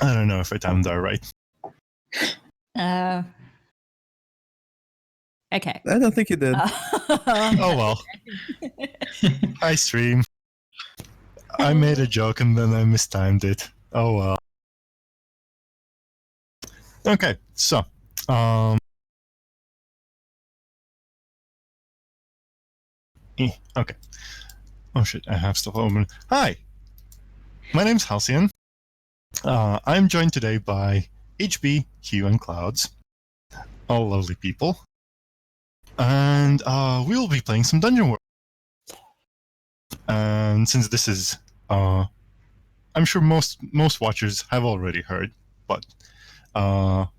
I don't know if I timed that right. Okay. I don't think you did. Oh well. Hi, stream. I made a joke and then I mistimed it. Oh well. Okay, so okay. Oh shit, I have stuff open. Hi, my name's Halceon. I'm joined today by HB, Hugh, and Clouds, all lovely people, and we will be playing some Dungeon World. And since this is, I'm sure most watchers have already heard, but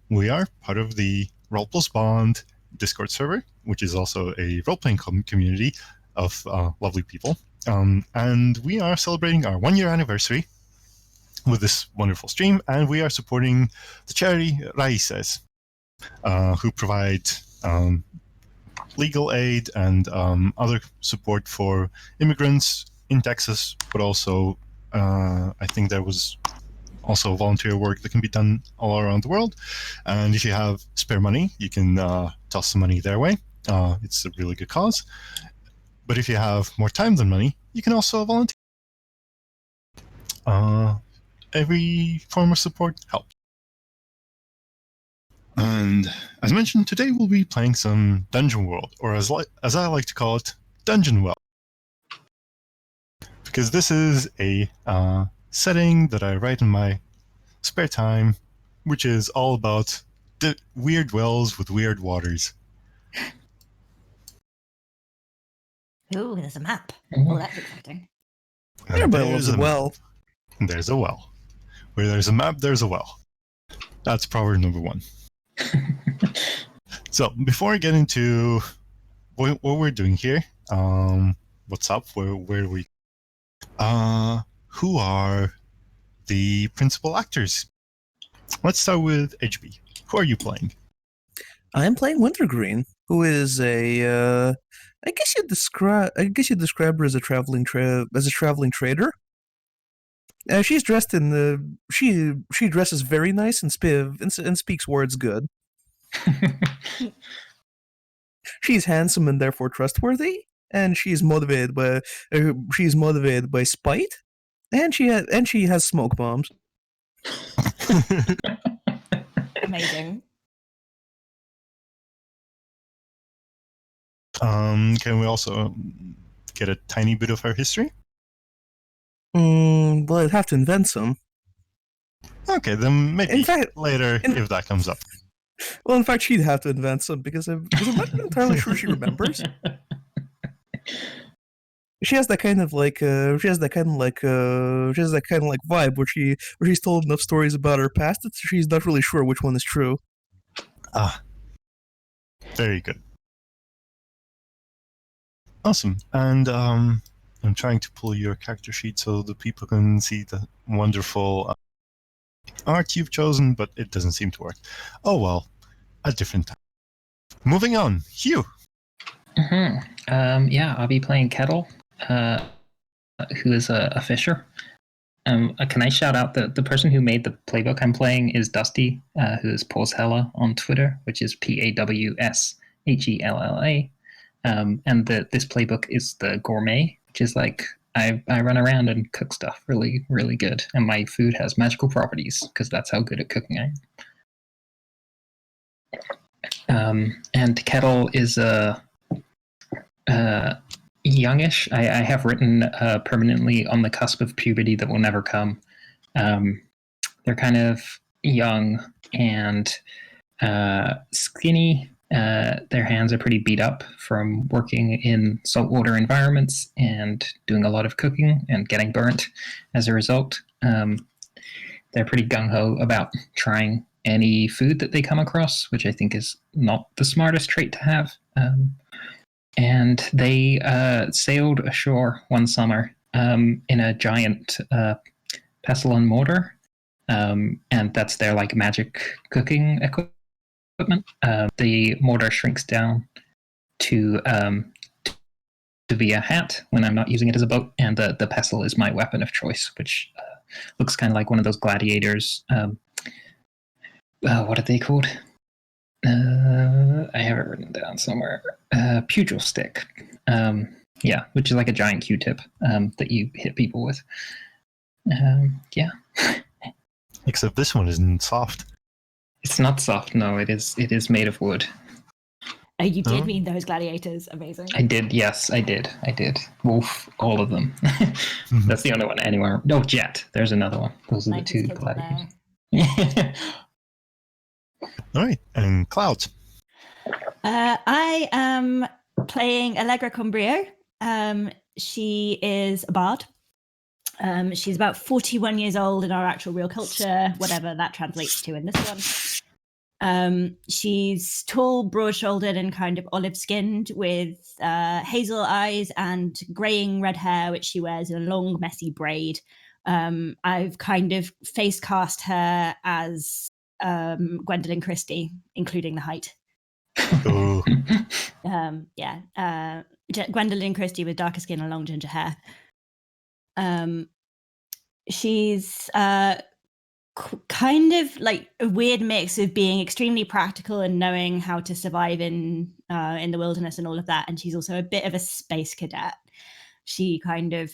we are part of the Roll Plus Bond Discord server, which is also a role-playing community of lovely people. And we are celebrating our 1-year anniversary with this wonderful stream, and we are supporting the charity Raíces, who provide legal aid and other support for immigrants in Texas, but also I think there was also volunteer work that can be done all around the world. And if you have spare money, you can toss some money their way. It's a really good cause. But if you have more time than money, you can also volunteer. Every form of support helps. And as mentioned, today we'll be playing some Dungeon World, or as I like to call it, Dungeon World. Because this is a setting that I write in my spare time, which is all about the weird wells with weird waters. Ooh, there's a map. Oh, that's exciting. Everybody loves a well. There's a well. Where there's a map, there's a well. That's proverb number 1. So, before I get into what we're doing here, what's up, where do we... who are the principal actors? Let's start with HB. Who are you playing? I'm playing Wintergreen, who is a I guess you describe her as a traveling trader. She's dressed in the she dresses very nice and speaks words good. She's handsome and therefore trustworthy, and she's motivated by spite, and she has smoke bombs. Amazing. Can we also get a tiny bit of her history? Well, I'd have to invent some. Okay, then maybe later if that comes up. Well, in fact, she'd have to invent some because I'm not entirely sure she remembers. She has that kind of vibe where she's told enough stories about her past that she's not really sure which one is true. Ah, very good. Awesome. And I'm trying to pull your character sheet so the people can see the wonderful art you've chosen, but it doesn't seem to work. Oh well, a different time. Moving on, Hugh. Yeah, I'll be playing Kettle, who is a fisher. Can I shout out the person who made the playbook I'm playing is Dusty, who is Pawshella on Twitter, which is PAWSHELLA. And this playbook is the Gourmet, which is like I run around and cook stuff really, really good. And my food has magical properties because that's how good at cooking I am. And Kettle is youngish. I have written permanently on the cusp of puberty that will never come. They're kind of young and skinny. Their hands are pretty beat up from working in saltwater environments and doing a lot of cooking and getting burnt as a result. They're pretty gung-ho about trying any food that they come across, which I think is not the smartest trait to have. And they sailed ashore one summer in a giant pestle and mortar, and that's their like magic cooking equipment. The mortar shrinks down to to be a hat when I'm not using it as a boat, and the pestle is my weapon of choice, which looks kind of like one of those gladiators. What are they called? I have it written down somewhere. Pugil stick. Yeah, which is like a giant Q-tip that you hit people with. Yeah. Except this one isn't soft. It's not soft. No, it is made of wood. Oh, you did Oh. mean those gladiators. Amazing. I did. Yes, I did. Wolf, all of them. That's the only one anywhere. No, Jet. There's another one. Those are the Nice two kids in gladiators. All right, and Clouds. I am playing Allegra Combrio. She is a bard. She's about 41 years old in our actual real culture, whatever that translates to in this one. She's tall, broad-shouldered, and kind of olive-skinned, with hazel eyes and graying red hair, which she wears in a long, messy braid. I've kind of face cast her as Gwendolyn Christie, including the height. Ooh. Gwendolyn Christie with darker skin and long ginger hair. She's kind of like a weird mix of being extremely practical and knowing how to survive in the wilderness and all of that, and she's also a bit of a space cadet. She kind of,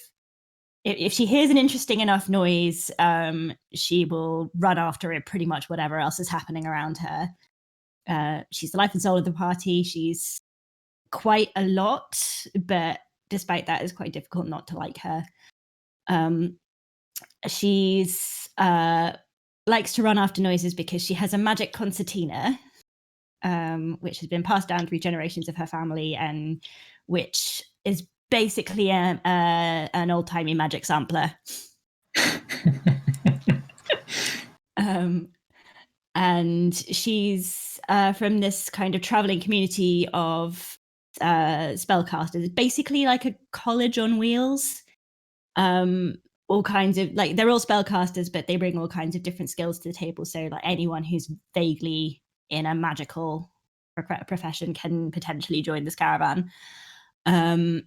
if she hears an interesting enough noise, she will run after it, pretty much whatever else is happening around her. She's the life and soul of the party. She's quite a lot, but despite that, it's quite difficult not to like her. She's likes to run after noises because she has a magic concertina, which has been passed down through generations of her family, and which is basically an old-timey magic sampler. And she's from this kind of traveling community of spellcasters, basically like a college on wheels. All kinds of, like, they're all spellcasters, but they bring all kinds of different skills to the table. So like anyone who's vaguely in a magical profession can potentially join this caravan. And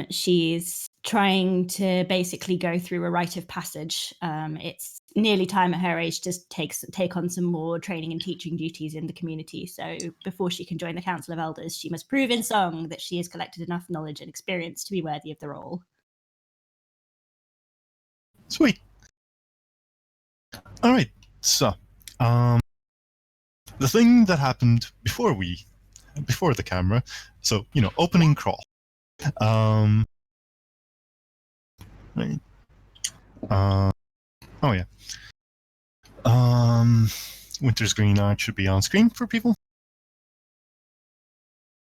she's trying to basically go through a rite of passage. It's nearly time at her age to take on some more training and teaching duties in the community. So before she can join the Council of Elders, she must prove in song that she has collected enough knowledge and experience to be worthy of the role. Sweet. All right. So, the thing that happened before the camera. So, opening crawl. Right. Oh yeah. Winter's Green Art should be on screen for people.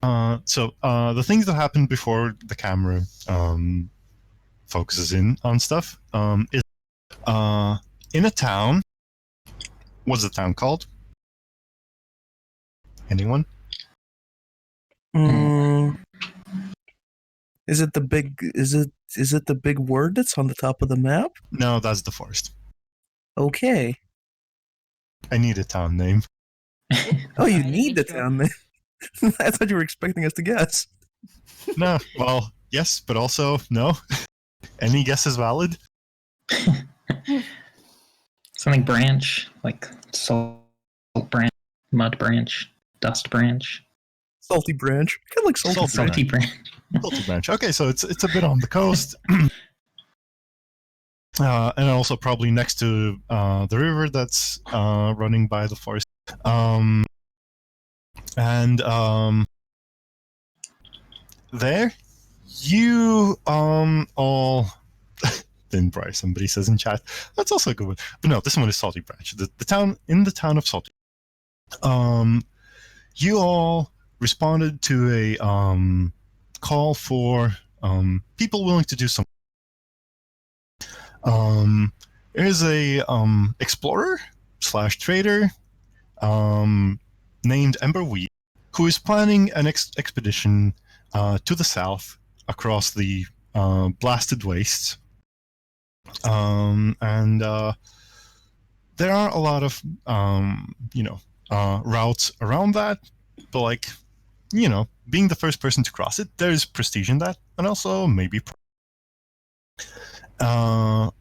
So the things that happened before the camera focuses in on stuff is in a town. What's the town called? Anyone? Is it the big? Is it the big word that's on the top of the map? No, that's the forest. Okay. I need a town name. Oh, you need the town name. I thought you were expecting us to guess. No, well, yes, but also no. Any guess is valid. Something branch, like salt branch, mud branch, dust branch. Salty Branch. Kind of like Salty branch. Salty Branch. Okay, so it's a bit on the coast. And also probably next to the river that's running by the forest. There, you all Thin Bry, somebody says in chat. That's also a good one. But no, this one is Salty Branch. The town of Salty. You all responded to a call for people willing to do something. There's a explorer / trader named Ember Wheat who is planning an expedition to the south across the blasted wastes. And there are a lot of routes around that, but like being the first person to cross it, there's prestige in that, and also maybe. But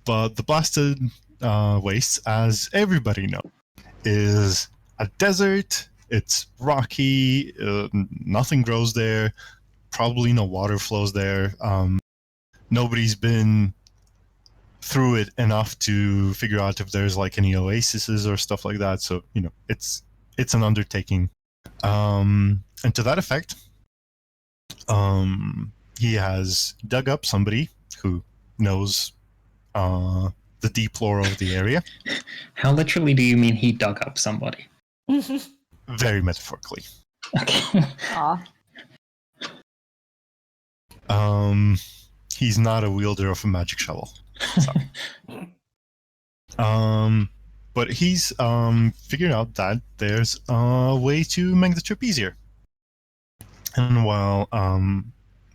the blasted wastes, as everybody knows, is a desert. It's rocky. Nothing grows there. Probably no water flows there. Nobody's been through it enough to figure out if there's like any oases or stuff like that. So it's an undertaking. And to that effect, he has dug up somebody who knows the deep lore of the area. How literally do you mean he dug up somebody? Very metaphorically. Okay. Aw. He's not a wielder of a magic shovel. But he's figured out that there's a way to make the trip easier. And while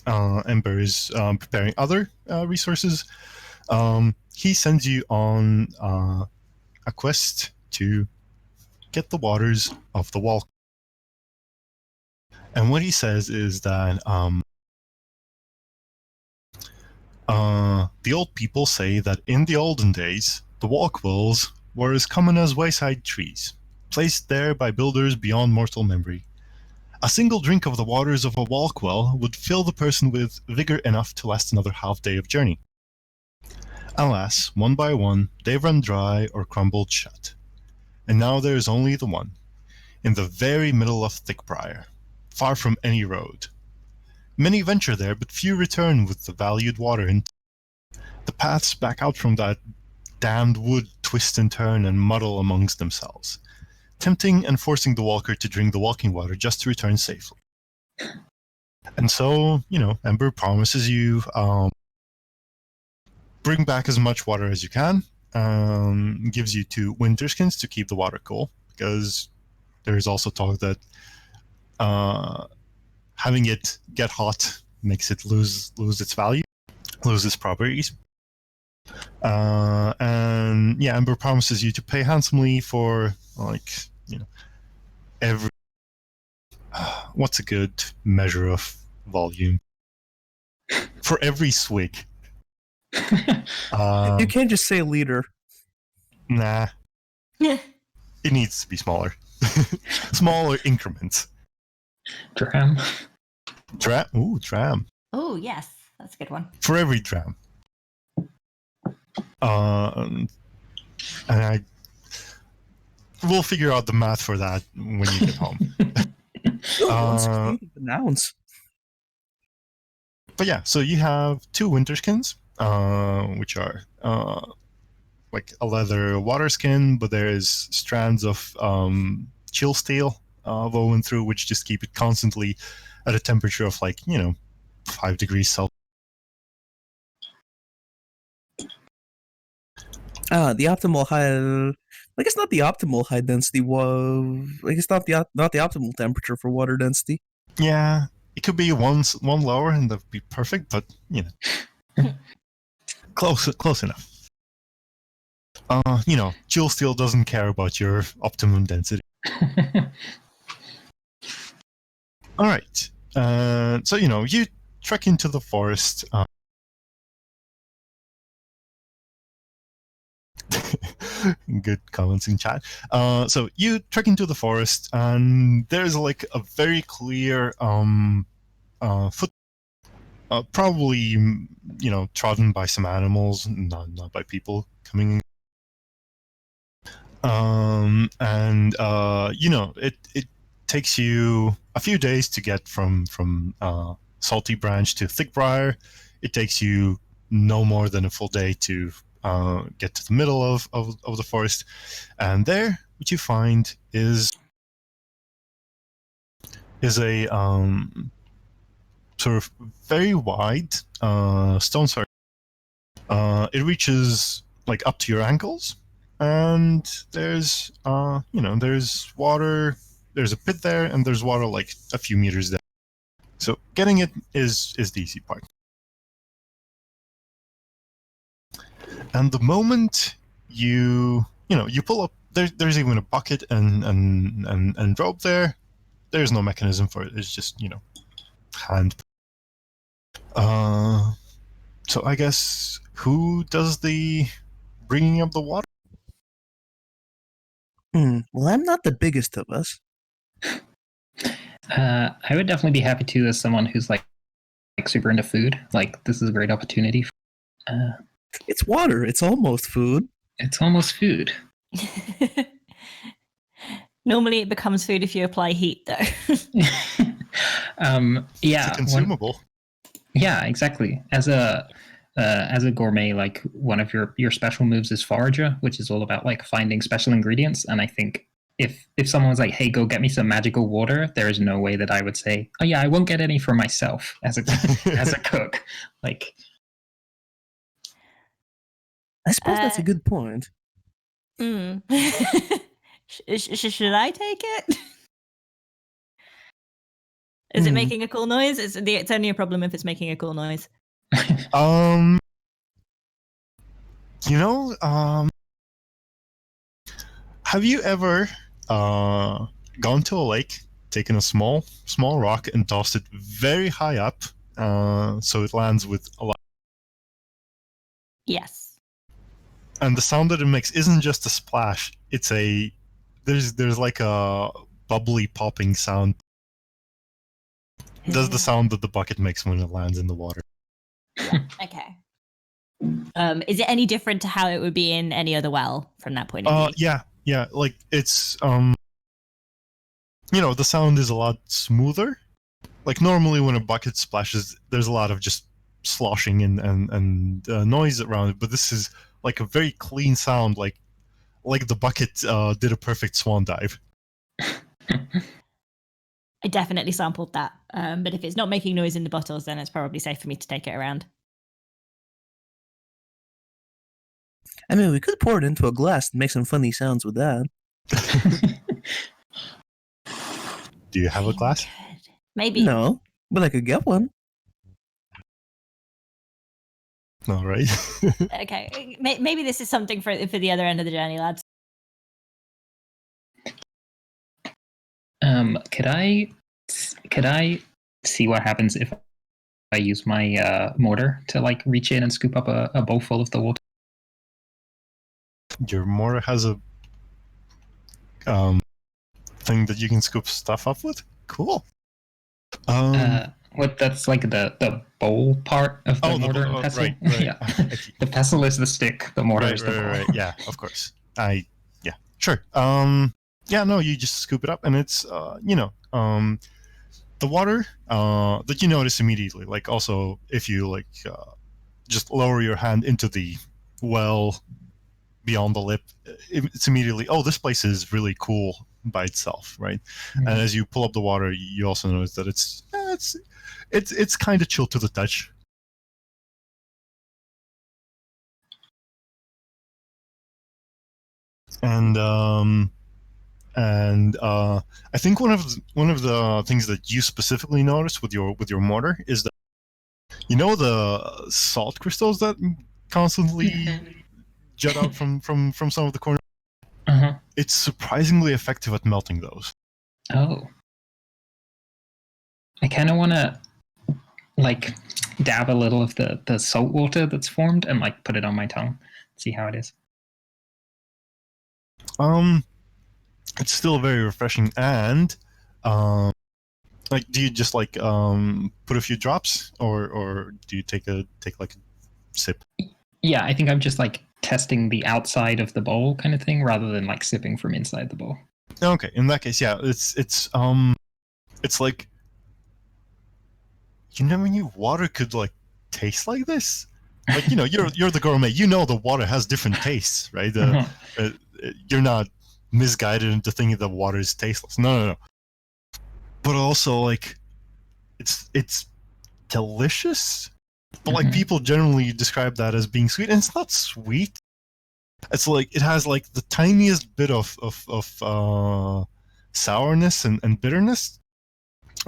Ember is preparing other resources, he sends you on a quest to get the waters of the wall. And what he says is that the old people say that in the olden days, the wall quills were as common as wayside trees, placed there by builders beyond mortal memory. A single drink of the waters of a wall quill would fill the person with vigor enough to last another half-day of journey. Alas, one by one, they've run dry or crumbled shut. And now there is only the one, in the very middle of Thickbriar, far from any road. Many venture there, but few return with the valued water, and the paths back out from that damned wood twist and turn and muddle amongst themselves, tempting and forcing the walker to drink the walking water just to return safely. And so, Ember promises you bring back as much water as you can, gives you 2 winter skins to keep the water cool, because there is also talk that having it get hot makes it lose its value, lose its properties. And yeah, Ember promises you to pay handsomely for every what's a good measure of volume? For every swig. You can't just say liter. Nah. It needs to be smaller. Smaller increments. Dram. Ooh, dram. Oh, yes. That's a good one. For every dram. And we'll figure out the math for that when you get home. Announce. But yeah, so you have 2 winter skins, which are like a leather water skin, but there is strands of chill steel woven through, which just keep it constantly at a temperature of 5 degrees Celsius. The optimal high. I guess not the optimal high density. I guess not the optimal temperature for water density. Yeah, it could be one lower, and that'd be perfect. But close enough. Chill steel doesn't care about your optimum density. All right. So you trek into the forest. Good comments in chat. So you trek into the forest, and there's like a very clear foot, probably trodden by some animals, not by people coming in. And it takes you a few days to get from Salty Branch to Thickbriar. It takes you no more than a full day to get to the middle of the forest, and there what you find is a sort of very wide stone circle. It reaches like up to your ankles, and there's there's water. There's a pit there, and there's water like a few meters there. So getting it is the easy part. And the moment you pull up, there's even a bucket and rope there. there's no mechanism for it. It's just hand. So I guess who does the bringing up the water? Well, I'm not the biggest of us. I would definitely be happy to as someone who's like super into food. Like this is a great opportunity. It's water. It's almost food. It's almost food. Normally, it becomes food if you apply heat, though. Yeah, It's a consumable. Yeah, exactly. As a gourmet, like one of your special moves is forager, which is all about like finding special ingredients. And I think if someone's like, "Hey, go get me some magical water," there is no way that I would say, "Oh yeah, I won't get any for myself" as a as a cook. Like, I suppose that's a good point. Should I take it? Is it making a cool noise? It's only a problem if it's making a cool noise. Have you ever gone to a lake, taken a small rock, and tossed it very high up, so it lands with a lot? Yes. And the sound that it makes isn't just a splash; it's there's like a bubbly popping sound. Does the sound that the bucket makes when it lands in the water? Okay. Is it any different to how it would be in any other well from that point of view? Yeah. Like it's the sound is a lot smoother. Like normally when a bucket splashes, there's a lot of just sloshing and noise around it. But this is like a very clean sound, like the bucket did a perfect swan dive. I definitely sampled that. But if it's not making noise in the bottles, then it's probably safe for me to take it around. I mean, we could pour it into a glass and make some funny sounds with that. Do you have a glass? Maybe. No, but I could get one. All right. Okay. Maybe this is something for the other end of the journey, lads. Could I see what happens if I use my mortar to like reach in and scoop up a bowl full of the water? Your mortar has a thing that you can scoop stuff up with? Cool. What that's like the bowl part of the mortar and pestle? Right. Yeah. The pestle is the stick, the mortar is the bowl. Right. Yeah, of course. Sure. No, you just scoop it up, and it's the water that you notice immediately. Like also, if you just lower your hand into the well beyond the lip, it's immediately, oh, this place is really cool by itself, right? Mm-hmm. And as you pull up the water, you also notice that it's kind of chill to the touch. And I think one of the things that you specifically notice with your mortar is that the salt crystals that constantly jut out from some of the corners. Uh-huh. It's surprisingly effective at melting those. Oh, I kind of want to like dab a little of the salt water that's formed and like put it on my tongue, see how it is. It's still very refreshing, and like, do you just put a few drops, or do you take like a sip? Yeah, I think I'm just like testing the outside of the bowl kind of thing rather than like sipping from inside the bowl. Okay, in that case, yeah, it's like, you never knew water could like taste like this. Like, you're the gourmet. The water has different tastes, right? You're not misguided into thinking that water is tasteless. No. But also, like, it's delicious. But like, people generally describe that as being sweet, and it's not sweet. It's like it has like the tiniest bit of sourness and bitterness,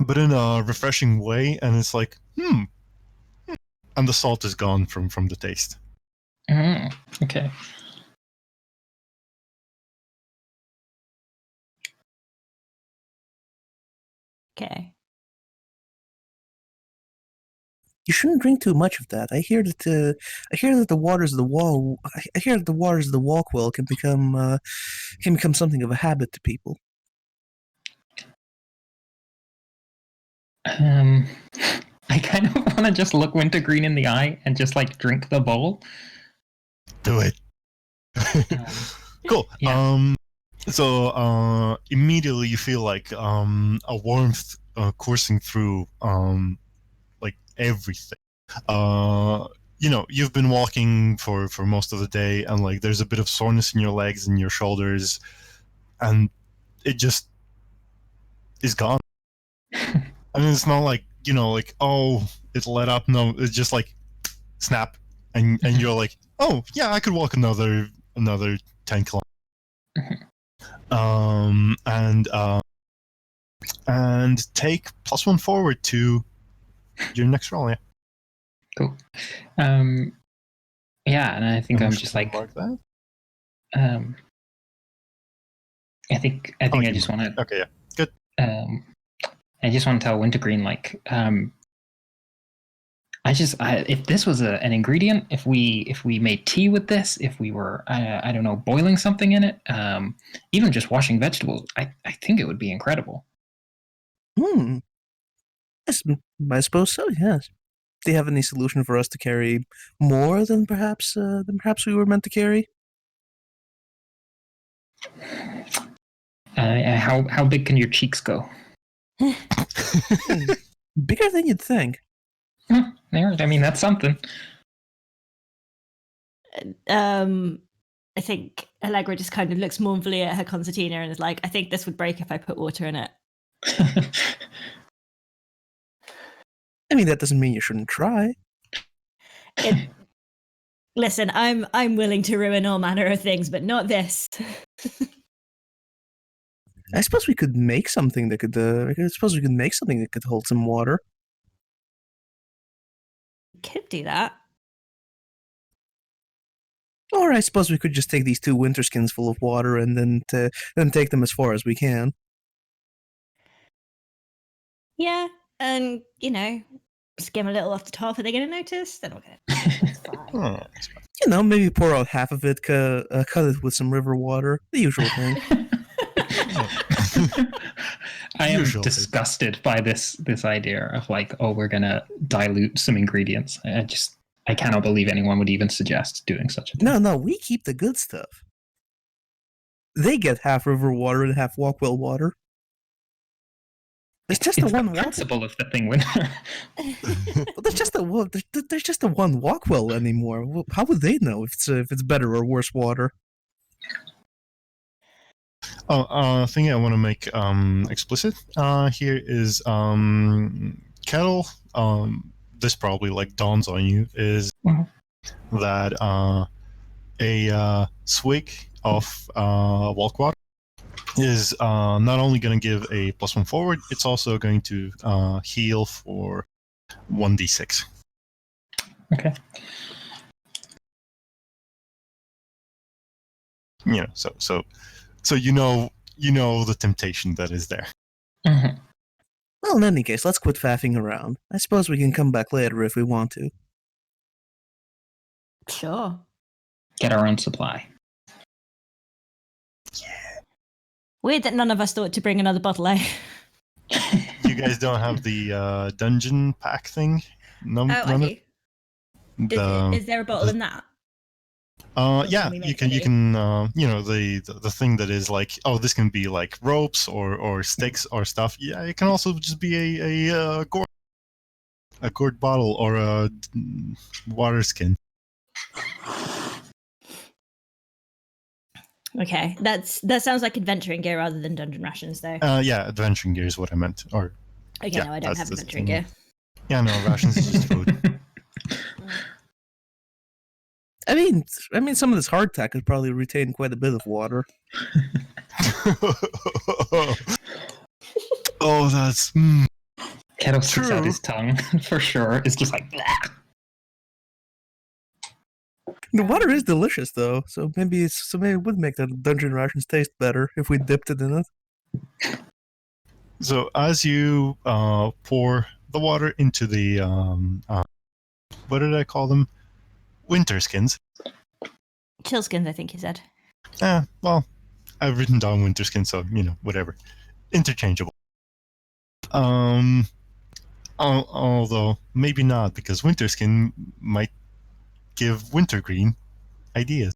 but in a refreshing way. And it's like, and the salt is gone from the taste. Okay. Okay. You shouldn't drink too much of that. I hear that the waters of the wall. I hear that the waters of the Walkwell can become something of a habit to people. I kind of want to just look Wintergreen in the eye and just like drink the bowl. Do it. Cool. Yeah. So immediately you feel like a warmth coursing through like everything. You've been walking for most of the day, and like there's a bit of soreness in your legs and your shoulders, and it just is gone. I mean, it's not like oh, it let up. No, it's just like snap, and you're like, oh yeah, I could walk another 10 kilometers. And take +1 forward to your next roll. Yeah. Cool. Yeah, and I think I'm just like, mark that. I think I just want to. Okay, yeah, good. I just want to tell Wintergreen like, if this was an ingredient, if we made tea with this, if we were I don't know, boiling something in it, even just washing vegetables, I think it would be incredible. Yes, I suppose so. Yes. Do you have any solution for us to carry more than perhaps we were meant to carry? How big can your cheeks go? Bigger than you'd think. There, I mean, that's something. I think Allegra just kind of looks mournfully at her concertina and is like, I think this would break if I put water in it. I mean, that doesn't mean you shouldn't try. Listen, I'm willing to ruin all manner of things, but not this. I suppose we could make something that could. Hold some water. Could do that. Or I suppose we could just take these 2 winter skins full of water and then take them as far as we can. Yeah, and skim a little off the top. Are they going to notice? They're not going to. It's fine. Maybe pour out half of it, cut it with some river water. The usual thing. I am disgusted by this idea of like, oh, we're gonna dilute some ingredients. I cannot believe anyone would even suggest doing such a thing. No, we keep the good stuff. They get half river water and half Walkwell water. It's just the principle of the thing, Winter. There's just the one Walkwell anymore. How would they know if it's better or worse water? Thing I want to make explicit here is kettle. This probably like dawns on you is that a swig of walk water is not only going to give a +1 forward, it's also going to heal for 1d6. Okay. So you know the temptation that is there. Mm-hmm. Well, in any case, let's quit faffing around. I suppose we can come back later if we want to. Sure. Get our own supply. Yeah. Weird that none of us thought to bring another bottle, eh? You guys don't have the dungeon pack thing? No, I do. Is there a bottle in that? Yeah, you can the thing that is like, oh, this can be like ropes or sticks or stuff. Yeah, it can also just be a gourd bottle or a water skin. Okay, that sounds like adventuring gear rather than dungeon rations, though. Yeah, adventuring gear is what I meant. Or okay, no, I don't have adventuring gear. Yeah, no, rations is just food. I mean, some of this hardtack could probably retain quite a bit of water. Oh, that's Kettle sticks out his tongue for sure. It's just like. Bleh. The water is delicious, though, so maybe it would make the dungeon rations taste better if we dipped it in it. So as you pour the water into the what did I call them? Winter skins. Chillskins, I think you said. Well, I've written down winter skin, so whatever. Interchangeable. Although maybe not, because winter skin might give wintergreen ideas.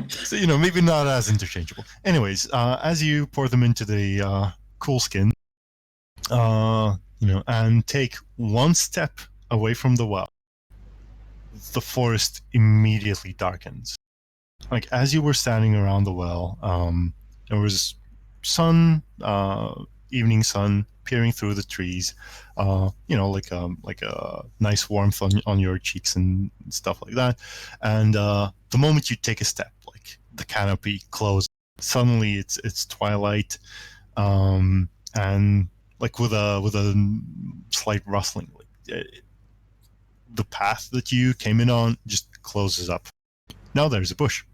So maybe not as interchangeable. Anyways, as you pour them into the cool skin, and take one step away from the well, the forest immediately darkens. Like as you were standing around the well, there was sun, evening sun peering through the trees, like a nice warmth on your cheeks and stuff like that. And the moment you take a step, like the canopy closes, suddenly it's twilight, and like with a slight rustling, the path that you came in on just closes up. Now there's a bush.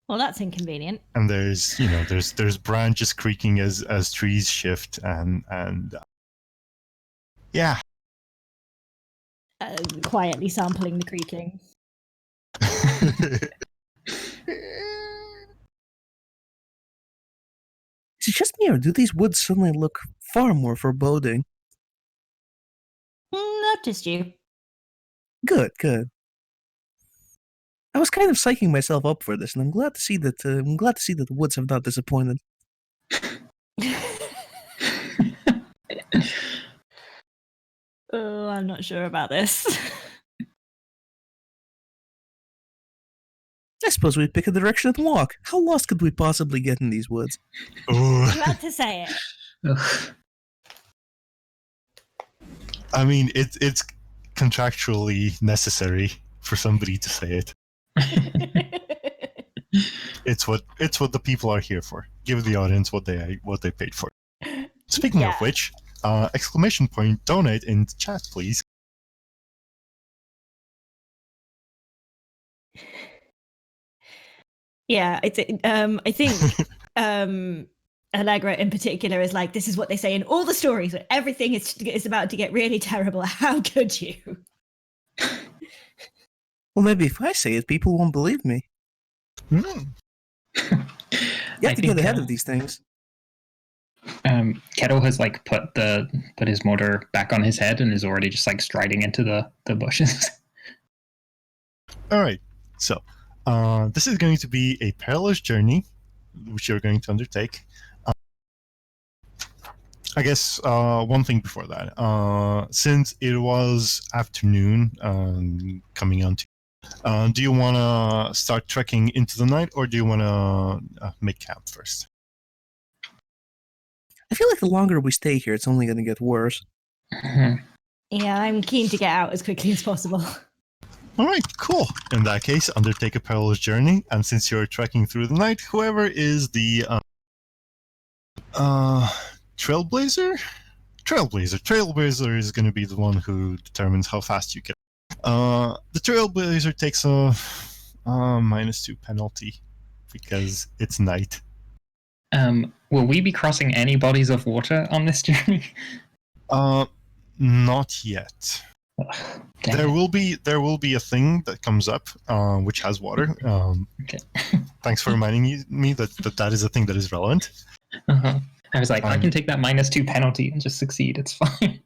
Well, that's inconvenient. And there's branches creaking as trees shift and yeah. Quietly sampling the creaking. Is it just me, or do these woods suddenly look far more foreboding? Not just you. Good, good. I was kind of psyching myself up for this, and I'm glad to see that. The woods have not disappointed. Oh, I'm not sure about this. I suppose we pick a direction and walk. How lost could we possibly get in these woods? I'm about to say it. Ugh. I mean, it's contractually necessary for somebody to say it. It's what the people are here for. Give the audience what they paid for. Speaking of which, exclamation point donate in the chat, please. Yeah, I think Allegra in particular is like, this is what they say in all the stories where everything is about to get really terrible. How could you? Well, maybe if I say it, people won't believe me. Mm. You have to get ahead of these things. Kettle has like put his motor back on his head and is already just like striding into the bushes. All right, so this is going to be a perilous journey, which you're going to undertake. I guess one thing before that, since it was afternoon coming on to, do you want to start trekking into the night, or do you want to make camp first? I feel like the longer we stay here, it's only going to get worse. Yeah, I'm keen to get out as quickly as possible. All right, cool. In that case, undertake a perilous journey, and since you're trekking through the night, whoever is the Trailblazer is going to be the one who determines how fast you get. The Trailblazer takes a -2 penalty because it's night. Will we be crossing any bodies of water on this journey? Not yet. There will be a thing that comes up which has water. Okay. Thanks for reminding me that is a thing that is relevant. Uh-huh. I was like, I can take that -2 penalty and just succeed. It's fine.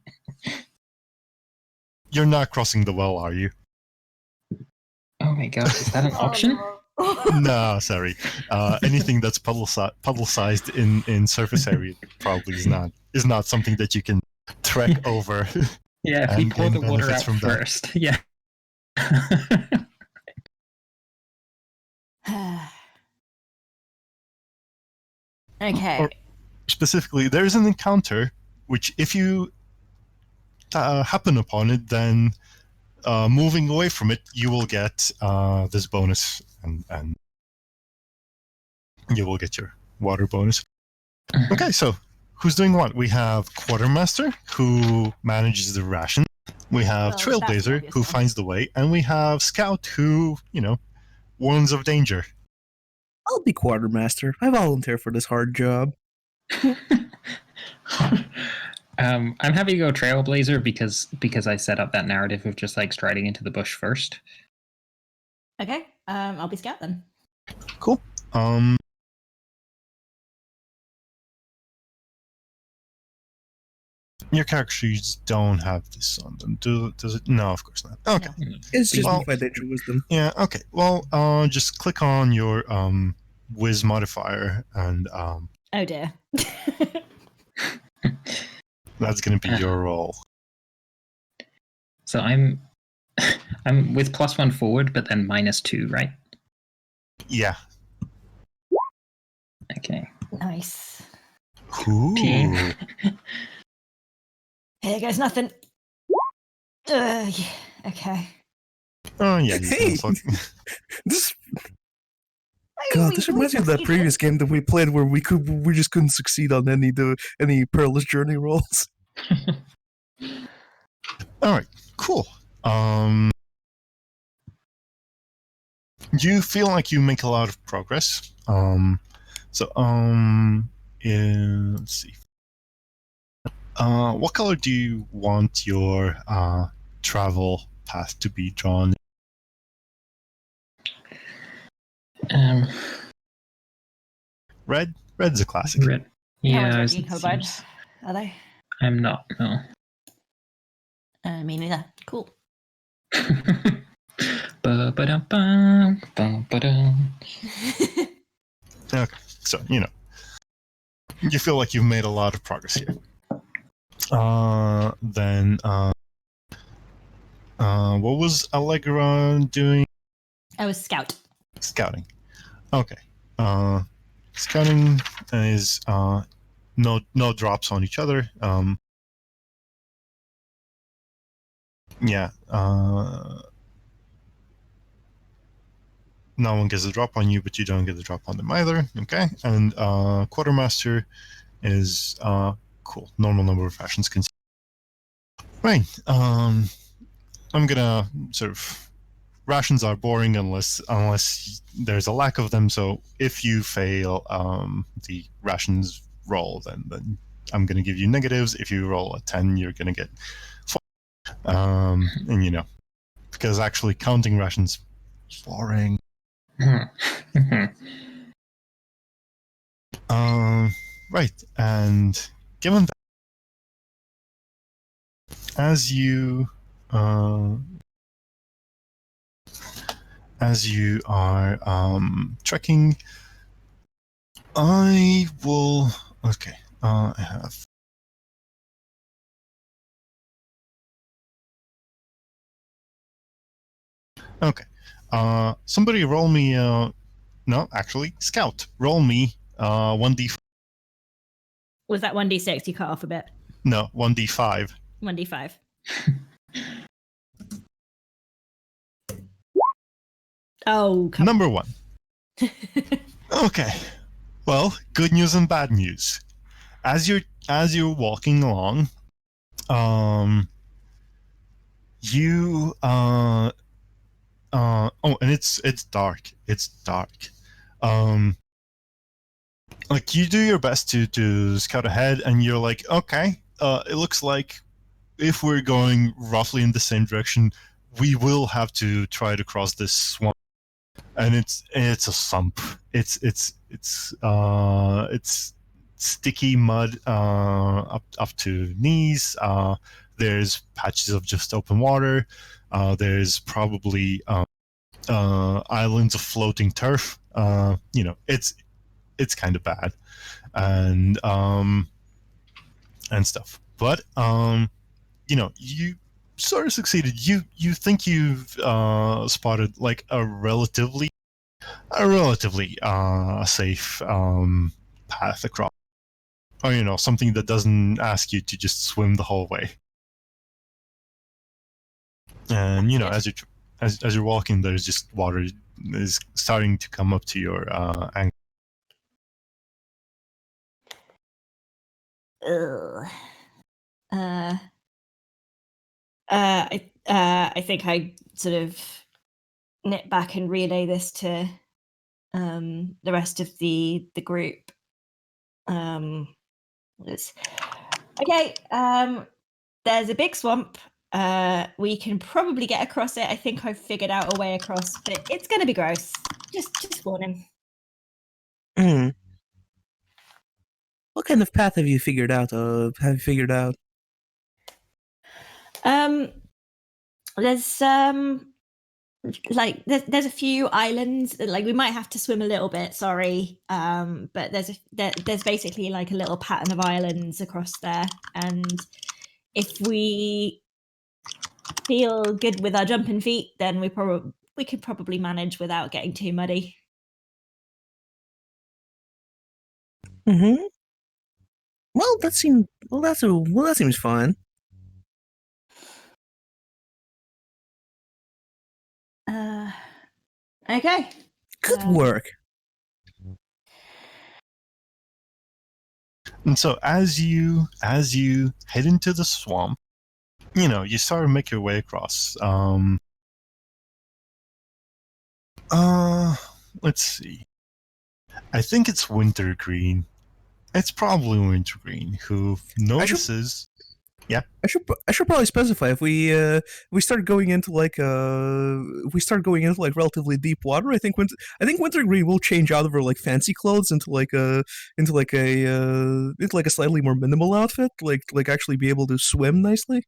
You're not crossing the well, are you? Oh my god, is that an option? No, sorry. Anything that's puddle-sized in surface area probably is not something that you can trek over. Yeah, if we pour the water benefits out from that. first. Yeah. Okay. Or specifically, there is an encounter which, if you happen upon it, then moving away from it, you will get this bonus, and you will get your water bonus. Okay, so who's doing what? We have Quartermaster, who manages the ration. We have Well, Trailblazer, that's who obvious. finds the way, and we have Scout, who warns of danger. I'll be quartermaster. I volunteer for this hard job. I'm happy to go trailblazer because I set up that narrative of just like striding into the bush first. Okay, I'll be scout then. Cool. Your character sheets don't have this on them. Does it? No, of course not. Okay. No. It's just Well- by nature wisdom. Yeah. Okay. Well, just click on your whiz modifier, and Oh dear. that's gonna be your roll. So I'm with +1 forward, but then -2, right? Yeah. Okay. Nice. Ooh. Team. Here goes nothing. Yeah, okay. Oh yeah. You Hey! can This I mean, God, we- this we reminds me of that succeeded. previous game that we played where we just couldn't succeed on any perilous journey rolls. All right. Cool. You feel like you make a lot of progress. Let's see. What color do you want your travel path to be drawn? Um, Red. Red's a classic. red. No Yeah, one's I red was- being colorblind, are they? I'm not. No. Me neither. Cool. Ba-ba-dum-bum, bum-ba-dum. Okay. So you feel like you've made a lot of progress here. What was Allegra doing? I was scout. Scouting. Okay. Scouting is no drops on each other. Yeah. No one gets a drop on you, but you don't get a drop on them either. Okay. And quartermaster is cool. Normal number of rations. Right. I'm gonna sort of. Rations are boring unless there's a lack of them. So if you fail the rations roll, then I'm gonna give you negatives. If you roll a 10, you're gonna get 4. And because actually counting rations is boring. Right, and given that, as you are trekking, I will. Okay, I have. Okay, somebody roll me. No, actually, scout, roll me 1d. Was that 1d6? You cut off a bit. No, 1d5. 1d5. Oh, come Number 1. on. Okay. Well, good news and bad news. As you're walking along, you and it's dark. It's dark. Like you do your best to scout ahead, and you're like, okay, it looks like if we're going roughly in the same direction, we will have to try to cross this swamp. And it's a sump. It's sticky mud up to knees. There's patches of just open water. There's probably islands of floating turf. It's kind of bad, and stuff. But you sort of succeeded. You think you've spotted like a relatively safe path across, or something that doesn't ask you to just swim the whole way. And as you're walking, there's just water is starting to come up to your ankle. Ugh. I think I sort of nip back and relay this to the rest of the group. Okay. There's a big swamp. We can probably get across it. I think I've figured out a way across, but it's going to be gross. Just warning. What kind of path have you figured out? There's there's a few islands. Like we might have to swim a little bit. Sorry, but there's basically like a little pattern of islands across there, and if we feel good with our jumping feet, then we could probably manage without getting too muddy. Well, that seems fine. Okay. Good work. And so as you head into the swamp, you start to make your way across. Let's see. I think it's Wintergreen. It's probably Wintergreen who notices. Yeah. I should probably specify if we start going into relatively deep water. I think Wintergreen will change out of her like fancy clothes into a slightly more minimal outfit, like actually be able to swim nicely.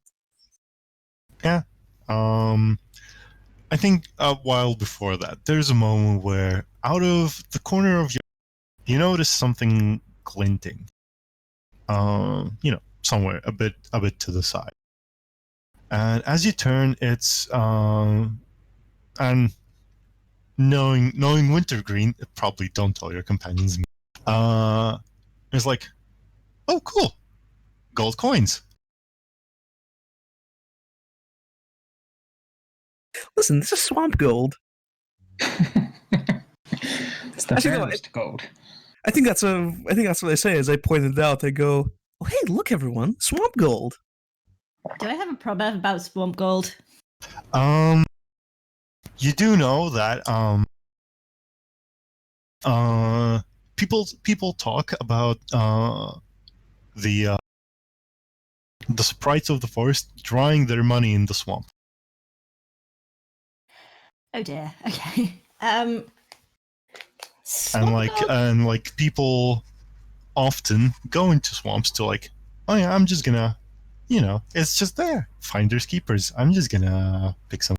Yeah. I think a while before that, there's a moment where out of the corner of you notice something glinting. Somewhere a bit to the side. And as you turn, it's and knowing Wintergreen, probably don't tell your companions. It's like, oh, cool, gold coins. Listen, this is swamp gold. It's the rarest gold. I think that's what I say as I pointed out. I go, oh, hey, look, everyone, swamp gold. Do I have a proverb about swamp gold? You do know that people talk about the sprites of the forest drawing their money in the swamp. Oh dear. Okay. And people often go into swamps to like, oh yeah, I'm just gonna, it's just there, finders keepers. I'm just gonna pick some.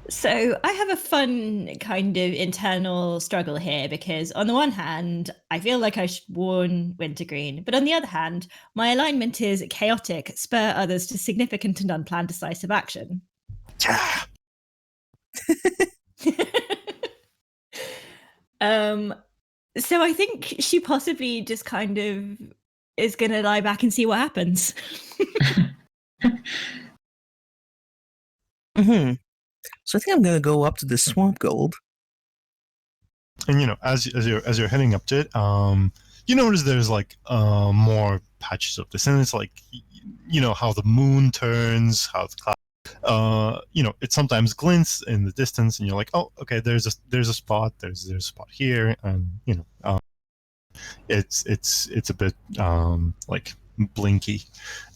So I have a fun kind of internal struggle here because on the one hand, I feel like I should warn Wintergreen, but on the other hand, my alignment is chaotic, spur others to significant and unplanned decisive action. Yeah. So I think she possibly just kind of is going to lie back and see what happens. So I think I'm gonna go up to this swamp gold. And as you're heading up to it, you notice there's like more patches of this, and it's like, how the moon turns, how the cloud. It sometimes glints in the distance, and you're like, oh, okay, there's a spot, there's a spot here, and it's a bit like blinky,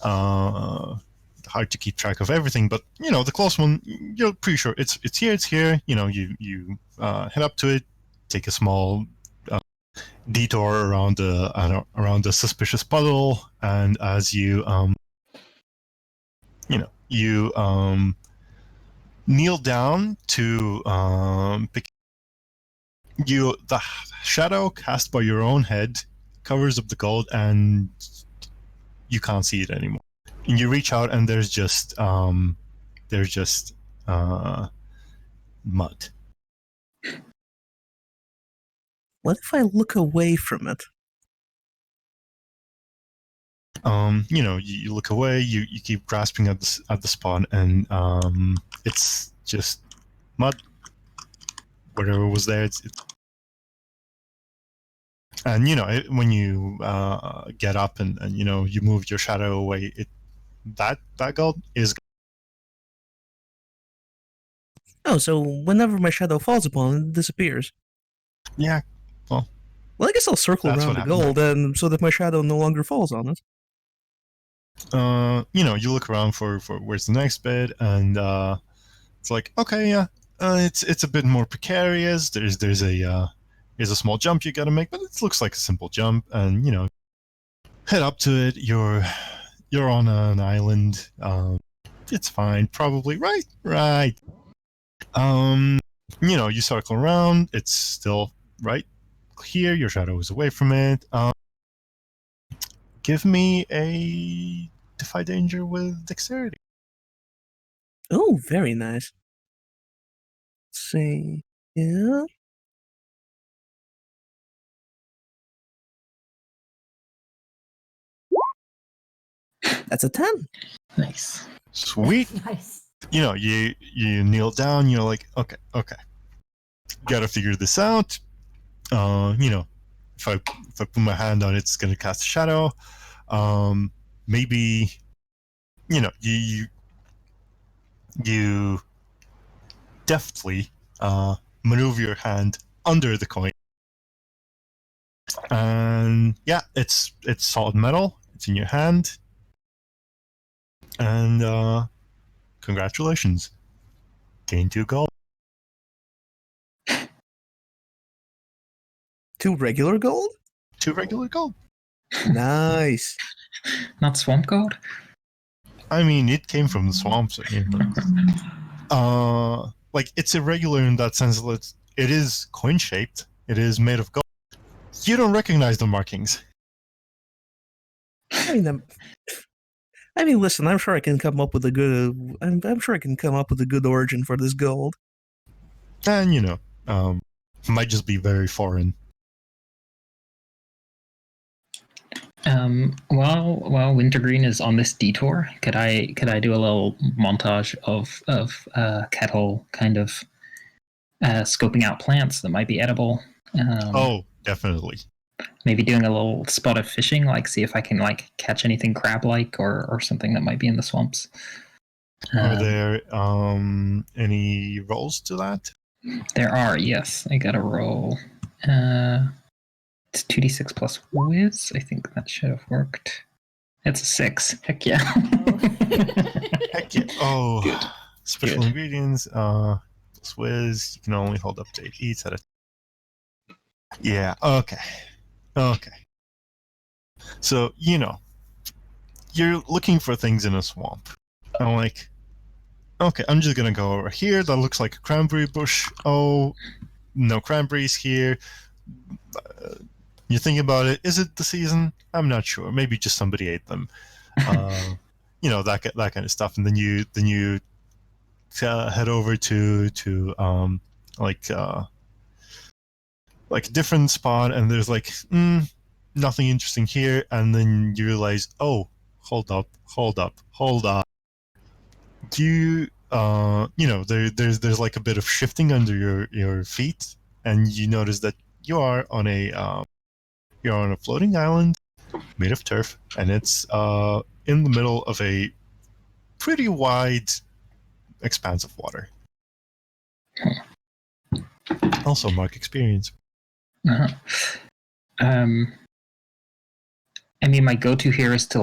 hard to keep track of everything, but the close one, you're pretty sure it's here. You head up to it, take a small detour around the suspicious puddle, and as you kneel down to pick the shadow cast by your own head covers up the gold, and you can't see it anymore. And you reach out, and there's just mud. What if I look away from it? You look away. You keep grasping at the spot, and it's just mud. Whatever was there, it's and when you get up and you move your shadow away, that gold is. Oh, so whenever my shadow falls upon it, it disappears. Yeah. Well, I guess I'll circle That's around what the happened. gold, and so that my shadow no longer falls on it. You look around for where's the next bit, and it's like, okay, yeah, it's a bit more precarious. There's a small jump you got to make, but it looks like a simple jump, and head up to it. You're on an island. It's fine, probably. Right. You circle around. It's still right here. Your shadow is away from it. Give me a defy danger with dexterity. Oh, very nice. Let's see. Yeah. That's a 10. Nice. Sweet. Nice. You kneel down. You're like, okay, gotta figure this out. If I put my hand on it, it's gonna cast a shadow. Maybe, you deftly maneuver your hand under the coin, and yeah, it's solid metal. It's in your hand, and congratulations, gain 2 gold. 2 regular gold? 2 regular gold. Nice. Not swamp gold? I mean, it came from the swamps. Like, it's irregular in that sense that it is coin shaped. It is made of gold. You don't recognize the markings. I mean, listen. I'm sure I can come up with a good. I'm sure I can come up with a good origin for this gold. And might just be very foreign. While Wintergreen is on this detour, could I do a little montage of Kettle kind of scoping out plants that might be edible? Oh, definitely. Maybe doing a little spot of fishing, like see if I can catch anything crab-like or something that might be in the swamps. Are there any rolls to that? There are, yes. I got a roll. It's 2d6 plus whiz. I think that should have worked. It's a 6. Heck yeah. Heck yeah. Oh, Good. Special Good. ingredients. Plus whiz. You can only hold up to 8 eats at a. Yeah. Okay. So you're looking for things in a swamp. I'm like, okay, I'm just gonna go over here. That looks like a cranberry bush. Oh, no cranberries here. You think about it. Is it the season? I'm not sure. Maybe just somebody ate them. That kind of stuff. And then you head over to like a different spot, and there's nothing interesting here. And then you realize, oh, hold up. There's like a bit of shifting under your feet, and you notice that you are on a floating island made of turf, and it's in the middle of a pretty wide expanse of water. Also, mark experience. Uh-huh. I mean, my go-to here is to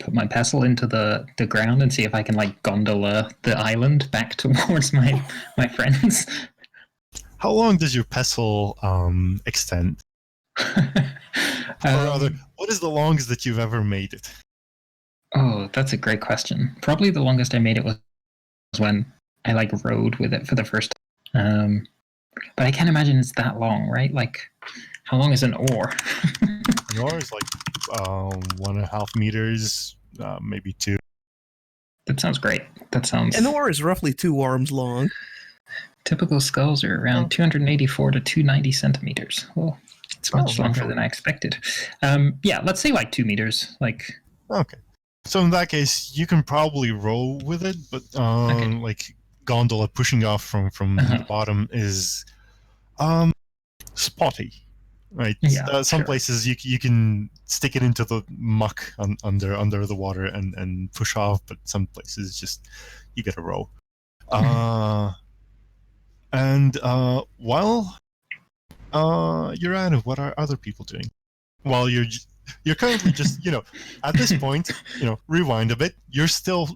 put my pestle into the ground and see if I can gondola the island back towards my friends. How long does your pestle extend? Or rather, what is the longest that you've ever made it? Oh, that's a great question. Probably the longest I made it was when I rode with it for the first time. But I can't imagine it's that long, right? How long is an oar? An oar is 1.5 meters, maybe 2. That sounds great. That sounds. An oar is roughly 2 arms long. Typical skulls are around 284 to 290 centimeters. Well, it's much longer than I expected. Yeah, let's say 2 meters. Okay. So in that case, you can probably row with it, but gondola pushing off from the bottom is spotty, right? Yeah, some sure. places you can stick it into the muck under the water and push off, but some places just you gotta row. And while you're at it, what are other people doing? While you're currently just, at this point, rewind a bit. You're still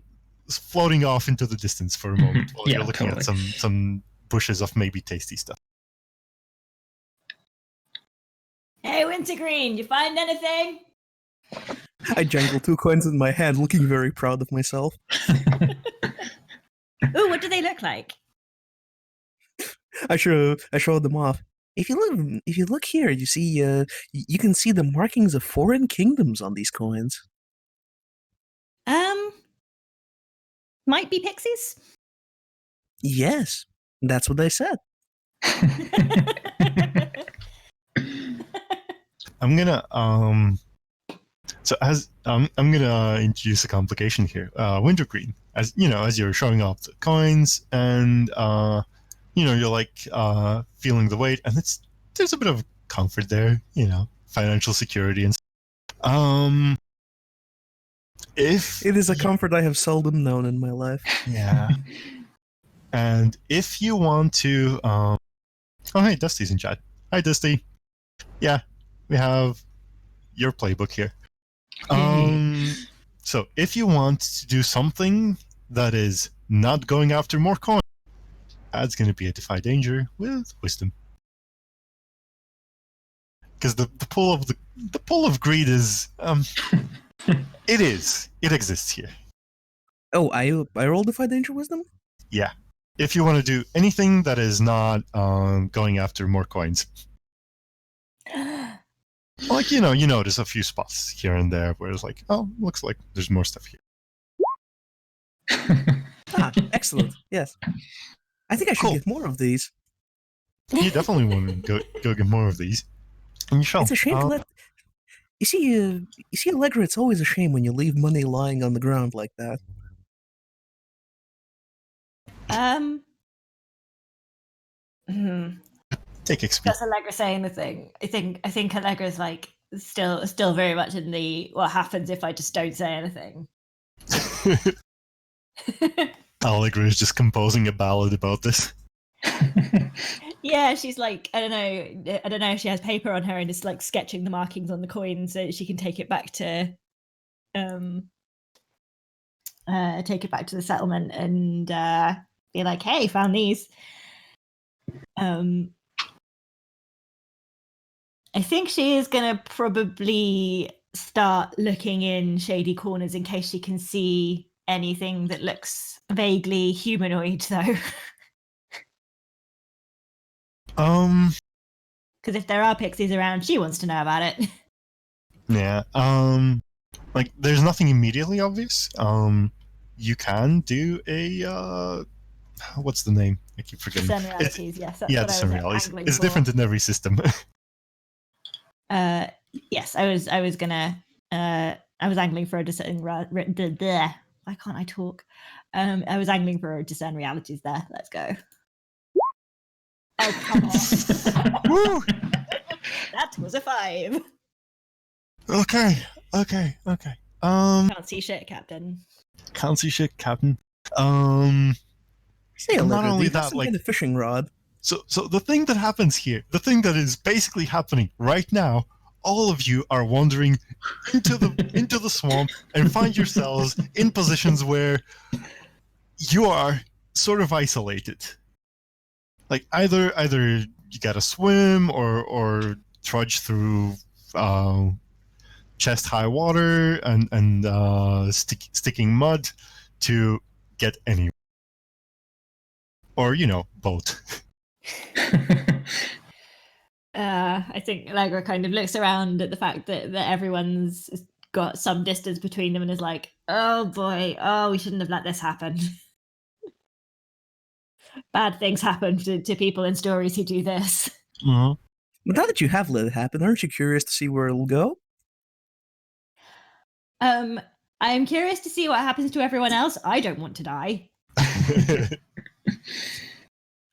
floating off into the distance for a moment while Yeah, you're looking at totally. some bushes of maybe tasty stuff. Hey, Wintergreen, you find anything? I jangle 2 coins in my hand, looking very proud of myself. Ooh, what do they look like? I show them off. If you look here, you see you can see the markings of foreign kingdoms on these coins. Might be pixies. Yes, that's what I said. I'm gonna so as I'm gonna introduce a complication here. Wintergreen, as as you're showing off the coins, and you're like feeling the weight, and there's a bit of comfort there, financial security and if It is a comfort I have seldom known in my life. yeah. And if you want to oh hey, Dusty's in chat. Hi Dusty. Yeah, we have your playbook here. So if you want to do something that is not going after more coins, that's going to be a defy danger with wisdom. Because the pull of greed is it exists here. Oh, I rolled Defy Danger Wisdom? Yeah. If you want to do anything that is not going after more coins. Like, you notice a few spots here and there where it's like, oh, looks like there's more stuff here. Excellent. Yes. I think I should get more of these. You definitely want to go get more of these. And you shall. It's a shame to let... You see, Allegra, it's always a shame when you leave money lying on the ground like that. Take XP. That's Allegra saying the thing. I think Allegra's like still very much in the what happens if I just don't say anything. Allegra is just composing a ballad about this. Yeah, she's like, I don't know if she has paper on her and is like sketching the markings on the coin so she can take it back to the settlement and be like, hey, found these. I think she is gonna probably start looking in shady corners in case she can see anything that looks vaguely humanoid, though. Because if there are pixies around, she wants to know about it. Yeah. Like there's nothing immediately obvious. You can do a what's the name? I keep forgetting. Discern realities, yes. That's yeah, what discern I was realities. angling It's for. different in every system. Yes, I was angling for a discern. Why can't I talk? I was angling for a discern realities there. Let's go. Oh, come on. Woo! That was a 5. Okay. Can't see shit, Captain. Can't see shit, Captain. Say, not Allegra, only do you have that, some like kind of fishing rod? So the thing that happens here, the thing that is basically happening right now, all of you are wandering into the swamp and find yourselves in positions where you are sort of isolated. Like either you gotta swim or trudge through chest high water and sticking mud to get anywhere, or boat. I think Allegra kind of looks around at the fact that everyone's got some distance between them and is like, oh boy, we shouldn't have let this happen. Bad things happen to people in stories who do this. Mm-hmm. But now that you have let it happen, aren't you curious to see where it'll go? I'm curious to see what happens to everyone else. I don't want to die.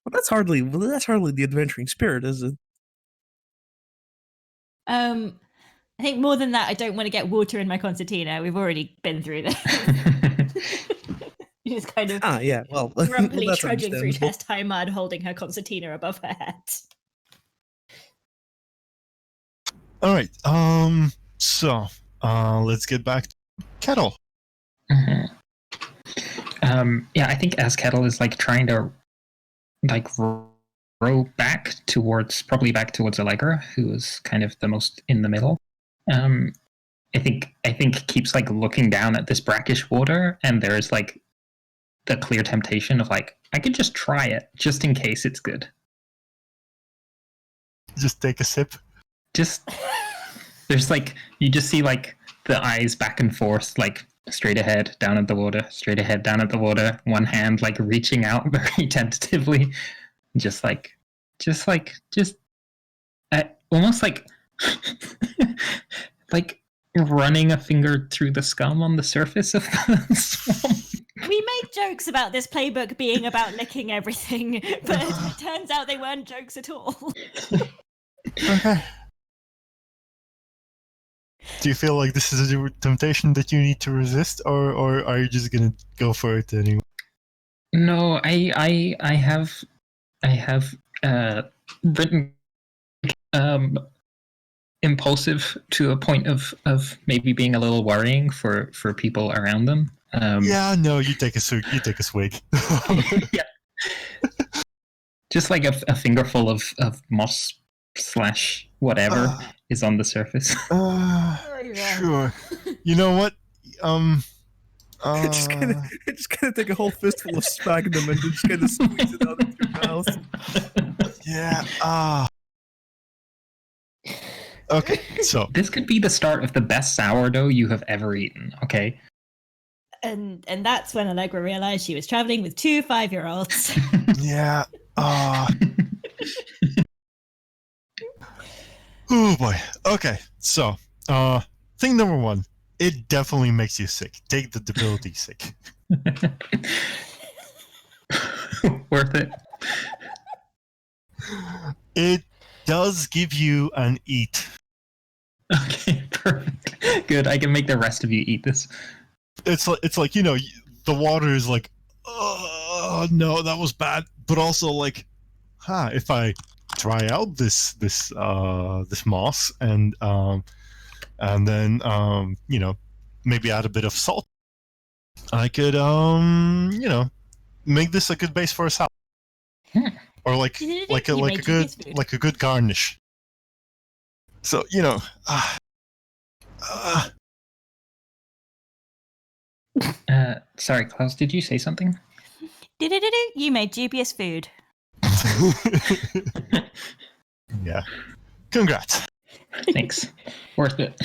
Well, that's hardly the adventuring spirit, is it? I think more than that, I don't want to get water in my concertina. We've already been through this. She's kind of yeah. Well, grumpily that's trudging through understandable. chest high mud, holding her concertina above her head. All right. So, let's get back to Kettle. Mhm. Yeah, I think as Kettle is like trying to like row back towards Allegra, who is kind of the most in the middle. I think keeps like looking down at this brackish water, and there is like the clear temptation of like, I could just try it just in case it's good. Just take a sip. Just there's like, you just see like the eyes back and forth, like straight ahead, down at the water, straight ahead, down at the water, one hand like reaching out very tentatively, just almost like like running a finger through the scum on the surface of the swamp. We made jokes about this playbook being about licking everything, but it turns out they weren't jokes at all. Okay. Do you feel like this is a temptation that you need to resist, or are you just gonna go for it anyway? No, I have written impulsive to a point of maybe being a little worrying for people around them. Yeah, no, you take a swig. Yeah. Just like a fingerful of moss / whatever is on the surface. Sure. You know what? Just kind of take a whole fistful of sphagnum and just kind of squeeze it out of your mouth. Yeah. Okay, so This could be the start of the best sourdough you have ever eaten. Okay. And that's when Allegra realized she was traveling with 2 5-year-olds. yeah. Oh boy. Okay, so thing number 1. It definitely makes you sick. Take the debility sick. Worth it. It does give you an eat. Okay, perfect. Good. I can make the rest of you eat this. It's like the water is like, oh no, that was bad. But also like, if I dry out this moss and then maybe add a bit of salt, I could make this a good base for a salad. Or like a good garnish. So sorry, Klaus, did you say something? You made dubious food. Yeah. Congrats. Thanks. Worth it.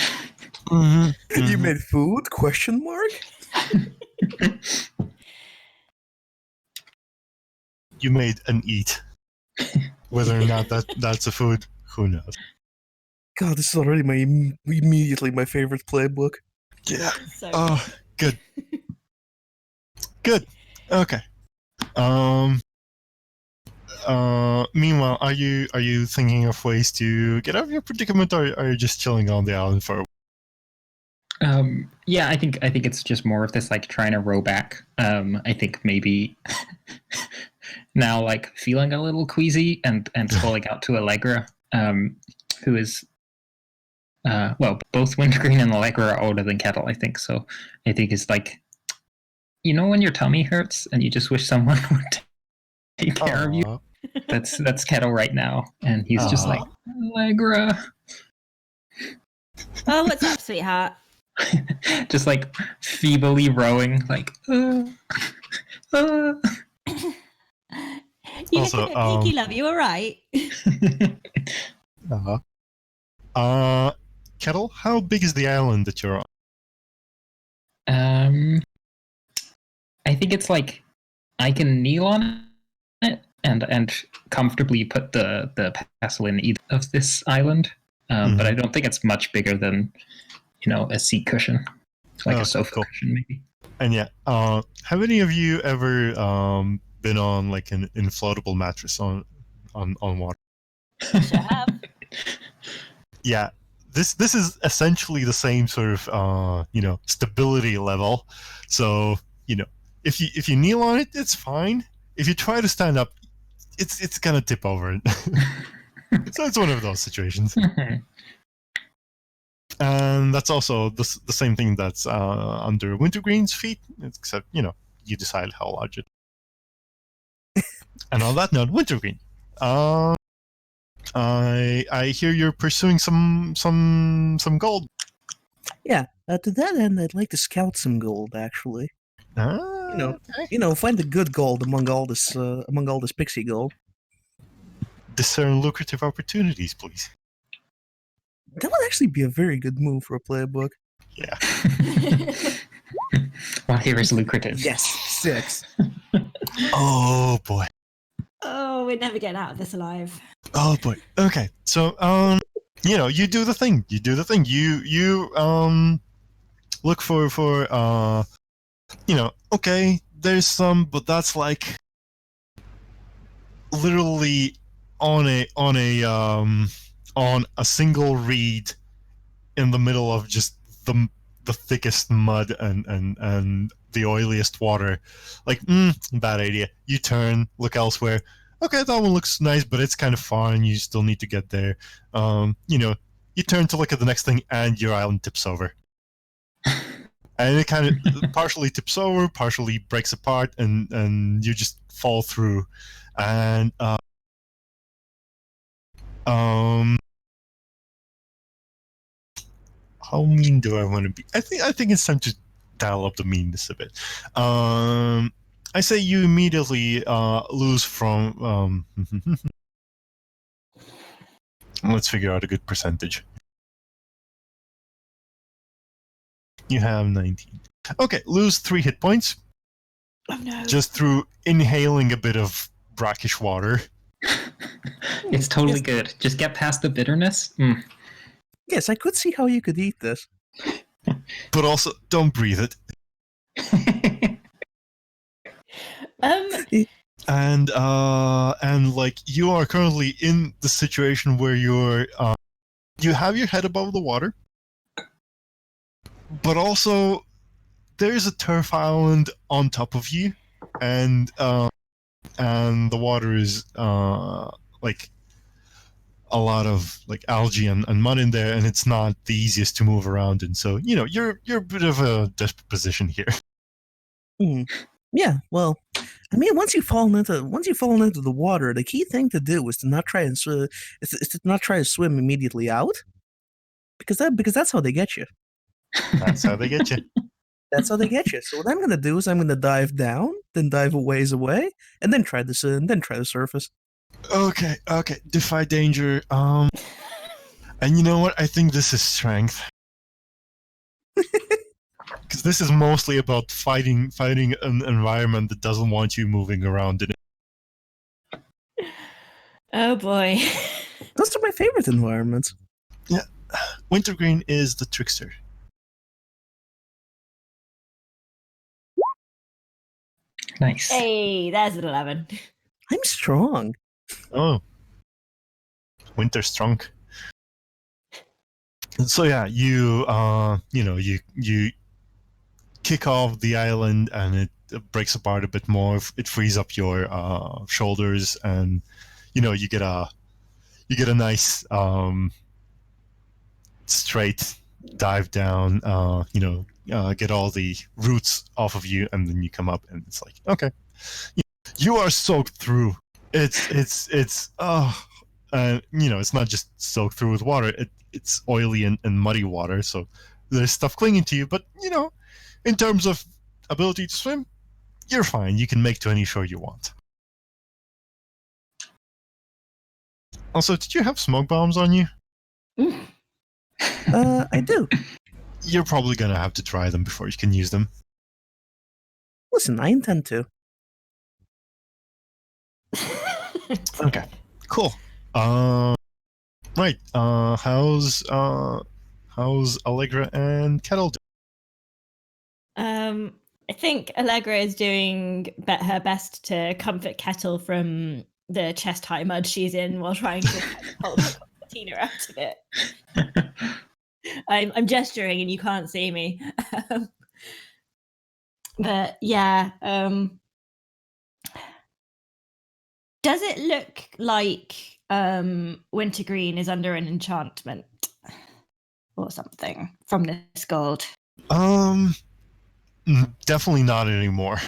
Mm-hmm. You made food? Question mark? You made an eat. Whether or not that's a food, who knows? God, this is already immediately my favorite playbook. Yeah. So Good. Good. Okay. Meanwhile, are you thinking of ways to get out of your predicament, or are you just chilling on the island for a while? Yeah, I think it's just more of this like trying to row back. I think maybe now like feeling a little queasy and calling out to Allegra, who is both Wintergreen and Allegra are older than Kettle, I think. So I think it's like, when your tummy hurts and you just wish someone would take care of you. That's Kettle right now, and he's just like, Allegra. Oh, what's up, sweetheart? Just like feebly rowing, like. You Also, look a bit peaky, love. You all right? Kettle, how big is the island that you're on? I think it's like I can kneel on it and comfortably put the pestle in either of this island, but I don't think it's much bigger than a seat cushion, like a sofa cushion maybe. And yeah, have any of you ever been on like an inflatable mattress on water? Sure have. Yeah, this is essentially the same sort of stability level. So if you kneel on it, it's fine. If you try to stand up, it's gonna tip over. So it's one of those situations. And that's also the same thing that's under Wintergreen's feet, except you decide how large it. And on that note, Wintergreen, I hear you're pursuing some gold. Yeah, to that end, I'd like to scout some gold. Actually, find the good gold among all this pixie gold. Discern lucrative opportunities, please. That would actually be a very good move for a playbook. Yeah. Well, here is lucrative. Yes, 6. Oh boy. Oh, we're never getting out of this alive. Oh boy. Okay. So you do the thing. You do the thing. You look for okay, there's some, but that's like literally on a single reed in the middle of just the thickest mud and the oiliest water. Like, bad idea. You turn, look elsewhere. Okay, that one looks nice, but it's kind of far and you still need to get there. You turn to look at the next thing and your island tips over. And it kind of partially tips over, partially breaks apart, and you just fall through. And how mean do I want to be? I think it's time to dial up the meanness a bit. I say you immediately lose from. Let's figure out a good percentage. You have 19. Okay, lose 3 hit points. Oh no! Just through inhaling a bit of brackish water. It's totally good. Just get past the bitterness. Yes, I could see how you could eat this. But also, don't breathe it. And like you are currently in the situation where you have your head above the water, but also there's a turf island on top of you, and the water is like a lot of like algae and mud in there, and it's not the easiest to move around in. So you're a bit of a desperate position here. Yeah, well, I mean, once you've fallen into the water, the key thing to do is to not try and swim immediately out, because that's how they get you. That's how they get you. That's how they get you. So what I'm gonna do is I'm gonna dive down, then dive a ways away, and then try the surface. Okay. Defy danger. And you know what? I think this is strength. Because this is mostly about fighting an environment that doesn't want you moving around in it. Oh boy. Those are my favorite environments. Yeah. Wintergreen is the trickster. Nice. Hey, there's an 11. I'm strong. Oh. Winter strong. So yeah, you kick off the island and it breaks apart a bit more. It frees up your shoulders, and you get a nice straight dive down. Get all the roots off of you, and then you come up, and it's like, okay, you are soaked through. It's it's not just soaked through with water. It's oily and muddy water, so there's stuff clinging to you. But in terms of ability to swim, you're fine. You can make to any shore you want. Also, did you have smoke bombs on you? I do. You're probably gonna have to try them before you can use them. Listen, I intend to. Okay, cool. Right. How's Allegra and Kettle doing? I think Allegra is doing her best to comfort Kettle from the chest-high mud she's in while trying to hold Tina out of it. I'm gesturing and you can't see me. But yeah, does it look like Wintergreen is under an enchantment or something from this gold? Definitely not anymore.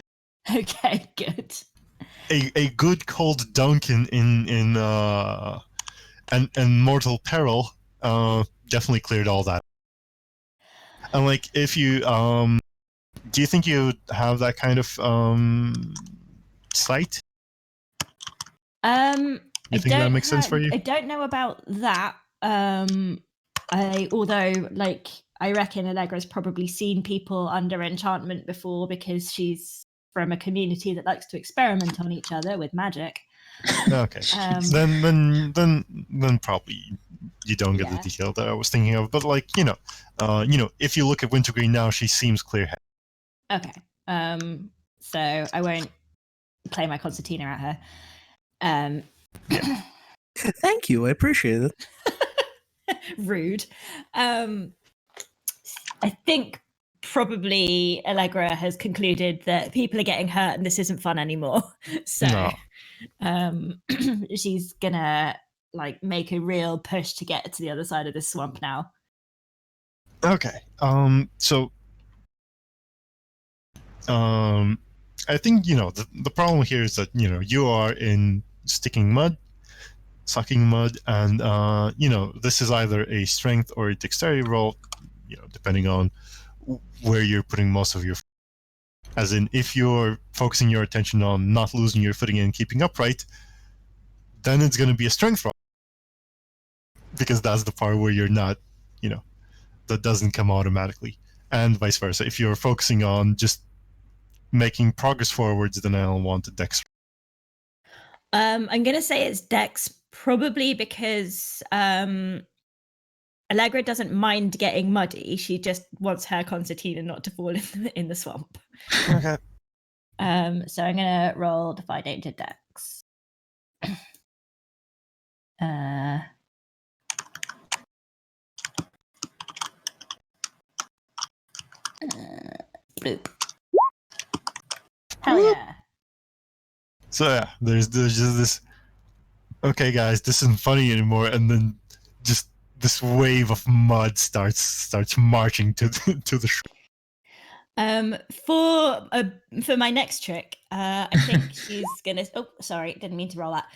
Okay, good. A good cold dunk in and mortal peril definitely cleared all that. And like, if you do you think you have that kind of sight? You think that makes sense for you? I don't know about that. Although like I reckon Allegra's probably seen people under enchantment before because she's from a community that likes to experiment on each other with magic. Okay. Then probably you don't get the Yeah. detail that I was thinking of. But like, if you look at Wintergreen now, she seems clear-headed. Okay. So I won't play my concertina at her. Thank you. I appreciate it. Rude. I think probably Allegra has concluded that people are getting hurt and this isn't fun anymore. So No. she's gonna like make a real push to get to the other side of this swamp now. Okay. So I think the problem here is that you are in sticking mud, sucking mud, and this is either a strength or a dexterity roll, depending on where you're putting most of your. As in, if you're focusing your attention on not losing your footing and keeping upright, then it's going to be a strength roll, because that's the part where you're not, that doesn't come automatically, and vice versa. If you're focusing on just making progress forwards, then I'll want a dex. I'm gonna say it's dex, probably because Allegra doesn't mind getting muddy. She just wants her concertina not to fall in the swamp. Okay. So I'm gonna roll Defy Danger Dex. Bloop. Hell yeah. So yeah, there's just this. Okay, guys, this isn't funny anymore, and then just this wave of mud starts marching to the. For my next trick, I think she's gonna. Oh, sorry, didn't mean to roll that.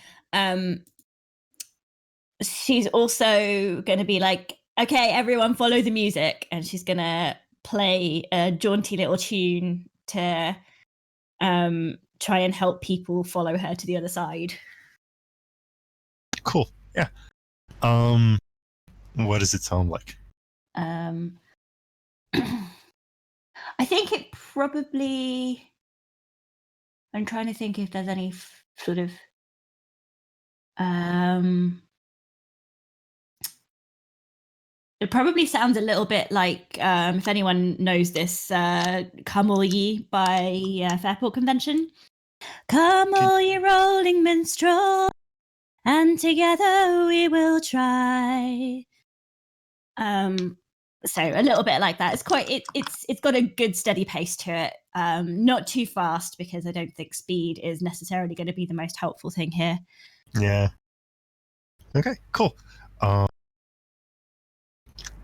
She's also gonna be like, okay, everyone, follow the music, and she's gonna play a jaunty little tune to try and help people follow her to the other side. Cool. Yeah. What does it sound like? I think it probably. I'm trying to think if there's any sort of. It probably sounds a little bit like, if anyone knows this, Come All Ye by Fairport Convention. Come all ye rolling minstrel, and together we will try. So a little bit like that. It's quite it's got a good steady pace to it. Not too fast, because I don't think speed is necessarily going to be the most helpful thing here. Yeah. Okay. Cool.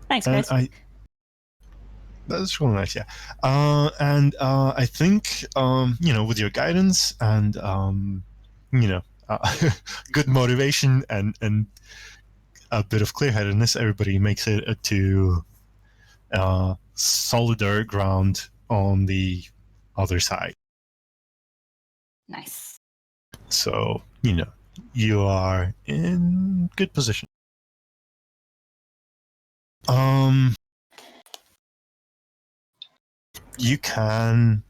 Thanks, Chris. That's really nice. Yeah. And I think with your guidance and good motivation and a bit of clear-headedness, everybody makes it to solider ground on the other side. Nice. So you are in good position. You can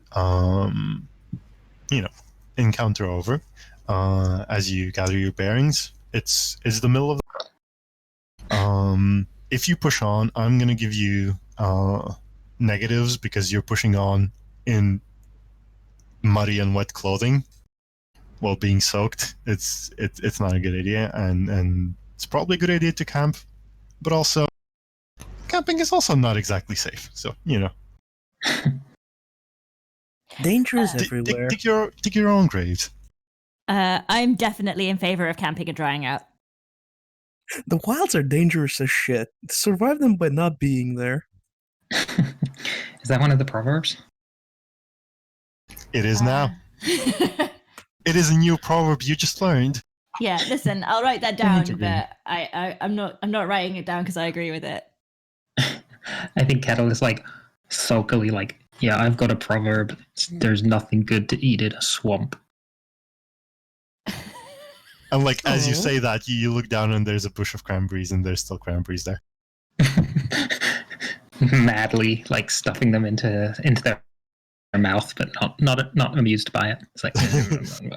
encounter over as you gather your bearings. It's the middle of the. If you push on, I'm gonna give you negatives because you're pushing on in muddy and wet clothing while being soaked. It's not a good idea, and it's probably a good idea to camp, but also camping is also not exactly safe. So Danger is Dig- everywhere. Dig your own graves. I'm definitely in favor of camping and drying out. The wilds are dangerous as shit. Survive them by not being there. Is that one of the proverbs? It is now. It is a new proverb you just learned. Yeah, listen, I'll write that I need down, to agree. but I'm not writing it down because I agree with it. I think Kettle is like sulkily like, yeah, I've got a proverb. There's nothing good to eat in a swamp. And like as you Aw. say that, you look down and there's a bush of cranberries, and there's still cranberries there. Madly like stuffing them into their mouth, but not amused by it. It's like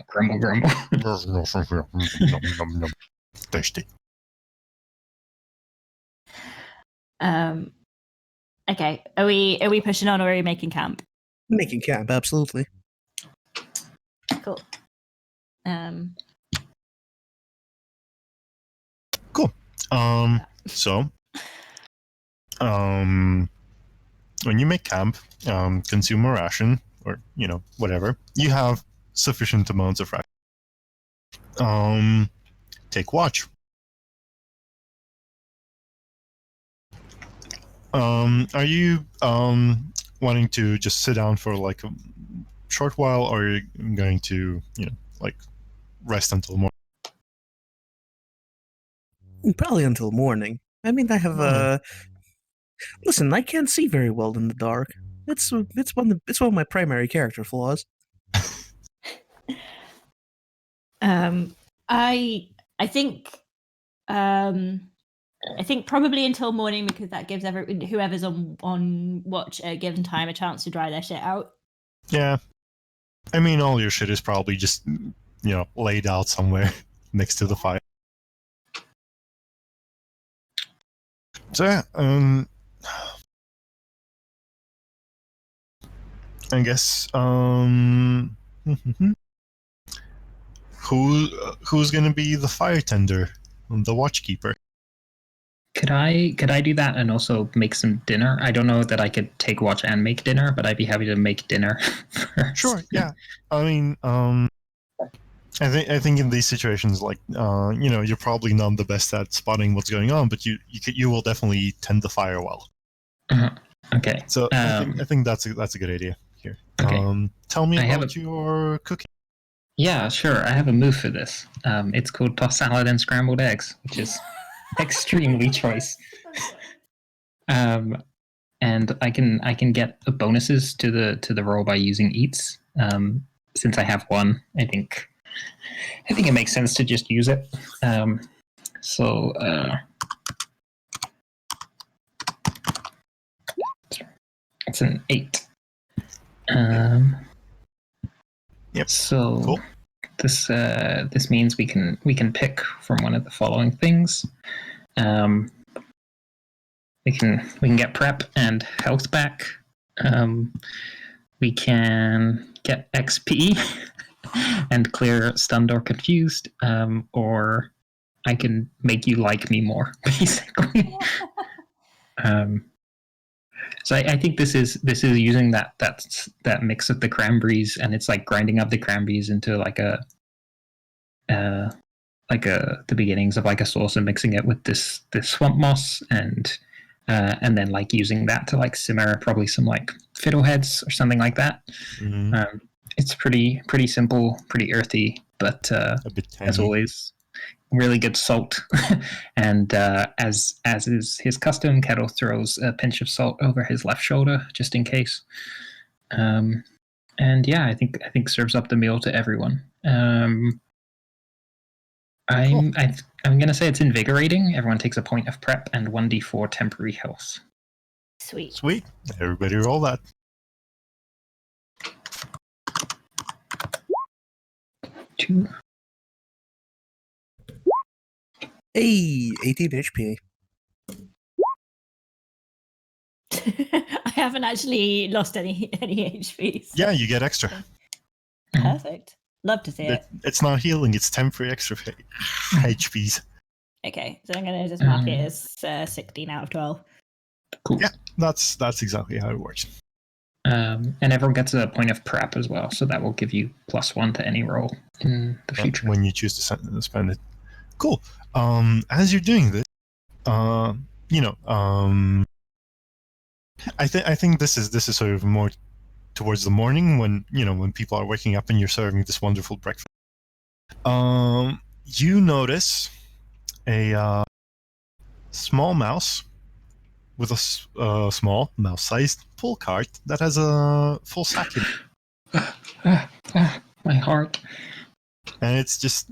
grumble grumble. Thirsty. Okay, are we pushing on or are we making camp? Making camp, absolutely. Cool. Cool. So, when you make camp, consume a ration, or whatever, you have sufficient amounts of ration. Take watch. Are you wanting to just sit down for like a short while, or are you going to like rest until morning? Probably until morning. I mean, I have Listen, I can't see very well in the dark. It's one of my primary character flaws. I think probably until morning, because that gives whoever's on watch at a given time a chance to dry their shit out. Yeah. I mean, all your shit is probably just laid out somewhere next to the fire. So yeah, I guess who's gonna be the fire tender, the watchkeeper? Could I do that and also make some dinner? I don't know that I could take watch and make dinner, but I'd be happy to make dinner first. Sure. Yeah. I mean, I think in these situations, like you're probably not the best at spotting what's going on, but you will definitely tend the fire well. Okay. So I think that's a good idea here. Okay. Tell me about your cooking. Yeah, sure. I have a move for this. It's called tossed salad and scrambled eggs, which is extremely choice. And I can get bonuses to the roll by using eats. Since I have one, I think it makes sense to just use it. So it's an 8. Yep. So cool. This means we can pick from one of the following things. We can get prep and health back. We can get XP and clear stunned or confused, or I can make you like me more, basically. So I think this is using that mix of the cranberries, and it's like grinding up the cranberries into the beginnings of like a sauce and mixing it with this swamp moss and then like using that to like simmer probably some like fiddleheads or something like that. Mm-hmm. It's pretty simple, pretty earthy, but a bit tangy. As always, really good salt. And as is his custom, Kettle throws a pinch of salt over his left shoulder just in case. And yeah, I think serves up the meal to everyone. I'm gonna say it's invigorating. Everyone takes a point of prep and 1d4 temporary health. Sweet. Everybody roll that. Two. Hey, 18 HP. I haven't actually lost any HP. So. Yeah, you get extra. Perfect. Love to see it. It's not healing; it's temporary extra HPs. Okay, so I'm gonna just mark it as 16 out of 12. Cool. Yeah, that's exactly how it works. And everyone gets a point of prep as well, so that will give you +1 to any roll in the future. when you choose to spend it. Cool. As you're doing this, I think this is sort of more towards the morning when when people are waking up and you're serving this wonderful breakfast. You notice a small mouse with a small mouse-sized pull cart that has a full sack in it. My heart. And it's just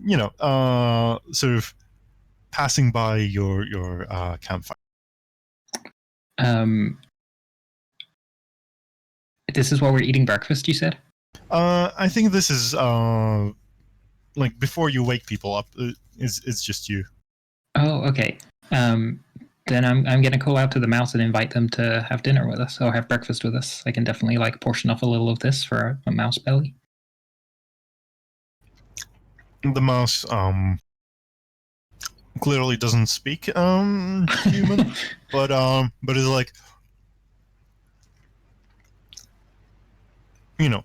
sort of passing by your campfire. This is while we're eating breakfast, you said? I think this is like before you wake people up. It's just you. Oh, okay. Then I'm gonna call out to the mouse and invite them to have dinner with us or have breakfast with us. I can definitely portion off a little of this for a mouse belly. The mouse clearly doesn't speak human, but is like,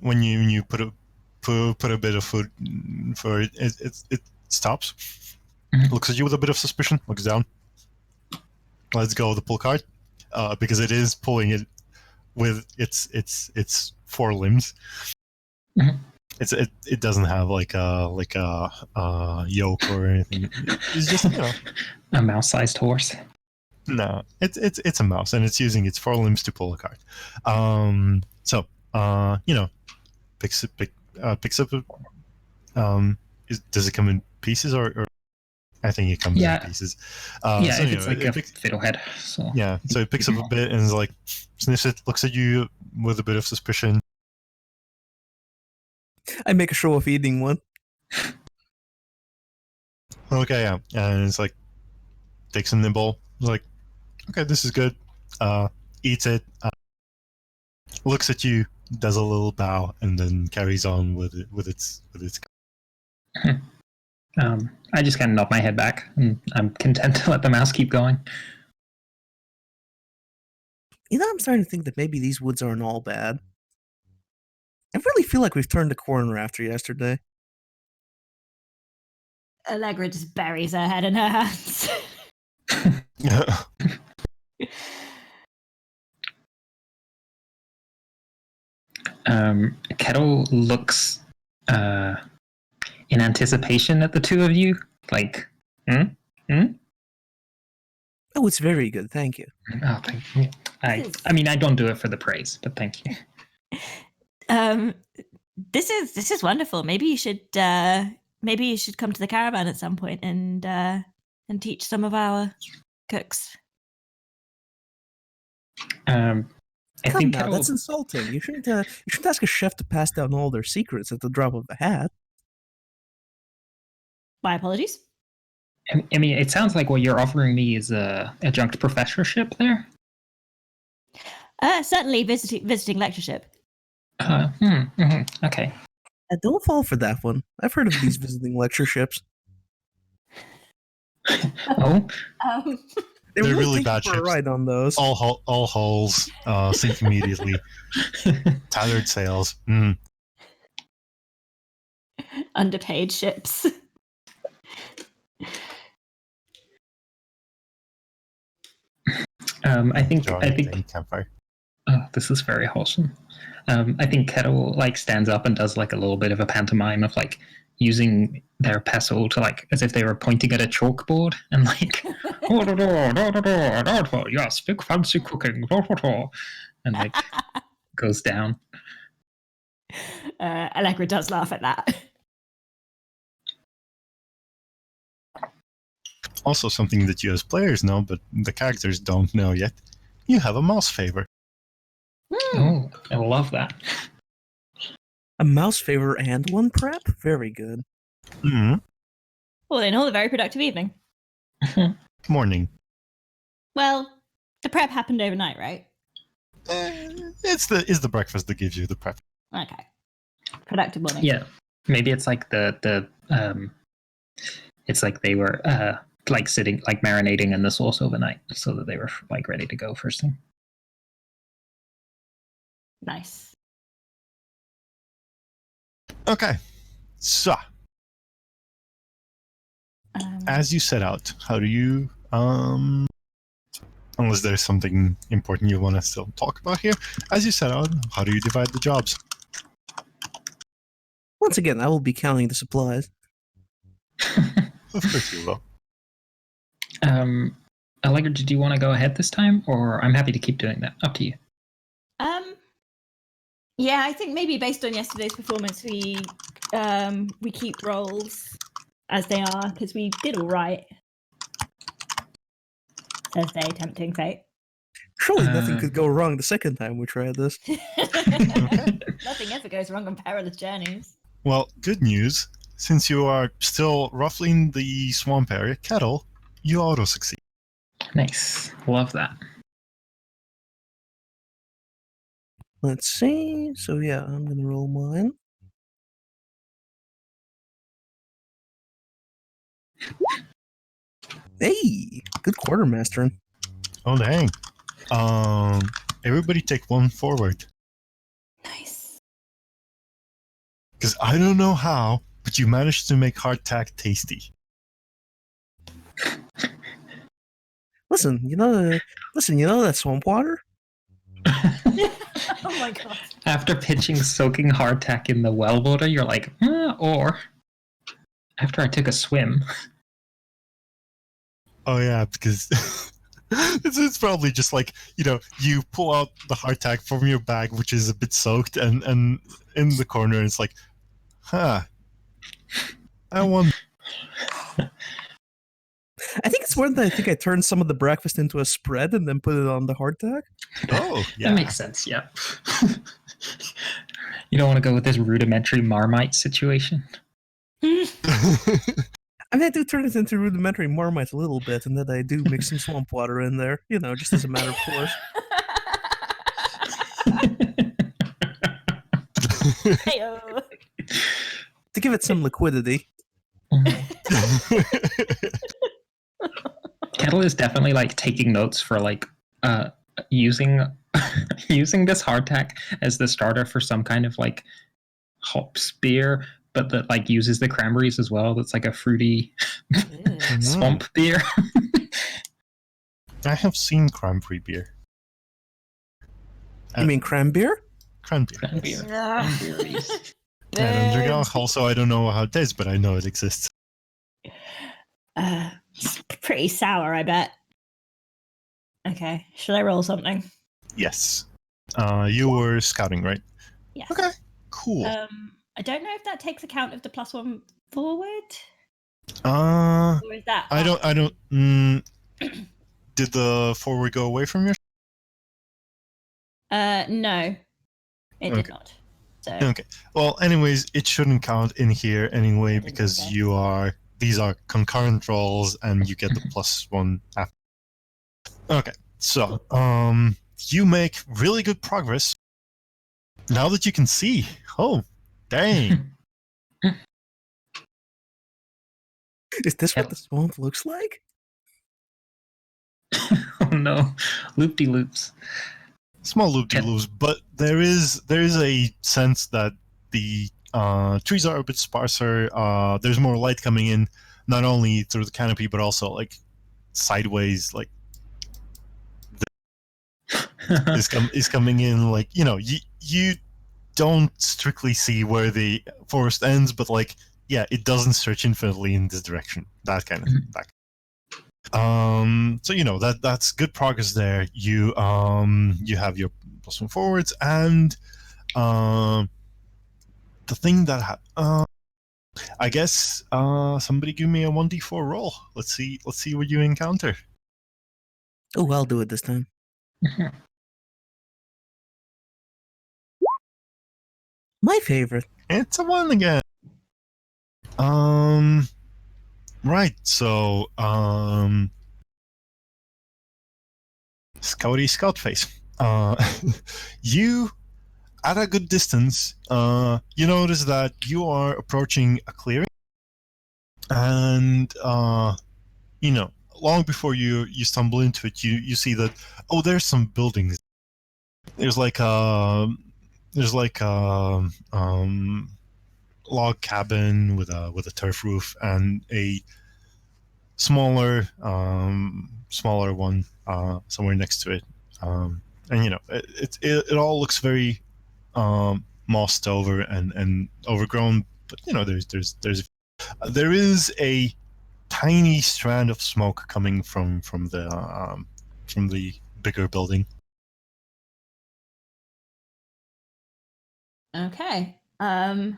when you put a bit of food for it, it stops, looks at you with a bit of suspicion, looks down, lets go of the pull cart, because it is pulling it with its four limbs. Mm-hmm. It doesn't have like a yoke or anything. It's just a mouse-sized horse. No, it's a mouse and it's using its four limbs to pull a cart. So picks up. Does it come in pieces or? I think it comes in pieces. It's like a fiddlehead. So yeah, so it picks up a bit and is like, sniffs it, looks at you with a bit of suspicion. I make a show of eating one. Okay, yeah, and it's like takes a nibble. It's like, okay, this is good. Eats it. Looks at you, does a little bow, and then carries on with its. I just kind of nod my head back, and I'm content to let the mouse keep going. I'm starting to think that maybe these woods aren't all bad. I really feel like we've turned a corner after yesterday. Allegra just buries her head in her hands. Kettle looks in anticipation at the two of you, like, Oh, it's very good, thank you. Oh, thank you. I mean, I don't do it for the praise, but thank you. This is wonderful. Maybe you should come to the caravan at some point and teach some of our cooks. I Come think now, Kettle... that's insulting. You shouldn't ask a chef to pass down all their secrets at the drop of a hat. My apologies. I mean, it sounds like what you're offering me is a adjunct professorship there. Certainly visiting lectureship. Okay. Don't fall for that one. I've heard of these visiting lectureships. Oh. They're really bad ships. Right on those. All hulls sink immediately. Tattered sails. Underpaid ships. I think. Campfire. Oh, this is very wholesome. I think Kettle stands up and does a little bit of a pantomime of using their pestle to as if they were pointing at a chalkboard and yes, big fancy cooking, and goes down. Allegra does laugh at that. Also, something that you as players know, but the characters don't know yet. You have a mouse favor. Oh, I love that. A mouse favor and one prep? Very good. Mm-hmm. Well, then, all a very productive evening. Morning. Well, the prep happened overnight, right? It's the breakfast that gives you the prep. Okay. Productive morning. Yeah. Maybe it's it's like they were sitting marinating in the sauce overnight so that they were ready to go first thing. Nice. Okay, so as you set out, how do you unless there's something important you want to still talk about here, as you set out, how do you divide the jobs? Once again, I will be counting the supplies. Of course you will. Allegra, did you want to go ahead this time, or I'm happy to keep doing that? Up to you. Yeah, I think maybe based on yesterday's performance, we keep rolls as they are because we did all right. Thursday, tempting fate. Surely nothing could go wrong the second time we tried this. Nothing ever goes wrong on perilous journeys. Well, good news. Since you are still roughly in the swamp area, Kettle, you auto-succeed. Nice. Love that. Let's see. So yeah, I'm gonna roll mine. Hey, good quartermastering. Oh, dang. Everybody take one forward. Nice. Because I don't know how, but you managed to make hardtack tasty. Listen, you know that swamp water? Oh my god. After pitching soaking hardtack in the well water, you're like, or after I took a swim. Oh yeah, because it's probably just like, you pull out the hardtack from your bag, which is a bit soaked, and in the corner it's like, I wonder. I think it's more than I think I turned some of the breakfast into a spread and then put it on the hardtack. Oh, yeah. That makes sense, yeah. You don't want to go with this rudimentary Marmite situation? I mean, I do turn it into rudimentary Marmite a little bit, and then I do mix some swamp water in there, just as a matter of course. Hey-o. To give it some liquidity. Kettle is definitely like taking notes for like using using this hardtack as the starter for some kind of like hops beer, but that like uses the cranberries as well. That's like a fruity swamp beer. I have seen cranberry beer. You mean cranberry? Cranberry. Cranberries. And also, I don't know how it tastes, but I know it exists. It's pretty sour, I bet. Okay, should I roll something? Yes. You were scouting, right? Yes. Okay, cool. I don't know if that takes account of the +1 forward. Or is that? I don't. Did the forward go away from your? No, it did not. So. Okay. Well, anyways, it shouldn't count in here anyway because these are concurrent rolls and you get the +1 after. Okay. So, you make really good progress. Now that you can see. Oh, dang. Is this what the swamp looks like? Oh no, loop-de-loops. Small loop-de-loops, but there is a sense that the trees are a bit sparser. There's more light coming in, not only through the canopy, but also like sideways, like is coming in. Like you don't strictly see where the forest ends, but like it doesn't stretch infinitely in this direction. That kind of thing. So that's good progress there. You have your +1 forwards, and the thing that I guess somebody give me a 1d4 roll. Let's see what you encounter. Oh, I'll do it this time. My favorite. It's a 1 again. Right. So Scouty scout face. You, at a good distance, you notice that you are approaching a clearing, and long before you stumble into it, you see that there's some buildings. There's like there's like log cabin with a turf roof and a smaller one somewhere next to it, and you know it all looks very mossed over and overgrown, but you know there is a tiny strand of smoke coming from the bigger building. Okay. I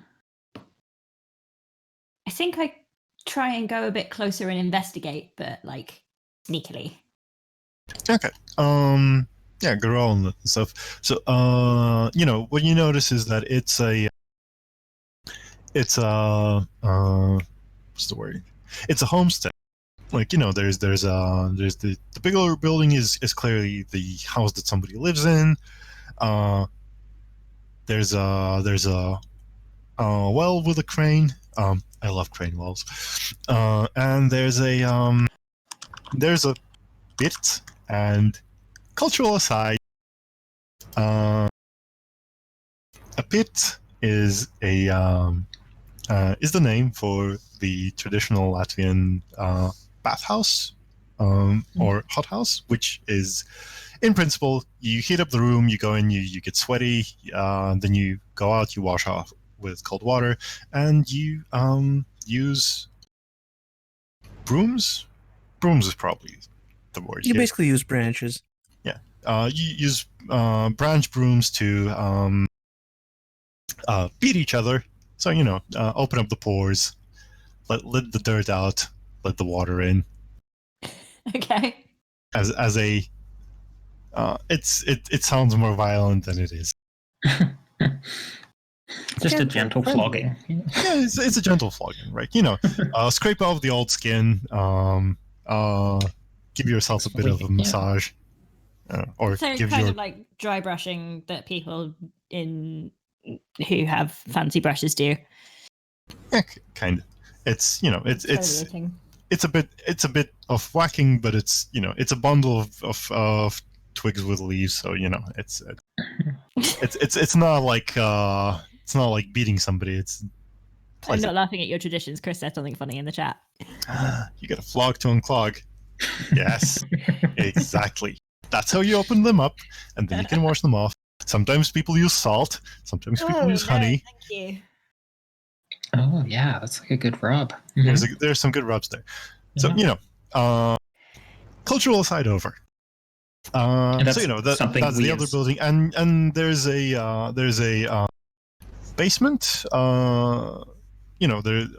think I try and go a bit closer and investigate, but like sneakily. Okay. Yeah, go roll and stuff. So you know, what you notice is that it's a what's the word? It's a homestead. Like, you know, there's the bigger building is clearly the house that somebody lives in. There's a well with a crane. I love crane wells. And there's a pit. And cultural aside, a pit is is the name for the traditional Latvian bathhouse or hothouse, which is, in principle, you heat up the room, you go in, you get sweaty, then you go out, you wash off with cold water, and you use brooms. Brooms is probably the word. You here. basically use branches. Yeah, you use branch brooms to beat each other. So, you know, open up the pores, let the dirt out, let the water in. Okay. As a it sounds more violent than it is. Just a gentle flogging. Yeah, it's a gentle flogging, right? You know, scrape off the old skin, give yourself a bit of a massage, or So give kind your of like dry brushing that people who have fancy brushes do. yeah, kind of. It's, you know, it's Exfoliating. it's a bit of whacking, but it's, you know, it's a bundle of twigs with leaves, so, you know, it's not like beating somebody. It's I'm pleasant. not laughing at your traditions. Chris said something funny in the chat. You gotta flog to unclog. Yes, exactly. That's how you open them up, and then you can wash them off. Sometimes people use salt. Sometimes people use honey. Thank you. Oh yeah, that's like a good rub. There's some good rubs there. So, Yeah. you know, cultural aside over. So, you know, that's the other building, and there's a basement. You know, there's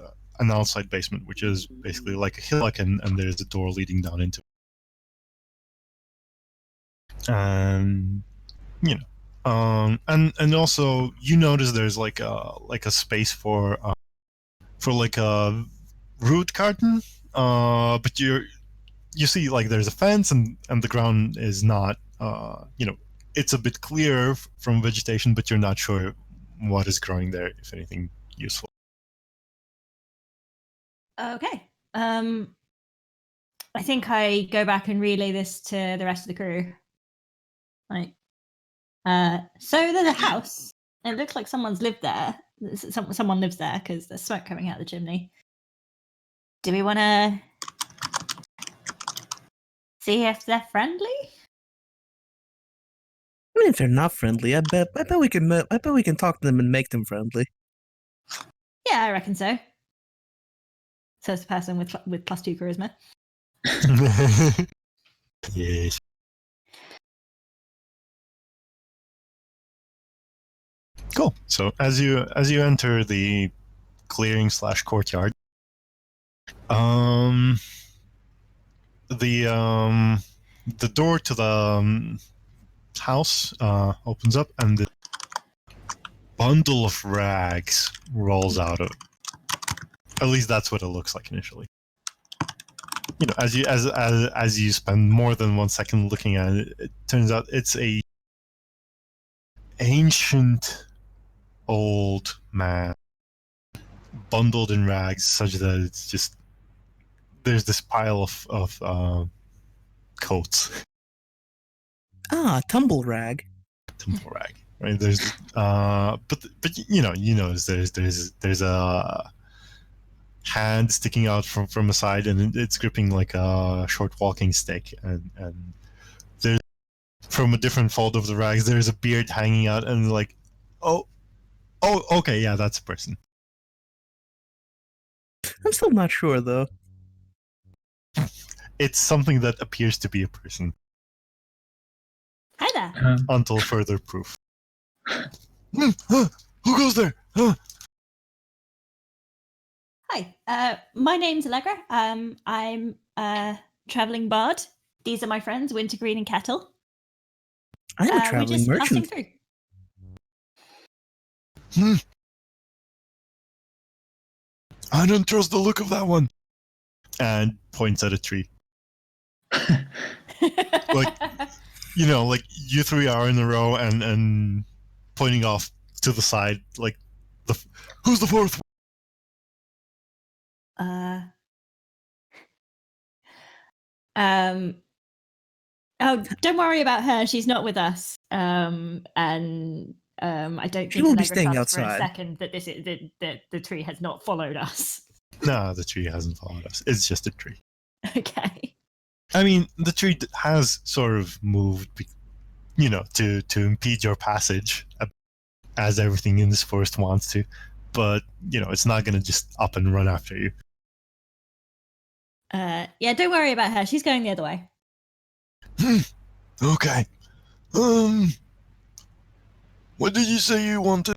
an outside basement, which is basically like a hillock, and there's a door leading down into it. And you know, and also you notice there's like a space for like a root garden, but you see like there's a fence, and the ground is not you know, it's a bit clear from vegetation, but you're not sure what is growing there, if anything useful. Okay. I think I go back and relay this to the rest of the crew. Like, so there's a house. It looks like someone's lived there. Someone lives there because there's smoke coming out of the chimney. Do we want to see if they're friendly? I mean, if they're not friendly, I bet we can talk to them and make them friendly. Yeah, I reckon so. Says the person with +2 charisma. Yes. Cool. So as you enter the clearing / courtyard, the door to the house opens up, and the bundle of rags rolls out of it. At least that's what it looks like initially. You know, as you spend more than 1 second looking at it, it turns out it's a ancient old man bundled in rags, such that it's just there's this pile of coats. Ah, tumble rag. Tumble rag. right? There's but you notice there's a hand sticking out from a side, and it's gripping like a short walking stick, and there's from a different fold of the rags there's a beard hanging out, and like, oh, okay, yeah, that's a person. I'm still not sure though. It's something that appears to be a person Hi there. until further proof. Who goes there? Hi, my name's Allegra. I'm a traveling bard. These are my friends, Wintergreen and Kettle. I'm a We're traveling just passing merchant. through. I don't trust the look of that one. And points at a tree. Like, like you three are in a row and pointing off to the side, like, who's the fourth? Oh, don't worry about her. She's not with us. I don't She think will be Allegra staying trusts for a outside. second that that the tree has not followed us. No, the tree hasn't followed us. It's just a tree. Okay. I mean, the tree has sort of moved, to impede your passage, as everything in this forest wants to. But, it's not going to just up and run after you. Yeah, don't worry about her. She's going the other way. Okay. What did you say you wanted?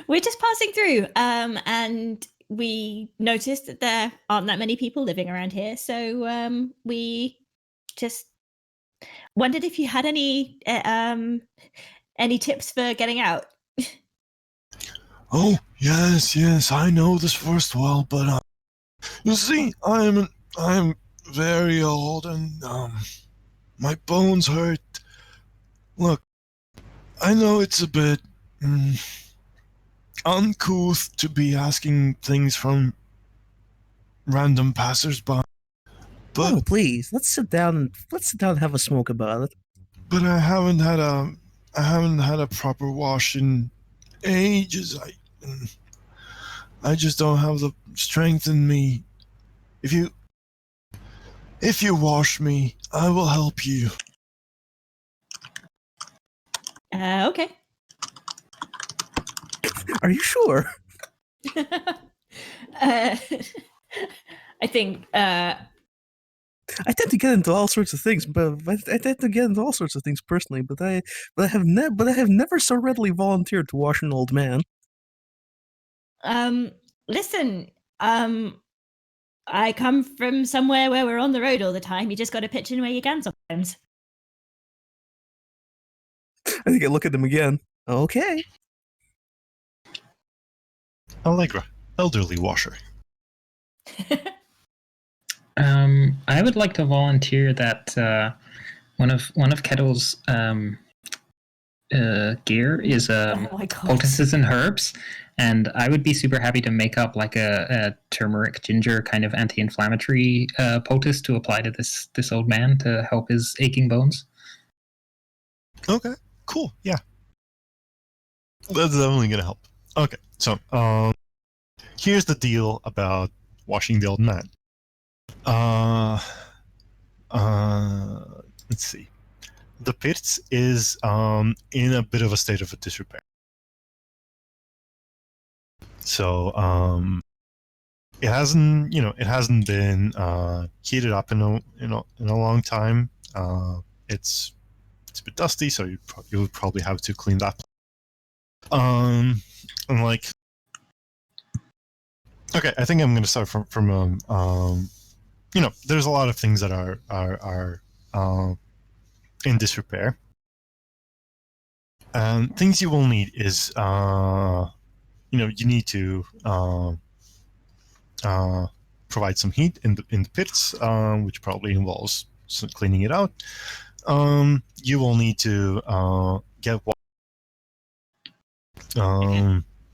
We're just passing through, and we noticed that there aren't that many people living around here, so we just wondered if you had any tips for getting out. Oh, yes, I know this forest well, but you see, I'm very old and my bones hurt. Look, I know it's a bit uncouth to be asking things from random passersby, but Oh, please, let's sit down and have a smoke about it. but I haven't had a proper wash in ages. I just don't have the strength in me. If you wash me, I will help you. Okay. Are you sure? I think. I tend to get into all sorts of things, but I tend to get into all sorts of things personally. But I have never so readily volunteered to wash an old man. Listen. I come from somewhere where we're on the road all the time. You just got to pitch in where you can sometimes. I think I look at them again. Okay. Allegra, elderly washer. I would like to volunteer that one of Kettle's gear is Oh my God. poultices and herbs, and I would be super happy to make up like a turmeric ginger kind of anti-inflammatory poultice to apply to this old man to help his aching bones. Okay, cool, yeah. That's definitely gonna help. Okay, so here's the deal about washing the old man. Let's see. The pit is in a bit of a state of disrepair. So it hasn't been heated up in a long time. It's a bit dusty, so you would probably have to clean that. And like, okay, I think I'm going to start from there's a lot of things that are in disrepair, and things you will need is you need to provide some heat in the pits, which probably involves some cleaning it out. You will need to get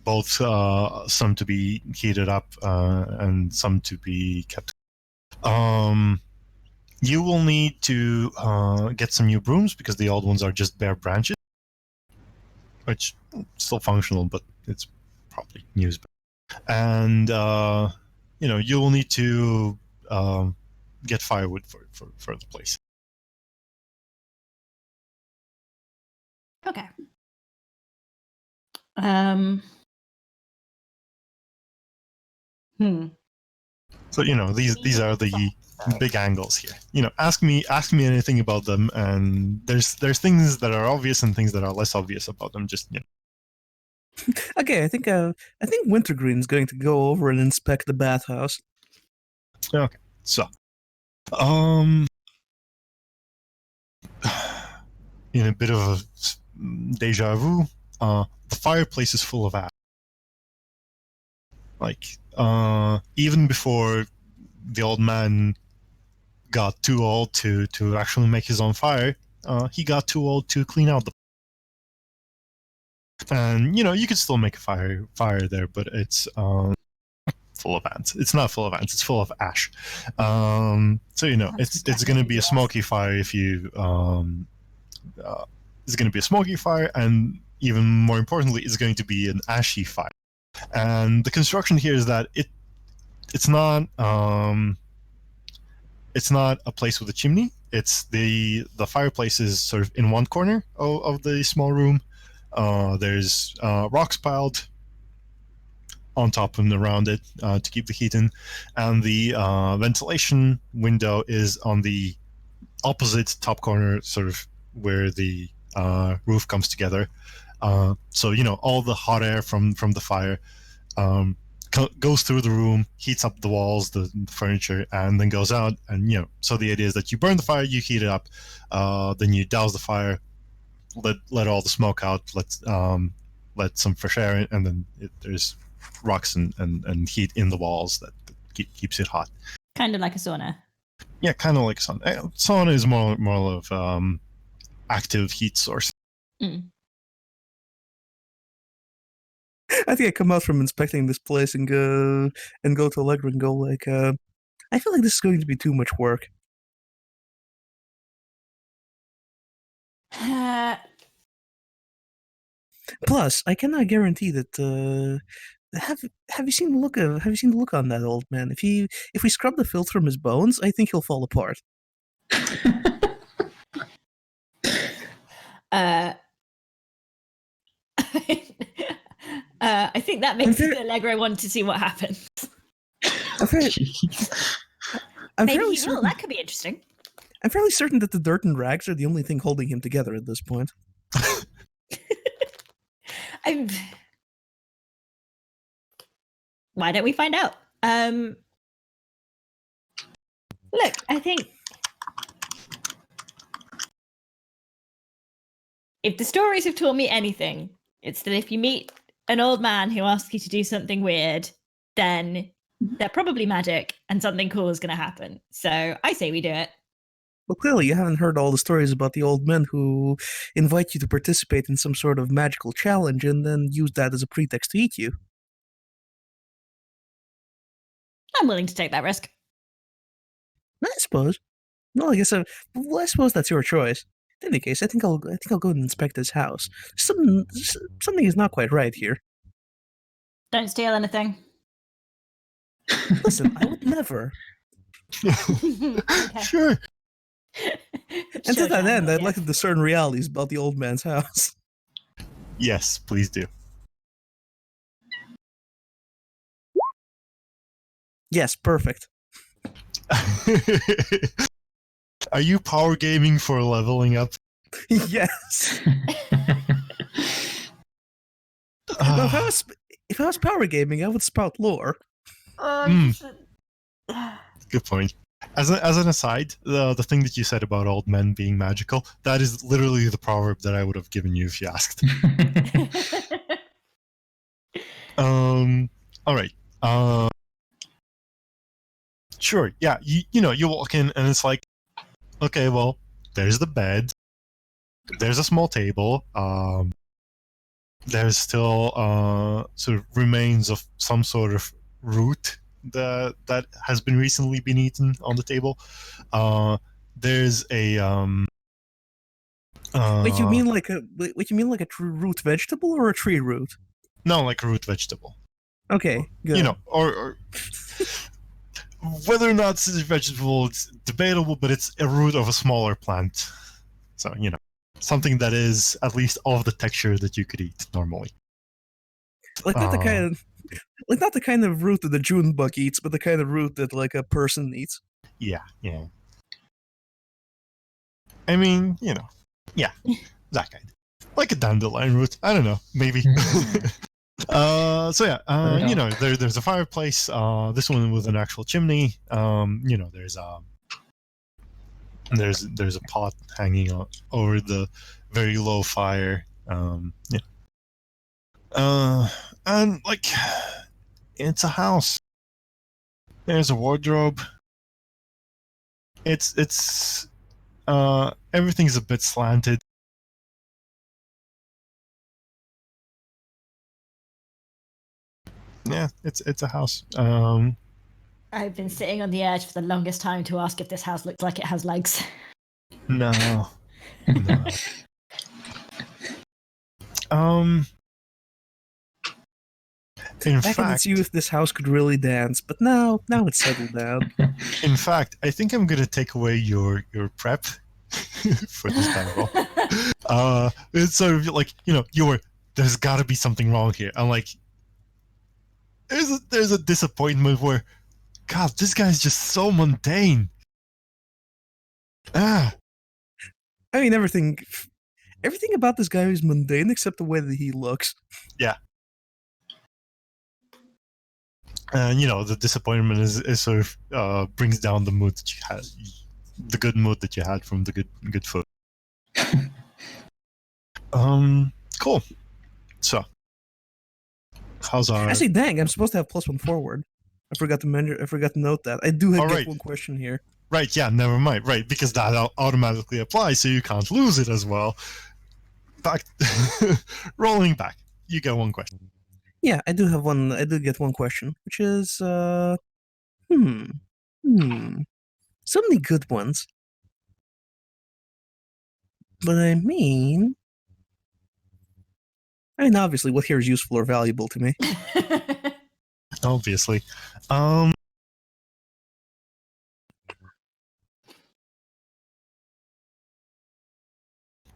both some to be heated up and some to be kept. You will need to get some new brooms because the old ones are just bare branches, which still functional, but it's probably used. And you will need to get firewood for the place. Okay. So these are the big angles here. Ask me anything about them, and there's things that are obvious and things that are less obvious about them. Just Okay, I think Wintergreen is going to go over and inspect the bathhouse. Okay, so in a bit of a deja vu, the fireplace is full of ash. Like even before the old man got too old to actually make his own fire, he got too old to clean out the. And you could still make a fire there, but it's full of ants. It's not full of ants. It's full of ash. So it's going to be a smoky fire if you. It's going to be a smoky fire, and even more importantly, it's going to be an ashy fire. And the construction here is that it's not a place with a chimney. It's the fireplace is sort of in one corner of the small room. There's rocks piled on top and around it to keep the heat in, and the ventilation window is on the opposite top corner, sort of where the roof comes together. So all the hot air from the fire goes through the room, heats up the walls, the furniture, and then goes out. And so the idea is that you burn the fire, you heat it up, then you douse the fire, let all the smoke out, let some fresh air in, and then there's rocks and heat in the walls that keeps it hot. Kind of like a sauna. Yeah, kind of like sauna. Sauna is more of active heat source. I think I come out from inspecting this place and go to Allegra and go like, I feel like this is going to be too much work. Plus, I cannot guarantee that. Have you seen the look on that old man? If we scrub the filth from his bones, I think he'll fall apart. I think that makes Allegro want to see what happens. Maybe he will. That could be interesting. I'm fairly certain that the dirt and rags are the only thing holding him together at this point. Why don't we find out? Look, I think if the stories have taught me anything, it's that if you meet an old man who asks you to do something weird, then they're probably magic and something cool is going to happen. So I say we do it. Well, clearly you haven't heard all the stories about the old men who invite you to participate in some sort of magical challenge and then use that as a pretext to eat you. I'm willing to take that risk. I suppose. Well, I suppose that's your choice. In any case, I think I'll go and inspect this house. Something is not quite right here. Don't steal anything. Listen, I would never. Okay. Sure. And to that end, I'd like to discern realities about the old man's house. Yes, please do. Yes, perfect. Are you power gaming for leveling up? Yes. No, if I was power gaming, I would spout lore. Good point. As an aside, the thing that you said about old men being magical, that is literally the proverb that I would have given you if you asked. All right. Sure. Yeah. You walk in and it's like, okay, well, there's the bed. There's a small table. There's still sort of remains of some sort of root that has been recently been eaten on the table. There's a Wait, you mean like a true root vegetable or a tree root? no, like a root vegetable. Okay, good. You know, or whether or not it's a vegetable, it's debatable, but it's a root of a smaller plant. So, you know, something that is at least of the texture that you could eat normally. Like not the kind of root that the June bug eats, but the kind of root that like a person eats. Yeah, yeah. I mean, you know, yeah, that kind. Like a dandelion root. I don't know, maybe. So yeah, you know, there's a fireplace. This one with an actual chimney. You know, there's a pot hanging over the very low fire. Yeah. And like, it's a house. There's a wardrobe. It's everything's a bit slanted. Yeah, it's a house. I've been sitting on the edge for the longest time to ask if this house looks like it has legs. No. No. In Back in its fact, youth, this house could really dance, but now it's settled down. in fact, I think I'm gonna take away your prep for this kind of role. It's sort of like, you know, there's got to be something wrong here. I'm like, there's a disappointment where, God, this guy's just so mundane. I mean, everything about this guy is mundane except the way that he looks. Yeah. And you know, the disappointment is sort of brings down the mood that you had, the good mood that you had from the good food. Cool. So, how's our? Actually, dang, I'm supposed to have +1 forward. I forgot to note that. I do have right. one question here. Right, yeah, never mind. Right, because that automatically applies, so you can't lose it as well. Back, rolling back, you get one question. Yeah, I do have one. I do get one question, which is, so many good ones. But I mean, obviously, what here is useful or valuable to me. Obviously,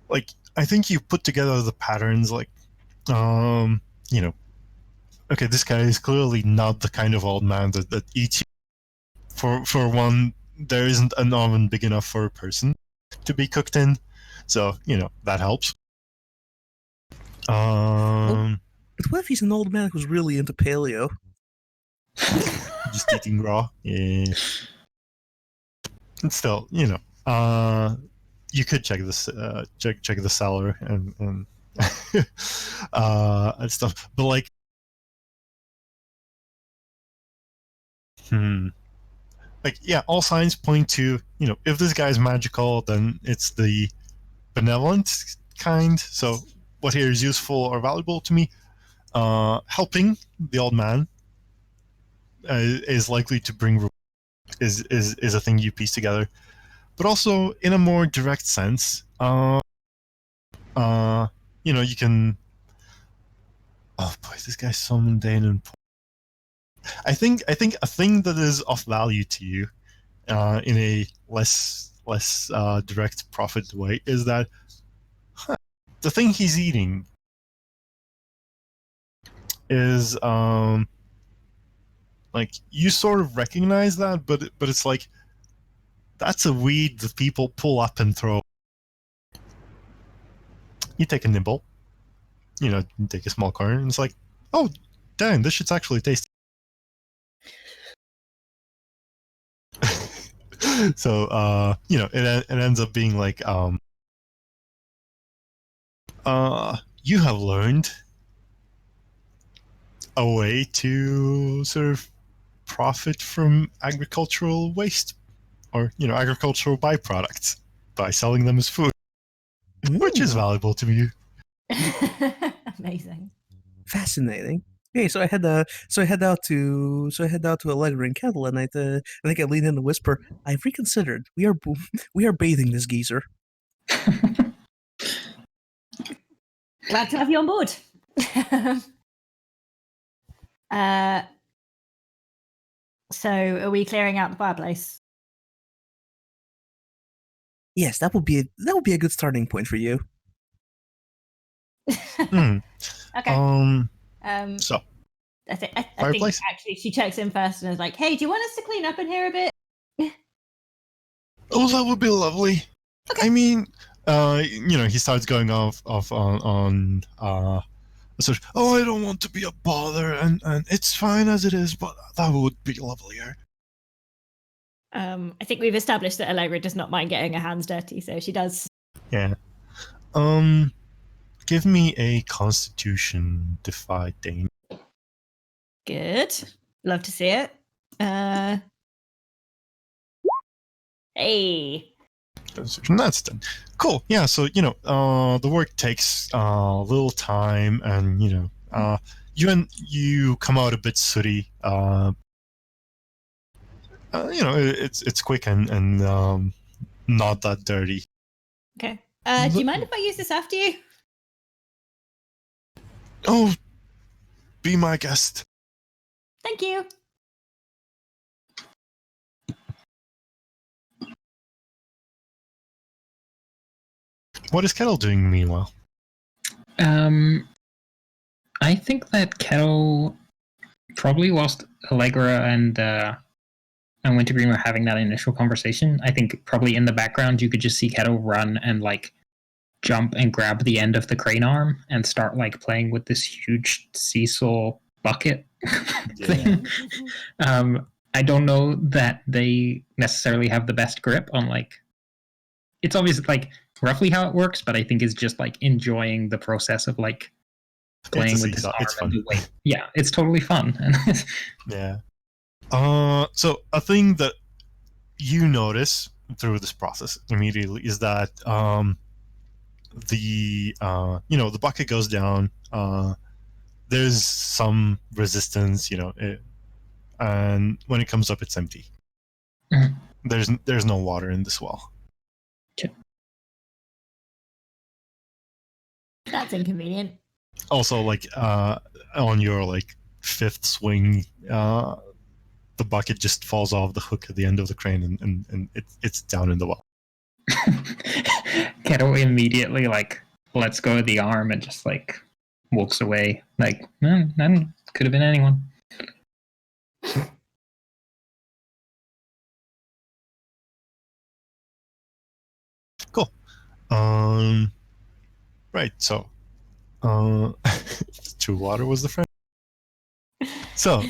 like I think you put together the patterns, like, you know, okay, this guy is clearly not the kind of old man that eats. For one, there isn't an oven big enough for a person to be cooked in, so you know that helps. But what if he's an old man who's really into paleo? Just eating raw, yeah. And still, you know, you could check this, check the cellar and and stuff, but like, like, yeah, all signs point to, you know, if this guy's magical, then it's the benevolent kind. So what here is useful or valuable to me? Helping the old man is likely to bring is a thing you piece together, but also in a more direct sense, you know, you can. Oh boy, this guy's so mundane and. I think a thing that is of value to you, in a less direct profit way, is that the thing he's eating is like, you sort of recognize that, but it's like, that's a weed that people pull up and throw. You take a nibble, you know, you take a small corner, and it's like, oh, dang, this shit's actually tasty. So, you know, it ends up being like, you have learned a way to sort of profit from agricultural waste, or, you know, agricultural byproducts, by selling them as food, which is valuable to you. Amazing. Fascinating. Hey, so I head out to Allegra and Kettle, and I think I lean in and whisper, "I've reconsidered. We are bathing this geezer." Glad to have you on board. So are we clearing out the fireplace? Yes, that would be a good starting point for you. Hmm. Okay. So I think fireplace? actually she checks in first and is like, "Hey, do you want us to clean up in here a bit?" Oh, that would be lovely. Okay. I mean, he starts going off on sort of, oh, I don't want to be a bother, and it's fine as it is, but that would be lovelier. I think we've established that Allegra does not mind getting her hands dirty, so she does. Yeah. Give me a Constitution defy Dane. Good. Love to see it. Hey. Constitution, that's done. Cool. Yeah. So the work takes a little time, and you come out a bit sooty. It's quick and not that dirty. Okay. Do you mind if I use this after you? Oh, be my guest. Thank you. What is Kettle doing meanwhile? I think that Kettle, probably whilst Allegra and Wintergreen were having that initial conversation, I think probably in the background you could just see Kettle run and like jump and grab the end of the crane arm and start like playing with this huge seesaw bucket thing. I don't know that they necessarily have the best grip on like. It's obvious like roughly how it works, but I think it's just like enjoying the process of like playing with this arm. It's fun. And the weight. Yeah, it's totally fun. Yeah. So a thing that you notice through this process immediately is that the bucket goes down. There's some resistance, and when it comes up, it's empty. Mhm. There's no water in this well. Okay. That's inconvenient. Also, like on your like fifth swing, the bucket just falls off the hook at the end of the crane, and it's down in the well. Kettle immediately like lets go of the arm and just like walks away. Like, that could have been anyone. Cool. Right. So, true water was the friend. So,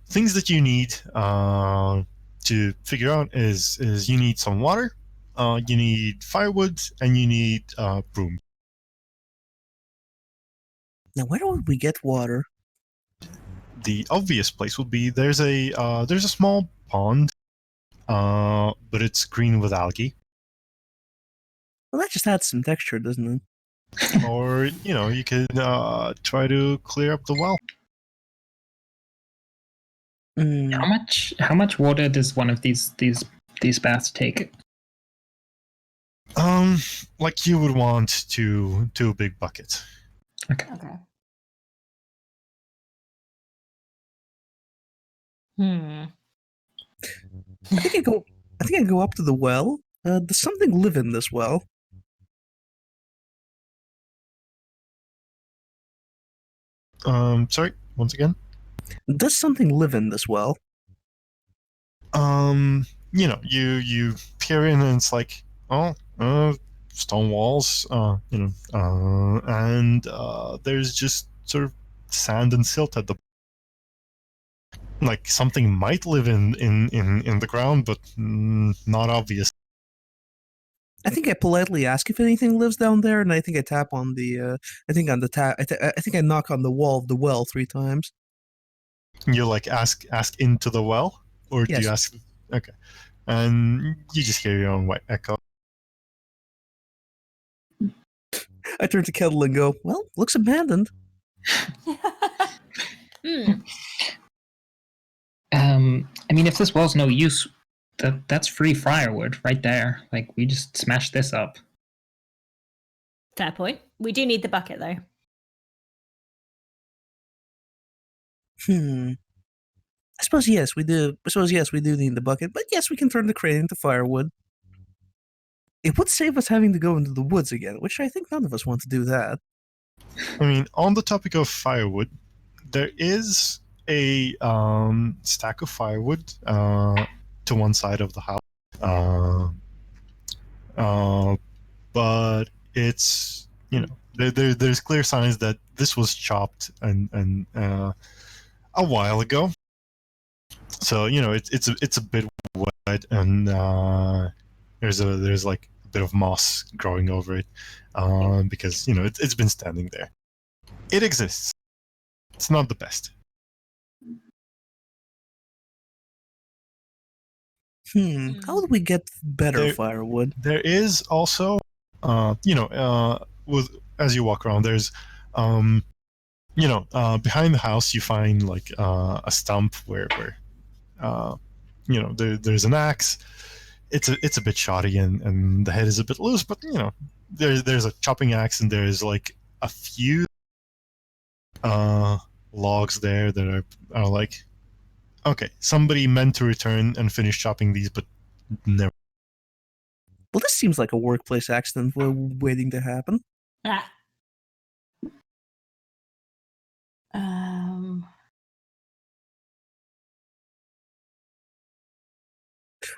things that you need to figure out is you need some water, you need firewood, and you need broom. Now, where would we get water? The obvious place would be there's a small pond, but it's green with algae. Well, that just adds some texture, doesn't it? Or you could try to clear up the well. How much water does one of these baths take? Like you would want two big buckets. Okay. I think I go up to the well. Does something live in this well? Sorry, once again. Does something live in this well? You peer in and it's like, stone walls, and there's just sort of sand and silt at the. Like something might live in the ground, but not obvious. I think I politely ask if anything lives down there, and I think I tap on the. I think on the tap. I think I knock on the wall of the well 3 times. You like ask into the well, or Yes. do you ask? Okay, and you just hear your own white echo. I turn to Kettle and go, "Well, looks abandoned." Hmm. I mean, if this wall's no use, that's free firewood right there. Like, we just smash this up. Fair point. We do need the bucket, though. I suppose yes, we do. I suppose yes, we do need the bucket, but yes, we can turn the crate into firewood. It would save us having to go into the woods again, which I think none of us want to do that. I mean, on the topic of firewood, there is a stack of firewood to one side of the house. But it's, you know, there's clear signs that this was chopped and a while ago. So, you know, it's a bit wet, and there's like a bit of moss growing over it, because, you know, it's been standing there. It exists. It's not the best. How would we get better firewood? There is also, you know, with as you walk around, there's, you know, behind the house you find like a stump where you know, there's an axe. It's a bit shoddy and the head is a bit loose, but, you know, there's a chopping axe and there's like a few logs there that are like, okay, somebody meant to return and finish chopping these, but never. Well, this seems like a workplace accident waiting to happen. Ah.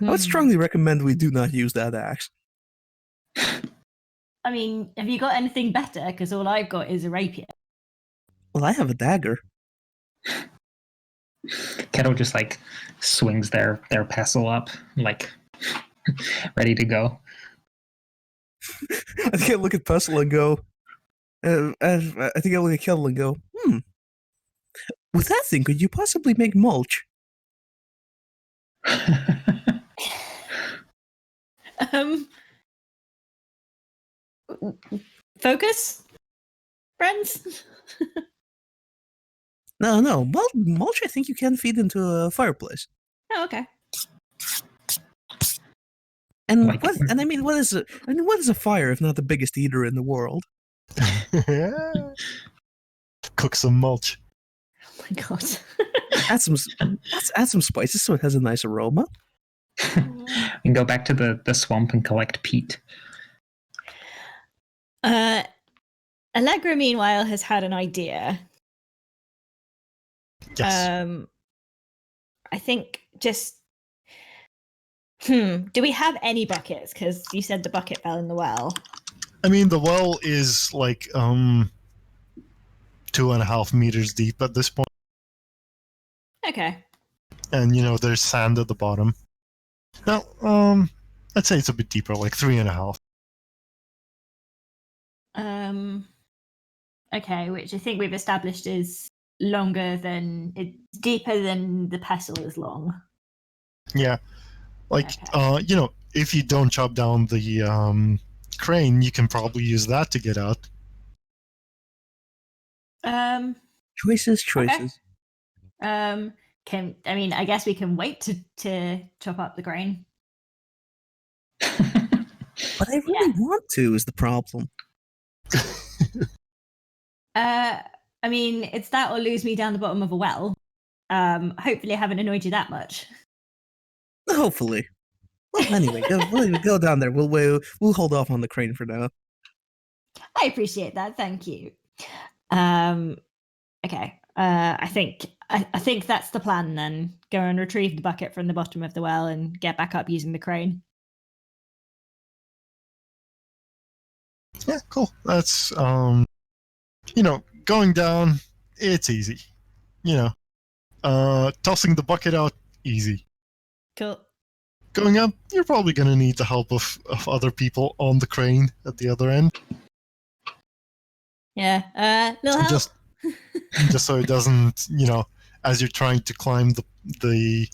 I would strongly recommend we do not use that axe. I mean, have you got anything better? Because all I've got is a rapier. Well, I have a dagger. Kettle just like swings their pestle up, like ready to go. I think I look at Pestle and go. I think I look at Kettle and go. With that thing, could you possibly make mulch? Focus, friends. No. Mulch, I think you can feed into a fireplace. Oh, okay. And Like- what? And I mean, what is a fire if not the biggest eater in the world? Cook some mulch. Oh my god. add some spices so it has a nice aroma. We can go back to the swamp and collect peat. Allegra, meanwhile, has had an idea. Yes. I think just. Do we have any buckets? Because you said the bucket fell in the well. I mean, the well is like 2.5 meters deep at this point. Okay. And, you know, there's sand at the bottom. Now, I'd say it's a bit deeper, like 3.5. Okay, which I think we've established is it's deeper than the pestle is long. Yeah. Like, Okay. you know, if you don't chop down the crane, you can probably use that to get out. Choices. I guess we can wait to chop up the grain. But I really want to is the problem. I mean, it's that or lose me down the bottom of a well. Hopefully I haven't annoyed you that much. Hopefully. Well, anyway, go down there. We'll hold off on the crane for now. I appreciate that. Thank you. Okay. I think that's the plan then. Go and retrieve the bucket from the bottom of the well and get back up using the crane. Yeah, cool. That's, you know, going down, it's easy. You know, tossing the bucket out, easy. Cool. Going up, you're probably going to need the help of other people on the crane at the other end. Yeah. Little help. Just so it doesn't, you know, as you're trying to climb the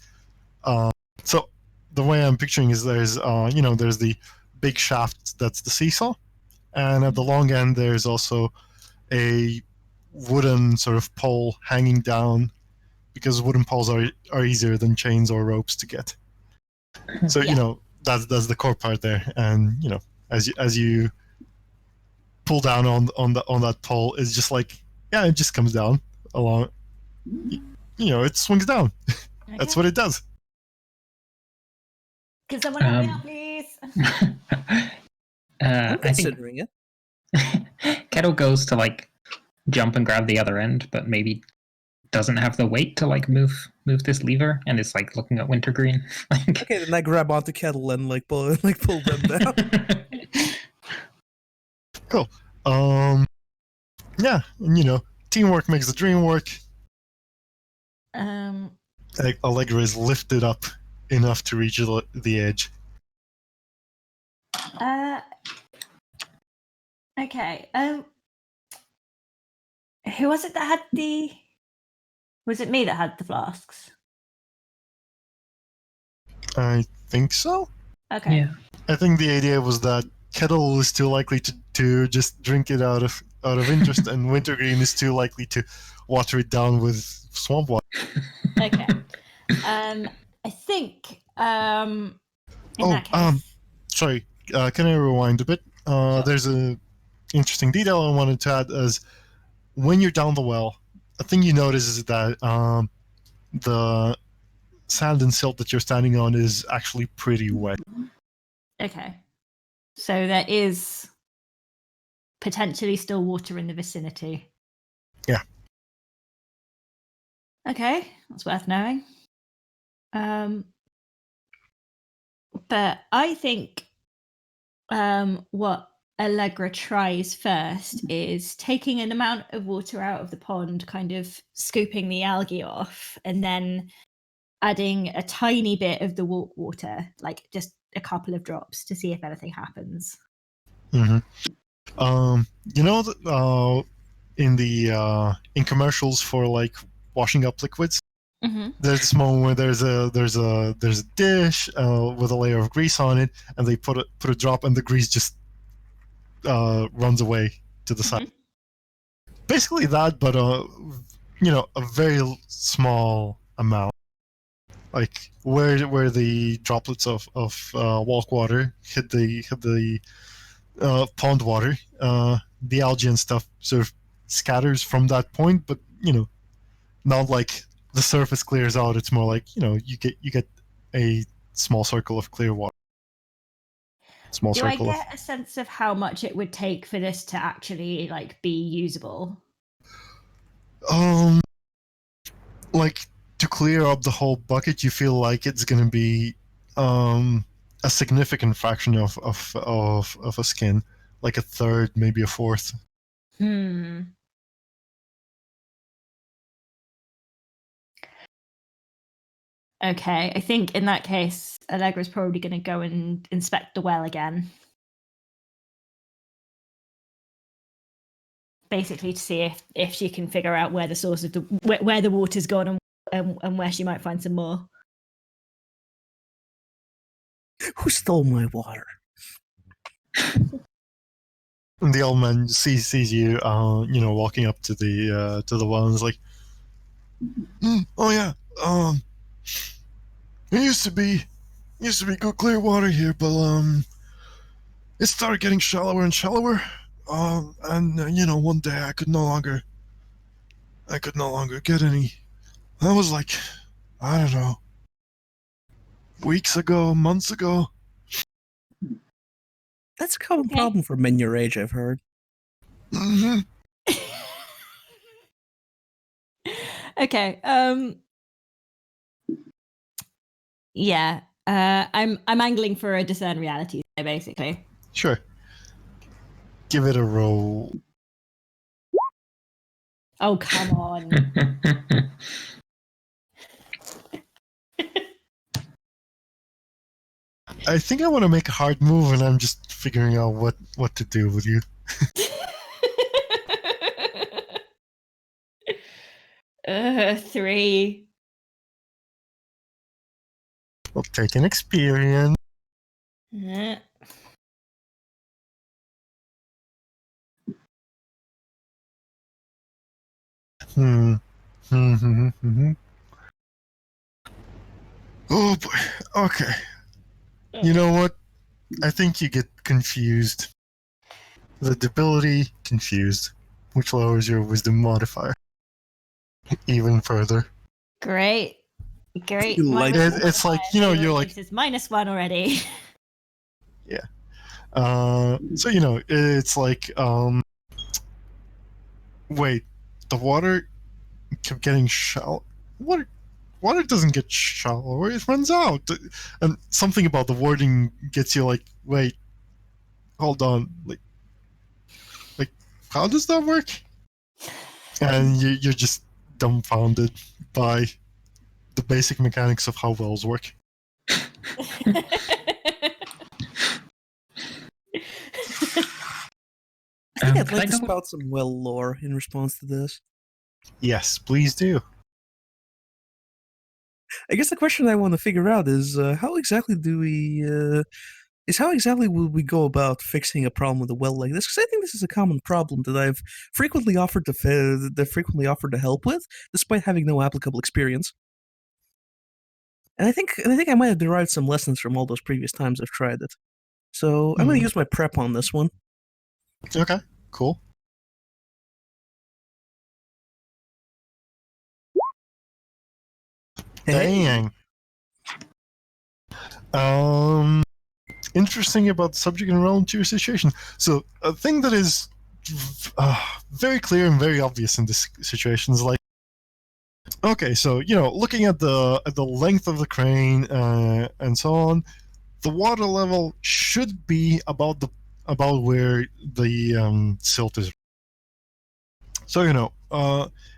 so the way I'm picturing is there's you know, there's the big shaft that's the seesaw, and at the long end there's also a wooden sort of pole hanging down, because wooden poles are easier than chains or ropes to get. So Yeah. that's the core part there, and as you pull down on that pole, it's just like it just comes down along. It swings down. That's what it does. Can someone help me out, please? I'm I think considering it. Kettle goes to like jump and grab the other end, but maybe doesn't have the weight to like move this lever, and is like looking at Wintergreen. Like, Okay, then I grab onto Kettle and like pull them down. Cool. Yeah, and teamwork makes the dream work. Allegra is lifted up enough to reach the edge. Okay. Who was it that had the? Was it me that had the flasks? I think so. Okay. yeah. I think the idea was that Kettle is too likely to just drink it out of interest, and Wintergreen is too likely to water it down with swamp water. Okay. I think in that case. Sorry, can I rewind a bit? Sure. There's a interesting detail I wanted to add, as when you're down the well, a thing you notice is that the sand and silt that you're standing on is actually pretty wet. Okay. So there is potentially still water in the vicinity. Yeah. Okay, that's worth knowing. But I think what Allegra tries first is taking an amount of water out of the pond, kind of scooping the algae off, and then adding a tiny bit of the walk water, like just a couple of drops, to see if anything happens. Mm-hmm. In commercials for like washing up liquids, there's this moment where there's a dish with a layer of grease on it, and they put a drop, and the grease just runs away to the side. Basically that, but a very small amount, like where the droplets of walk water hit the pond water, the algae and stuff sort of scatters from that point, but not like the surface clears out. It's more like you get a small circle of clear water. Do I get a sense of how much it would take for this to actually like be usable? Like, to clear up the whole bucket, you feel like it's going to be a significant fraction of a skin, like a third, maybe a fourth. Okay, I think in that case, Allegra's probably going to go and inspect the well again. Basically to see if she can figure out where the source of where the water's gone and where she might find some more. Who stole my water? And the old man sees you, walking up to the well, and is like, "Oh yeah, it used to be good clear water here, but it started getting shallower and shallower, and one day I could no longer get any. That was like, I don't know, weeks ago, months ago." That's a common problem for men your age, I've heard. Mm-hmm. Okay. Yeah. I'm angling for a discern reality, basically. Sure. Give it a roll. Oh, come on. I think I want to make a hard move, and I'm just figuring out what to do with you. 3. I'll take an experience. Hmm. Hmm. Oh boy. Okay. You know what? I think you get confused. The debility confused, which lowers your wisdom modifier even further. Great. Great. Delightful. It's like, you know, you're like, It's -1 already. yeah. So you know, it's like, wait, the water kept getting shallow. Water doesn't get shallower; it runs out. And something about the wording gets you like, wait, hold on, like, how does that work? And you're just dumbfounded by the basic mechanics of how wells work. I think I'd Could like I to double- spout some well lore in response to this. Yes, please do. I guess the question I want to figure out is how exactly do we how exactly will we go about fixing a problem with a well like this? Because I think this is a common problem that I've frequently offered to help with, despite having no applicable experience. And I think I might have derived some lessons from all those previous times I've tried it. So I'm going to use my prep on this one. Okay, cool. Hey. Dang. Interesting about the subject and relevant to your situation. So a thing that is very clear and very obvious in this situation is like, okay, so you know, looking at the length of the crane and so on, the water level should be about where the silt is. So you know,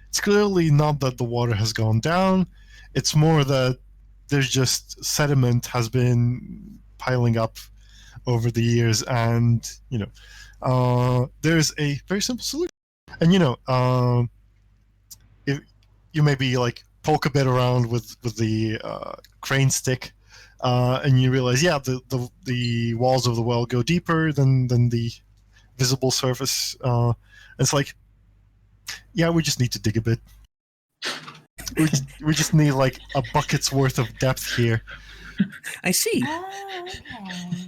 it's clearly not that the water has gone down. It's more that there's just sediment has been piling up over the years, and you know, there's a very simple solution. And you know, if you maybe like poke a bit around with the crane stick, and you realize, yeah, the walls of the well go deeper than the visible surface. It's like, yeah, we just need to dig a bit. We just need like a bucket's worth of depth here. I see. Oh, okay.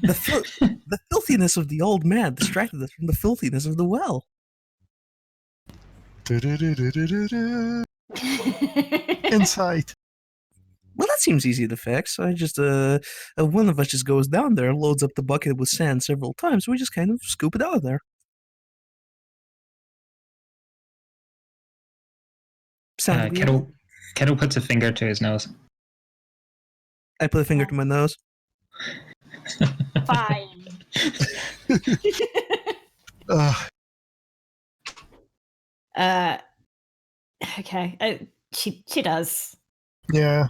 The filthiness of the old man distracted us from the filthiness of the well. Insight. Well, that seems easy to fix. I just one of us just goes down there, loads up the bucket with sand several times. We just kind of scoop it out of there. Sound weird? Kettle puts a finger to his nose. I put a finger to my nose. Fine. Okay. She does. Yeah,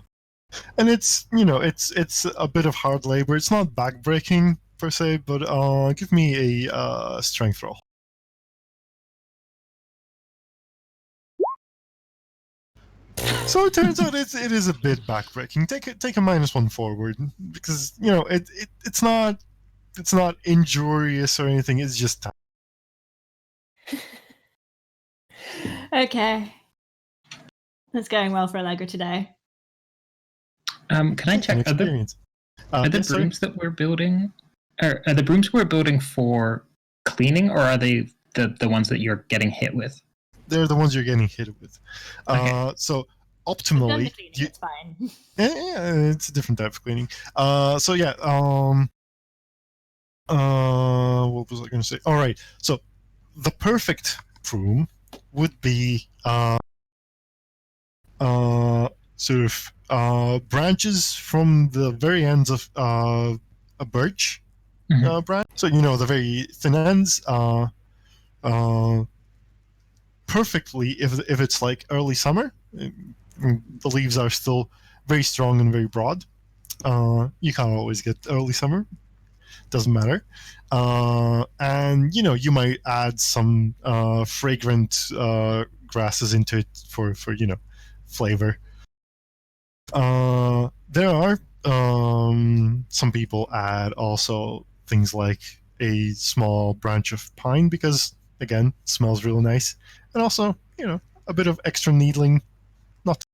and it's, you know, it's a bit of hard labor. It's not backbreaking per se, but give me a strength roll. So it turns out it is a bit backbreaking. Take a -1 forward, because you know it's not injurious or anything. It's just time. Okay. That's going well for Allegra today. Can I An check? experience. Are the yes, sorry? brooms that we're building? Are the brooms we're building for cleaning, or are they the ones that you're getting hit with? They're the ones you're getting hit with. Okay. So We've done optimally, the cleaning, it's fine. yeah, it's a different type of cleaning. So yeah, what was I going to say? All right, so the perfect broom would be sort of branches from the very ends of a birch branch. So you know, the very thin ends. Perfectly if it's like early summer, the leaves are still very strong and very broad. You can't always get early summer, doesn't matter. And you know, you might add some fragrant grasses into it for you know, flavor. There are some people add also things like a small branch of pine, because again, smells really nice, and also, you know, a bit of extra needling, not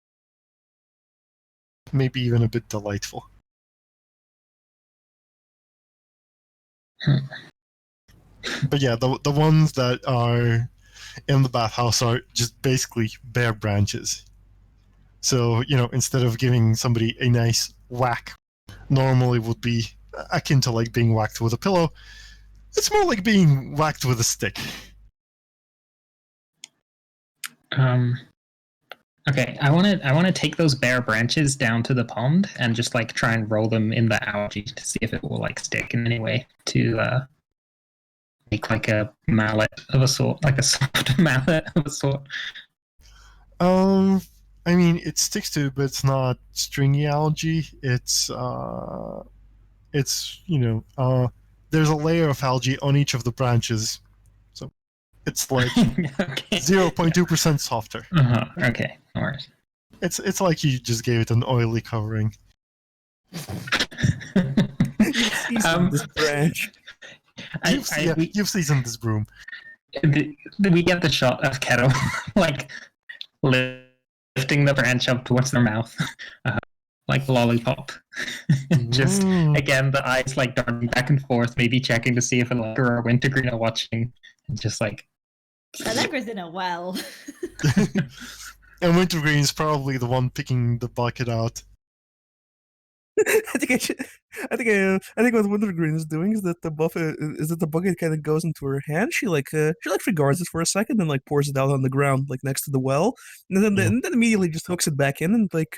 maybe even a bit delightful. But yeah, the ones that are in the bathhouse are just basically bare branches. So, instead of giving somebody a nice whack, normally would be akin to like being whacked with a pillow, it's more like being whacked with a stick. Okay, I want to take those bare branches down to the pond and just like try and roll them in the algae to see if it will like stick in any way to make like a mallet of a sort, like a soft mallet of a sort. I mean, it sticks to, but it's not stringy algae. It's there's a layer of algae on each of the branches, so it's like Okay. 0.2% softer. Okay, no worries. It's like you just gave it an oily covering. You've seasoned this branch. You've seasoned this broom. We get the shot of Kettle like lifting the branch up towards their mouth, like lollipop. Just again, the eyes like darting back and forth, maybe checking to see if Allegra or Wintergreen are watching, and just like. Allegra's in a well. And Wintergreen's probably the one picking the bucket out. I think what Wintergreen is doing is that the bucket kind of goes into her hand. She regards it for a second and like pours it out on the ground like next to the well, and then immediately just hooks it back in and like.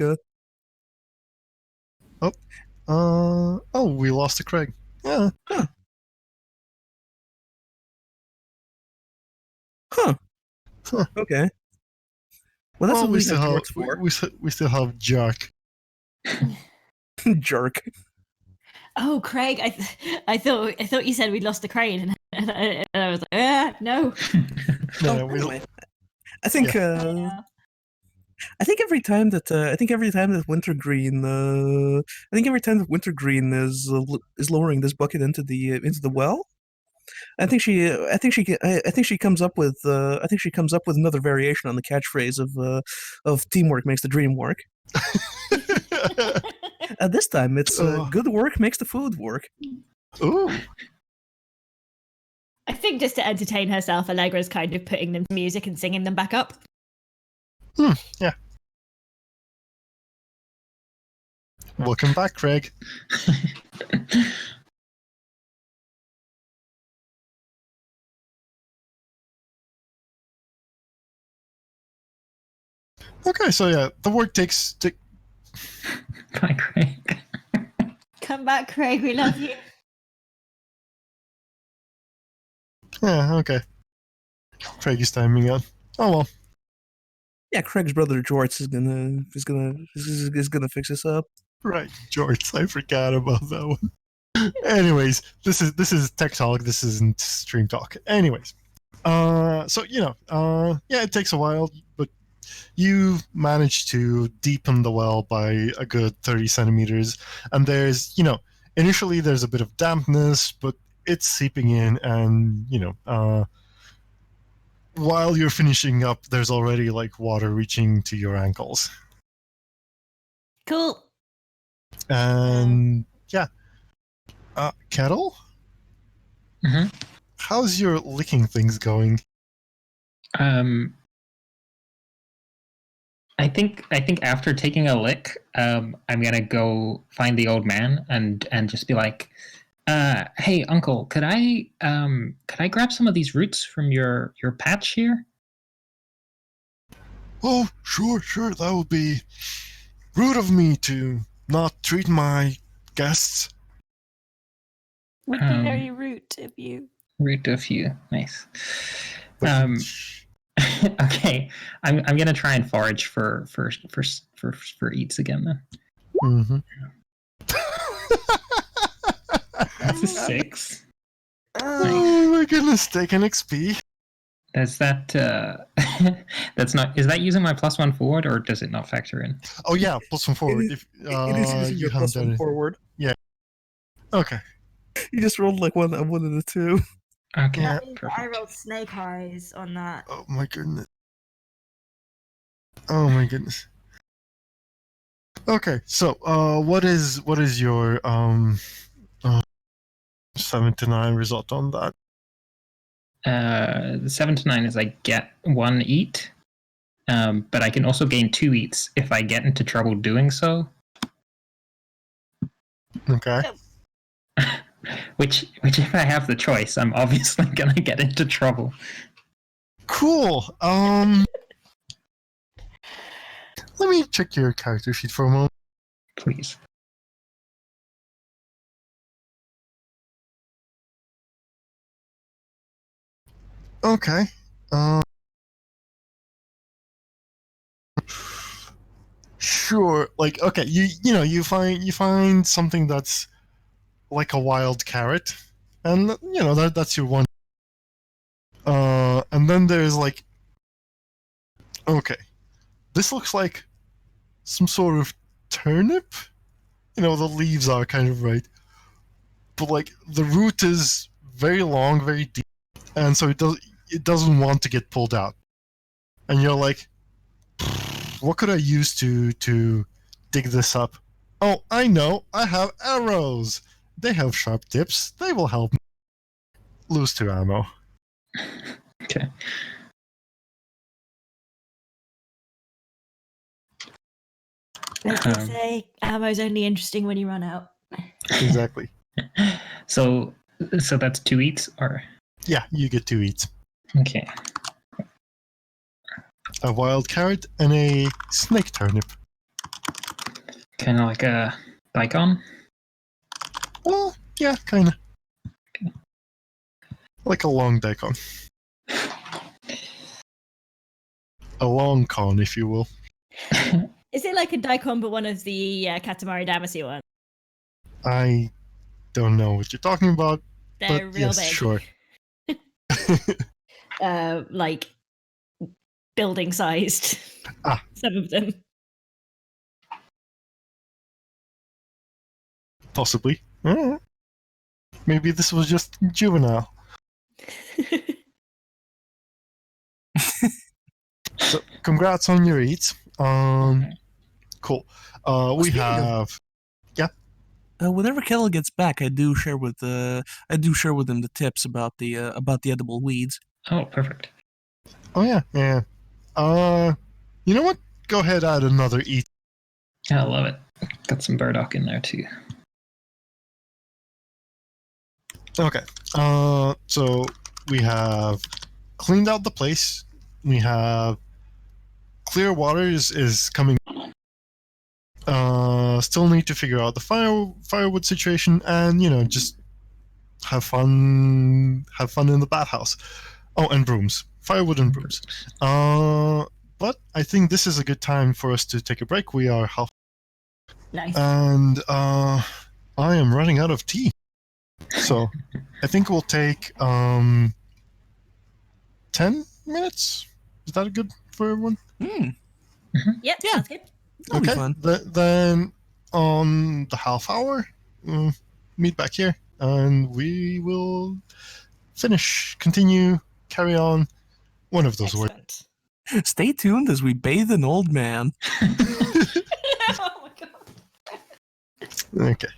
We lost to Craig. Yeah. Huh. Okay. Well, that's what we still have Jack. Jerk. Oh, Craig! I thought you said we lost the crane, and I was like, no. Anyway, I think every time that Wintergreen is lowering this bucket into the well, I think she comes up with another variation on the catchphrase of teamwork makes the dream work. This time it's good work makes the food work. Ooh. I think just to entertain herself, Allegra's kind of putting them to music and singing them back up. Yeah. Welcome back, Craig. Okay, so yeah, the work takes. Bye, Craig. Come back, Craig. We love you. Yeah, okay. Craig is timing out. Oh well. Yeah, Craig's brother George is gonna fix this up. Right, George. I forgot about that one. Anyways, this is tech talk. This isn't stream talk. Anyways, so it takes a while, but you manage to deepen the well by a good 30 centimeters, and there's initially there's a bit of dampness, but it's seeping in, and while you're finishing up, there's already like water reaching to your ankles. Cool. And Kettle? Mm-hmm. How's your licking things going? I think after taking a lick, I'm gonna go find the old man and just be like, hey uncle, could I grab some of these roots from your patch here? Oh, sure, that would be rude of me to not treat my guests. Would be very rude of you. Rude of you, nice. Okay, I'm gonna try and forage for eats again then. Mm-hmm. That's a 6. Oh my goodness, take an XP. That's not. Is that using my +1 forward, or does it not factor in? Oh yeah, +1 forward. It is using your +1 forward. Yeah. Okay. You just rolled like one and a 2. Okay. Yeah. I rolled snake eyes on that. Oh my goodness. Oh my goodness. Okay, so what is your 7 to 9 result on that? 7 to 9 is I get 1 eat, but I can also gain 2 eats if I get into trouble doing so. Okay. Which if I have the choice, I'm obviously gonna get into trouble. Cool. Let me check your character sheet for a moment. Please. Okay. Sure. Like, okay, you find something that's like a wild carrot, and that's your one. And then there's like, okay, this looks like some sort of turnip. The leaves are kind of right, but like the root is very long, very deep, and so it doesn't want to get pulled out. And you're like, what could I use to dig this up? Oh, I know. I have arrows. They have sharp tips. They will help me. Lose 2 ammo. Okay. As they say, ammo's only interesting when you run out. Exactly. So that's 2 eats, or Yeah, you get 2 eats. okay. A wild carrot and a snake turnip. Kind of like a daikon. Well, yeah, kind of. Like a long daikon. A long con, if you will. Is it like a daikon, but one of the Katamari Damacy ones? I don't know what you're talking about, They're but real yes, big. sure. Like building sized. Ah. Some of them. Possibly. Maybe this was just juvenile. So, congrats on your eats. Cool. We have. Whenever Kettle gets back, I do share with him the tips about the edible weeds. Oh, perfect. Oh yeah. You know what? Go ahead, add another eat. I love it. Got some burdock in there too. Okay. So we have cleaned out the place. We have clear water is coming. Still need to figure out the firewood situation, and just have fun in the bathhouse. Oh, and brooms, firewood and brooms. But I think this is a good time for us to take a break. We are half. Nice. And I am running out of tea, so I think we'll take 10 minutes. Is that good for everyone? Yep, Yeah. sounds good. That'll be fun. Then on the half hour, meet back here, and we will carry on. One of those words. Excellent. Stay tuned as we bathe an old man. Oh my god. Okay.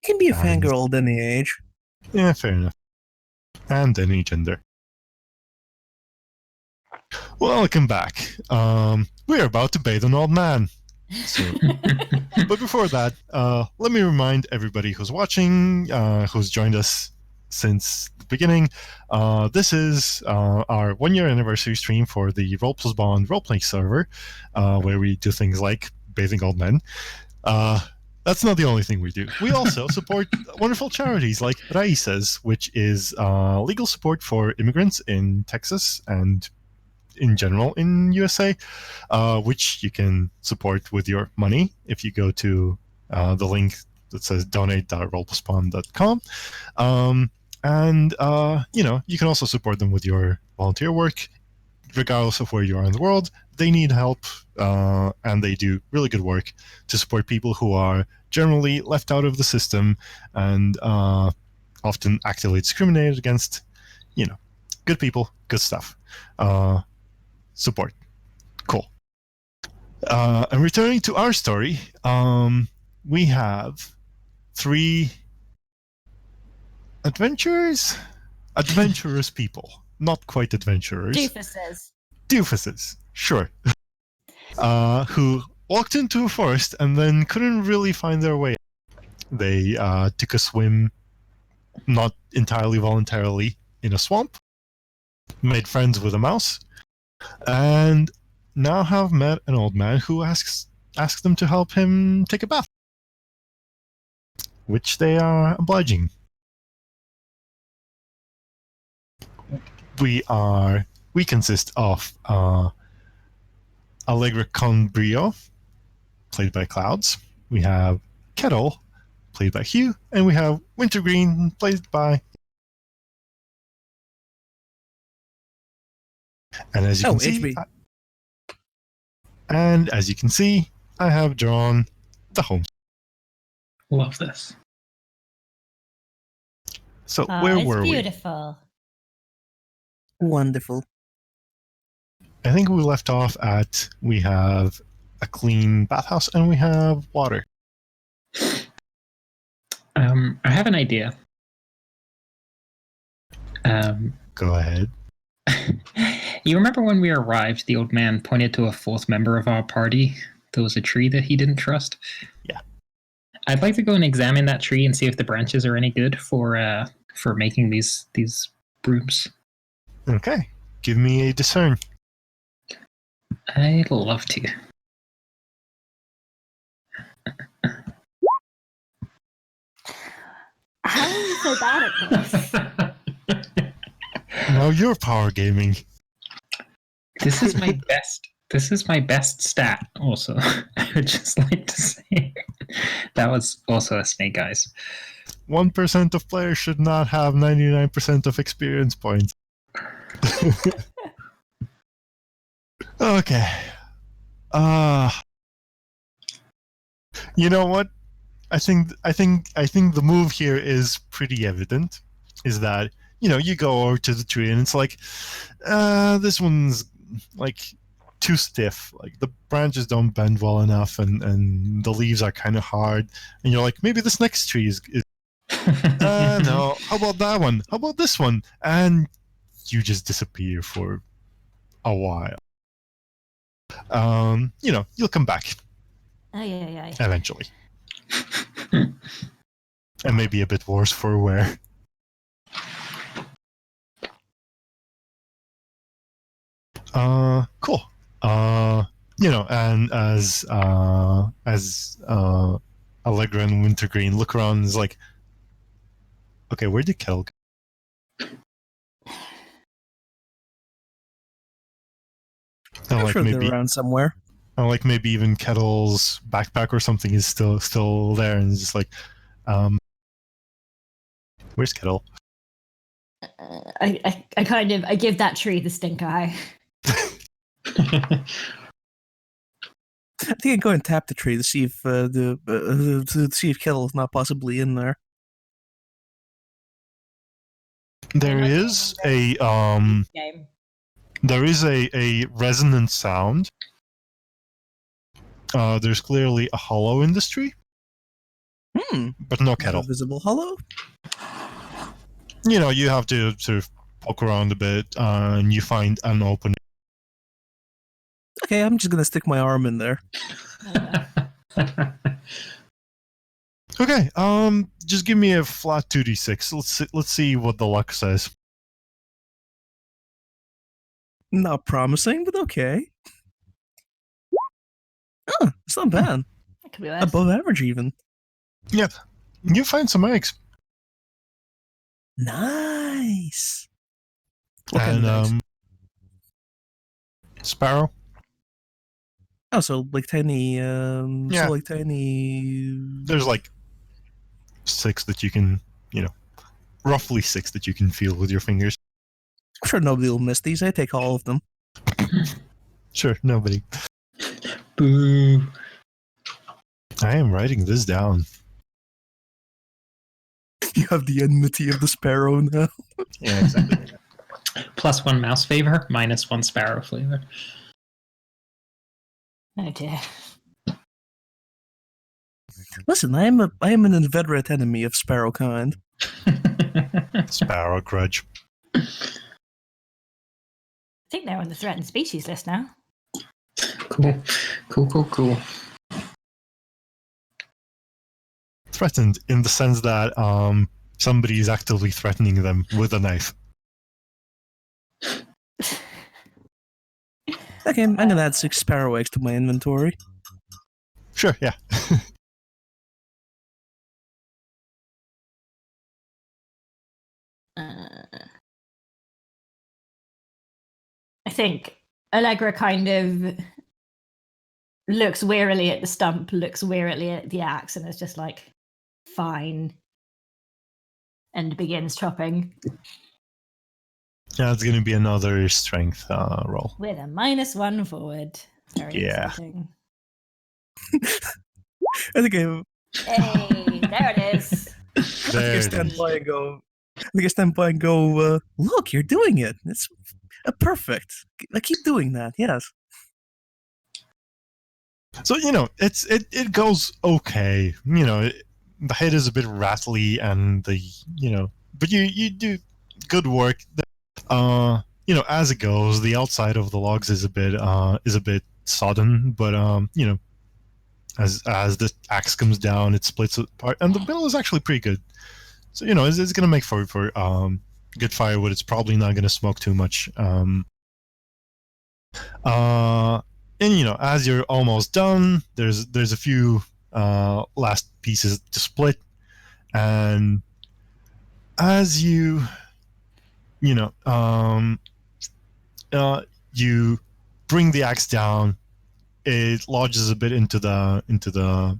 Can be a And- fangirl at any age. Yeah, fair enough. And any gender. Welcome back. We're about to bathe an old man. So, but before that, let me remind everybody who's watching, who's joined us since the beginning, this is our 1-year anniversary stream for the Roll Plus Bond roleplay server, where we do things like bathing old men. That's not the only thing we do. We also support wonderful charities like Raices, which is legal support for immigrants in Texas and in general in USA, which you can support with your money if you go to the link that says donate.rolepluspawn.com. And you can also support them with your volunteer work, regardless of where you are in the world. They need help, and they do really good work to support people who are generally left out of the system and often actively discriminated against. Good people, good stuff. Support. Cool. And returning to our story, we have 3 adventurous people. Not quite adventurers. Doofuses, sure. Who walked into a forest and then couldn't really find their way. They took a swim, not entirely voluntarily, in a swamp, made friends with a mouse, and now have met an old man who asks them to help him take a bath, which they are obliging. We consist of Allegra Conbrio, played by Clouds. We have Kettle, played by Hugh, and we have Wintergreen, played by. And as you can see, I have drawn the home. Love this. So where were we? Beautiful. Wonderful. I think we left off at we have a clean bathhouse and we have water. I have an idea. Go ahead. You remember when we arrived, the old man pointed to a 4th member of our party? There was a tree that he didn't trust. Yeah. I'd like to go and examine that tree and see if the branches are any good for making these brooms. Okay. Give me a discern. I'd love to. How are you so bad at this? Now you're power gaming. This is my best. This is my best stat. Also, I would just like to say that was also a snake eyes. 1% of players should not have 99% of experience points. Okay. You know what? I think the move here is pretty evident. Is that you go over to the tree and it's like, this one's like too stiff. Like the branches don't bend well enough, and the leaves are kind of hard. And you're like, maybe this next tree is no. How about that one? How about this one? And you just disappear for a while. You'll come back. Aye. Eventually. And maybe a bit worse for wear. Cool. And as Allegra and Wintergreen look around and is like, okay, where did Kel go? I'm sure they're around somewhere. Or like maybe even Kettle's backpack or something is still there, and it's just like, where's Kettle? I give that tree the stink eye. I think I'd go and tap the tree to see if see if Kettle is not possibly in there. There is a resonant sound. There's clearly a hollow in this tree. But no Kettle. A visible hollow? You have to sort of poke around a bit, and you find an opening. Okay, I'm just gonna stick my arm in there. Okay, just give me a flat 2d6. Let's see what the luck says. Not promising, but okay. Oh, it's not bad. That could be worse. Above average, even. Yep, you find some eggs. Nice. What And kind of eggs? Sparrow. Oh, so like tiny. Yeah. So like tiny. There's like 6 that you can, roughly 6 that you can feel with your fingers. I'm sure nobody will miss these. I take all of them. Sure, nobody. Boo. I am writing this down. You have the enmity of the sparrow now. Yeah, exactly. +1 mouse favor, -1 sparrow flavor. Oh dear. Listen, I am an inveterate enemy of sparrow kind. Sparrow grudge. I think they're on the threatened species list now. Cool. Threatened in the sense that somebody is actively threatening them with a knife. Okay, I'm gonna add 6 sparrow eggs to my inventory. Sure, yeah. I think Allegra kind of looks wearily at the stump, looks wearily at the axe, and is just like, fine. And begins chopping. Yeah, it's going to be another strength roll. With a -1 forward. Very Yeah. exciting. I think I Hey, there it is. There it stand is. by and go. I think I stand by and go. Look, you're doing it. It's perfect. I keep doing that. Yes. So, it goes okay. The head is a bit rattly and but you do good work. As it goes, the outside of the logs is a bit sodden, but as the axe comes down, it splits apart, and the bill is actually pretty good. So it's going to make for good firewood. It's probably not going to smoke too much. And as you're almost done, there's a few last pieces to split, and as you bring the axe down, it lodges a bit into the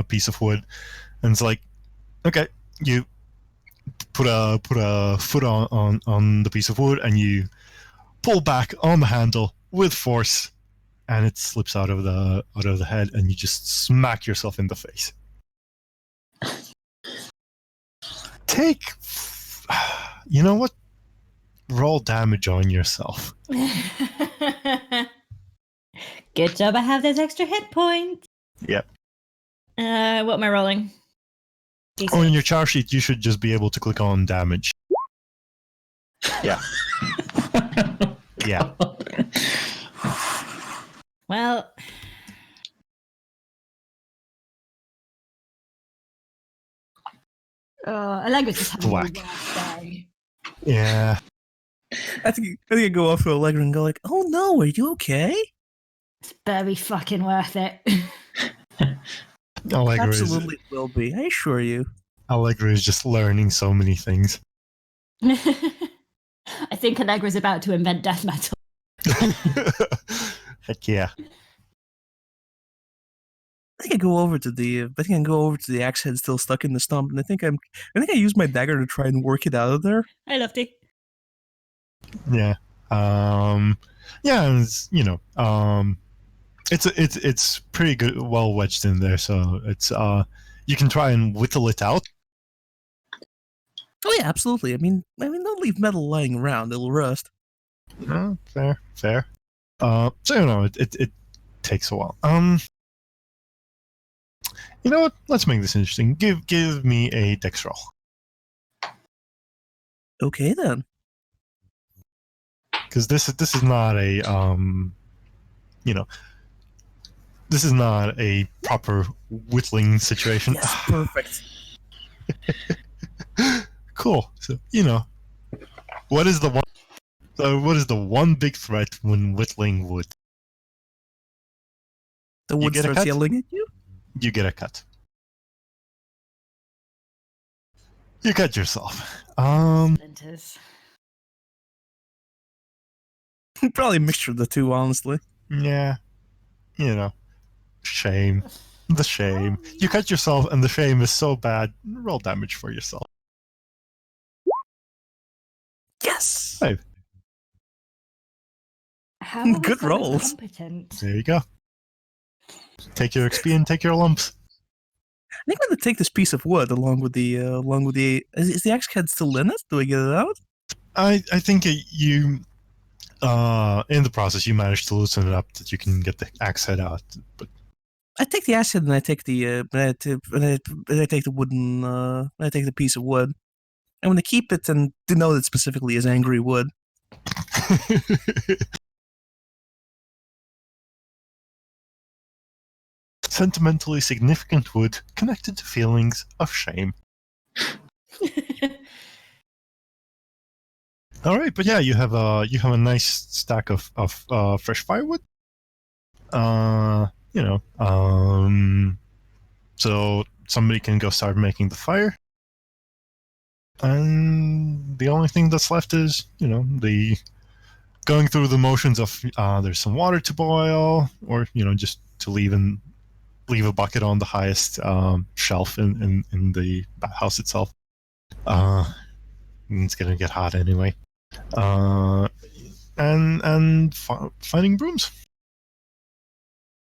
piece of wood, and it's like, okay, you put a foot on the piece of wood, and you pull back on the handle with force, and it slips out of the head, and you just smack yourself in the face. Take, you know what? Roll damage on yourself. Good job I have those extra hit points. Yep. What am I rolling? On your char sheet, you should just be able to click on damage. Yeah. Yeah. Well, Allegra's just having Whack. a worst day. Yeah. I think I go off to Allegra and go like, "Oh no, are you okay?" It's very fucking worth it. Absolutely will be. I assure you. Allegra is just learning so many things. I think Allegra's about to invent death metal. Heck yeah. I think I go over to the axe head still stuck in the stump, and I think I use my dagger to try and work it out of there. Hi, Lofty. Yeah. Yeah, it's pretty good, well wedged in there, so it's you can try and whittle it out. Oh yeah, absolutely. I mean, don't leave metal lying around; it'll rust. Fair. So it takes a while. You know what? Let's make this interesting. Give me a dex roll. Okay then. Because this is not a this is not a proper whittling situation. Yes, perfect. Cool. So what is the one big threat when whittling wood? The wood get a starts cut? yelling at you. You get a cut. You cut yourself. Splinters. Probably a mixture of the two, honestly. Yeah, shame. The shame. You cut yourself, and the shame is so bad. Roll damage for yourself. Yes! 5. How are we Good so rolls. incompetent? There you go. Take your XP and take your lumps. I think I'm gonna take this piece of wood along with the Is the axe head still in it? Do I get it out? I think you in the process you managed to loosen it up that you can get the axe head out. But I take the axe head and I take the and I take the wooden I take the piece of wood. I'm gonna keep it and denote it specifically as angry wood. Sentimentally significant wood connected to feelings of shame. All right, but yeah, you have a nice stack of fresh firewood. So somebody can go start making the fire, and the only thing that's left is the going through the motions of there's some water to boil, or just to leave a bucket on the highest shelf in the house itself. It's gonna get hot anyway. And finding brooms.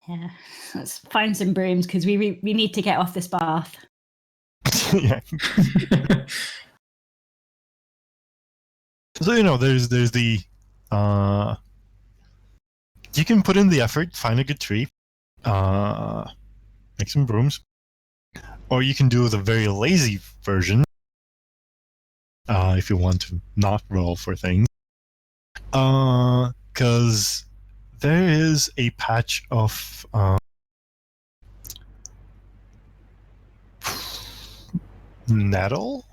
Yeah, let's find some brooms because we need to get off this bath. Yeah. So there's the you can put in the effort, find a good tree, make some brooms, or you can do the very lazy version if you want to not roll for things, because there is a patch of nettle,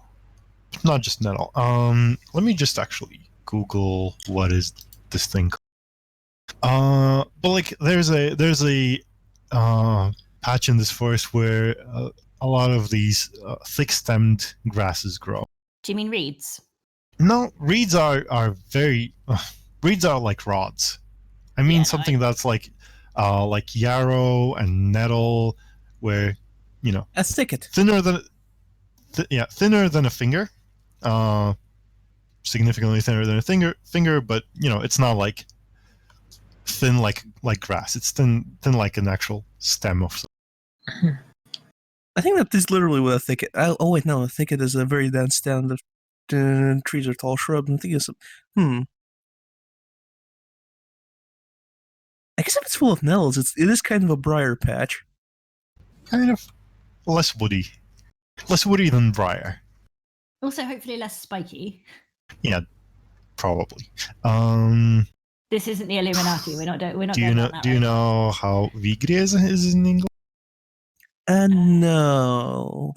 not just nettle. Let me just actually Google what is this thing called. But like there's a patch in this forest where a lot of these thick-stemmed grasses grow. Do you mean reeds? No, reeds are very reeds are like rods. I mean something that's like yarrow and nettle, where A thicket. thinner than thinner than a finger, significantly thinner than a finger, but it's not like thin like grass. It's thin like an actual stem of. I think that is literally what a thicket. Oh wait, no, a thicket is a very dense stand of trees or tall shrubs. I'm thinking of I guess if it's full of nettles, it is kind of a briar patch. Kind of less woody than briar. Also, hopefully less spiky. Yeah, probably. This isn't the Illuminati. We're not going Do you down that do you road. know how vigres is in English? No.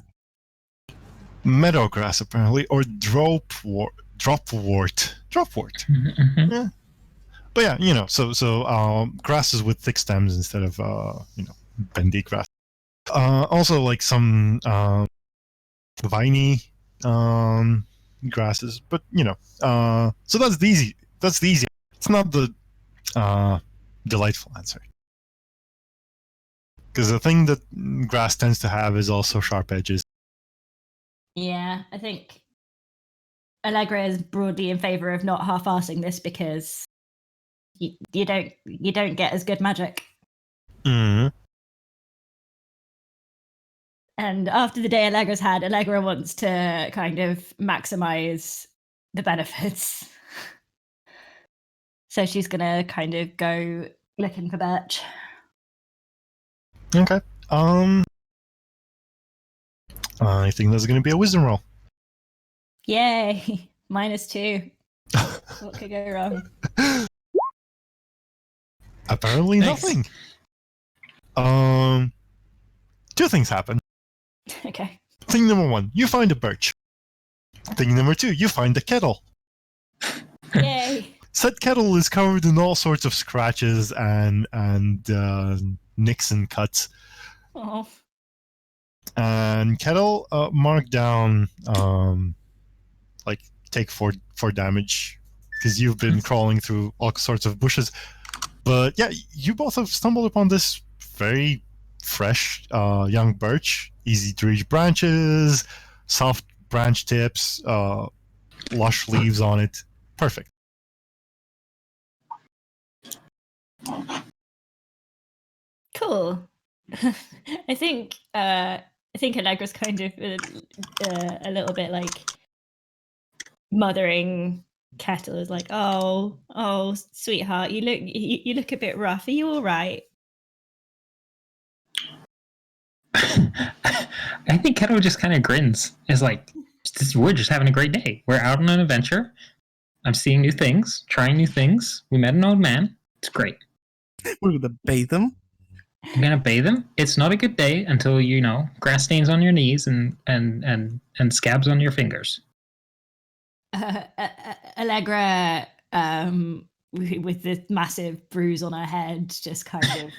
Meadowgrass apparently, or dropwort. Mhm. Yeah. But yeah, so grasses with thick stems instead of bendy grass. Also like some viney grasses, but so that's the easy. It's not the delightful answer, because the thing that grass tends to have is also sharp edges. Yeah, I think Allegra is broadly in favor of not half-assing this because you don't get as good magic. Mm. And after the day Allegra's had, Allegra wants to kind of maximize the benefits. So she's gonna kind of go looking for birch. Okay. I think there's going to be a wisdom roll. Yay! -2. What could go wrong? Apparently Thanks. nothing. Two things happen. Okay. Thing number 1, you find a birch. Thing number 2, you find a kettle. Yay! Said kettle is covered in all sorts of scratches and nicks and cuts. Oh. And kettle marked down like take 4 damage because you've been crawling through all sorts of bushes. But yeah, you both have stumbled upon this very fresh young birch, easy to reach branches, soft branch tips, lush leaves on it. Perfect. Cool. I think Allegra's kind of a little bit like mothering Kettle, is like, oh, sweetheart, you look a bit rough. Are you all right? I think Kettle just kind of grins. Is like, we're just having a great day. We're out on an adventure. I'm seeing new things, trying new things. We met an old man. It's great. We're gonna bathe him. I'm gonna bathe him. It's not a good day until grass stains on your knees and scabs on your fingers. Allegra, with this massive bruise on her head, just kind of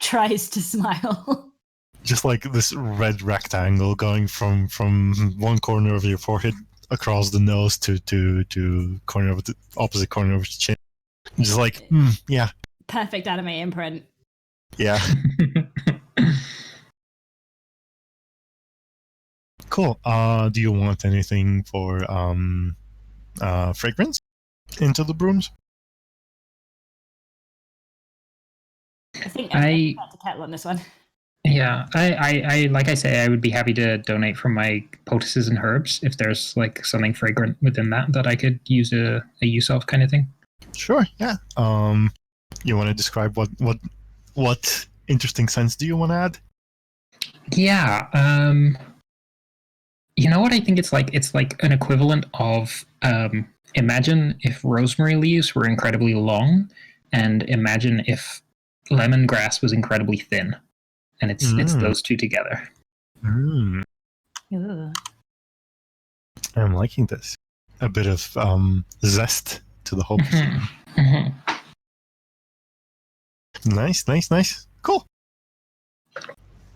tries to smile. Just like this red rectangle going from one corner of your forehead across the nose to corner of the opposite corner of your chin. Just like, yeah. Perfect anime imprint. Yeah. Cool. Do you want anything for fragrance into the brooms? I think I to Kettle on this one. Yeah, I like I say, I would be happy to donate from my poultices and herbs if there's like something fragrant within that I could use a use of kind of thing. Sure. Yeah. You want to describe what interesting scents do you want to add? Yeah. You know what I think it's like? It's like an equivalent of imagine if rosemary leaves were incredibly long, and imagine if lemongrass was incredibly thin. And it's those two together. Mm. Ooh. I'm liking this. A bit of zest to the whole. Nice. Cool.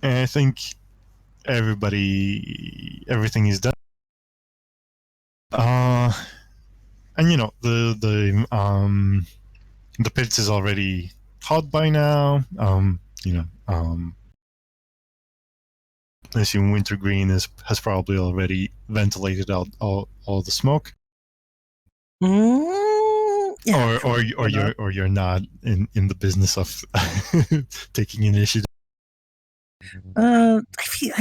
And I think everything is done. And the pits is already hot by now. I assume Wintergreen has probably already ventilated out all the smoke. Yeah, or you're not in the business of taking initiative. I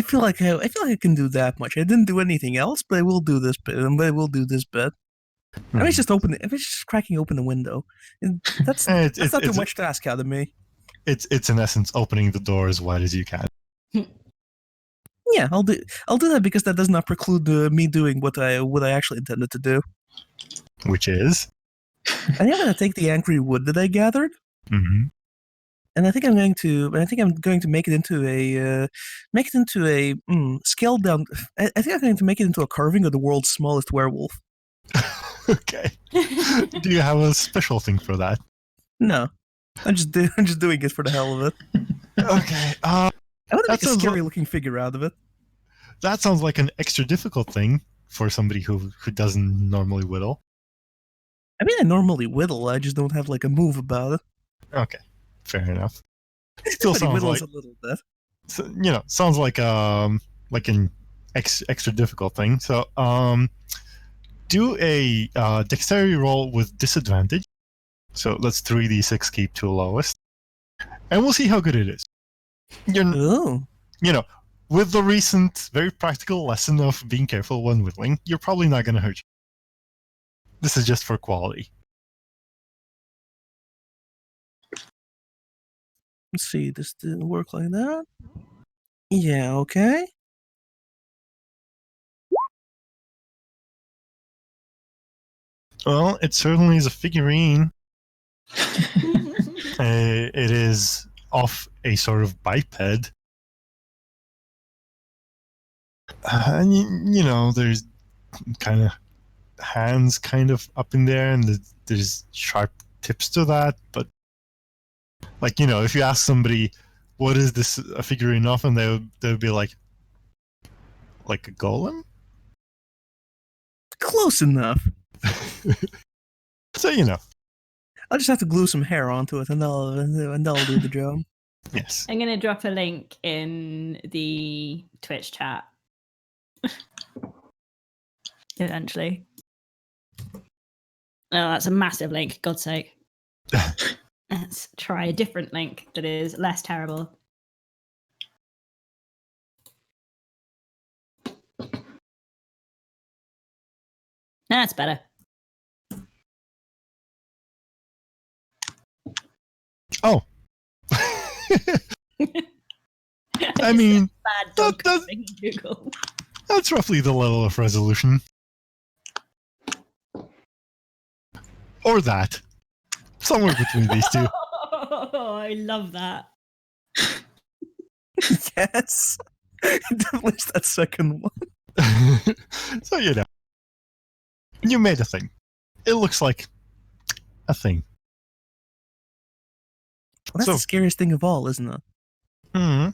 feel like I can do that much. I didn't do anything else, but I will do this bit. I mean, it's just cracking open the window. That's not too much to ask out of me. It's in essence opening the door as wide as you can. Yeah, I'll do that because that does not preclude me doing what I actually intended to do. Which is? I think I'm going to take the angry wood that I gathered, and I think I'm going to make it into a scaled down. I think I'm going to make it into a carving of the world's smallest werewolf. Okay. Do you have a special thing for that? No, I'm just doing it for the hell of it. Okay. I want to make a scary looking figure out of it. That sounds like an extra difficult thing for somebody who doesn't normally whittle. I mean, I normally whittle. I just don't have like a move about it. Okay, fair enough. Still sounds like a little bit. So, sounds like an extra difficult thing. So, do a dexterity roll with disadvantage. So let's 3d6 keep to lowest, and we'll see how good it is. With the recent very practical lesson of being careful when whittling, you're probably not going to hurt you. This is just for quality. Let's see, this didn't work like that. Yeah, okay. Well, it certainly is a figurine. It is off a sort of biped. There's kind of hands kind of up in there, and there's sharp tips to that. But, if you ask somebody, what is this a figurine of, and they would be like a golem? Close enough. So, you know, I'll just have to glue some hair onto it, and that'll do the job. yes. I'm going to drop a link in the Twitch chat. Eventually. Oh, that's a massive link, God's sake. Let's try a different link that is less terrible. That's better. Oh. I mean, Bad dog that- coughing in Google. that's roughly the level of resolution. Or that. Somewhere between these two. Oh, I love that. Yes. Definitely that second one. So, you know. You made a thing. It looks like a thing. Well, that's So- the scariest thing of all, isn't it? Hmm.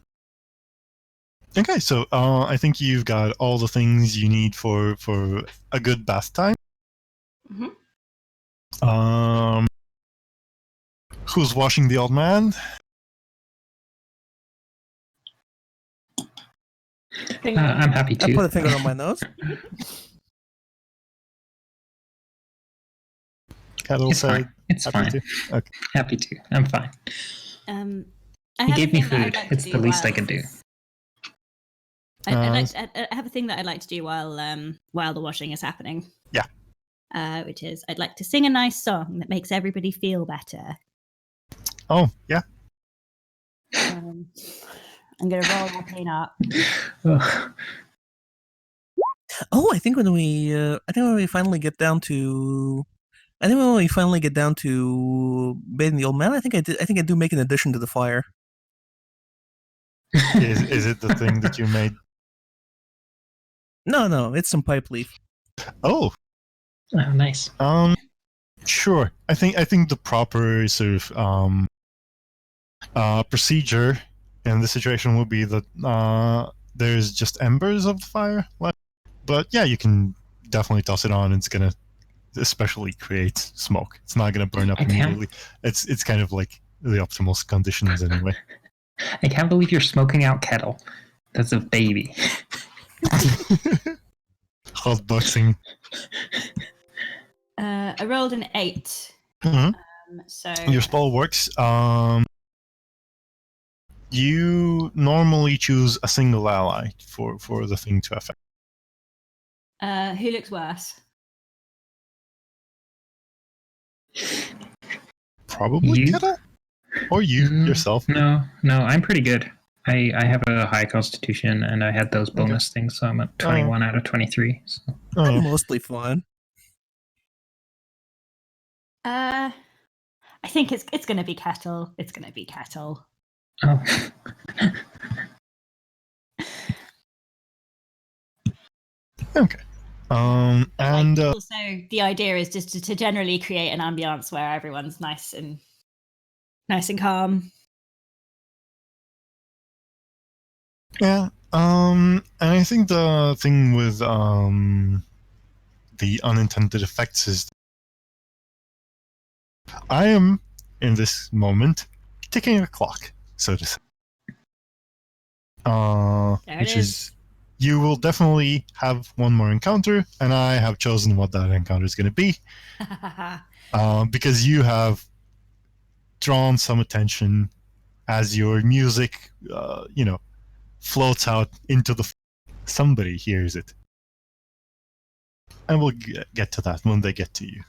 Okay, so I think you've got all the things you need for a good bath time. Mhm. Who's washing the old man? I'm happy I put to. a finger on my nose. Kettle It's said. fine. It's happy fine. to? Okay. Happy to. I'm fine. I He have a gave me thing that I'd food. like to It's do the least I while- can do. I have a thing that I'd like to do while the washing is happening. Yeah. Which is I'd like to sing a nice song that makes everybody feel better. Oh, yeah. I'm gonna roll my pain up. Ugh. Oh, I think when we finally get down to, bathing the old man, I think I do make an addition to the fire. Is it the thing that you made? No, it's some pipe leaf. Oh, Oh, nice. sure. I think the proper sort of procedure in this situation would be that there's just embers of the fire left. But yeah, you can definitely toss it on. It's gonna especially create smoke. It's not gonna burn up I can't- immediately. It's kind of like the optimal conditions anyway. I can't believe you're smoking out kettle. That's a baby. Hotboxing. I rolled an 8. Mhm. So Your spell works. You normally choose a single ally for the thing to affect. who looks worse? Probably You? Kettle? Or you Mm, yourself. No, I'm pretty good. I have a high constitution and I had those bonus things, so I'm at 21 out of 23. So. Oh, yeah. I'm mostly fine. I think it's gonna be Kettle. It's gonna be Kettle. Oh. Okay. And Also, the idea is just to generally create an ambiance where everyone's nice and calm. yeah. And I think the thing with the unintended effects is I am in this moment ticking a clock, so to say. There it Which is. is you will definitely have one more encounter, and I have chosen what that encounter is going to be. Because you have drawn some attention as your music, floats out into the. Somebody hears it, and we'll get to that when they get to you.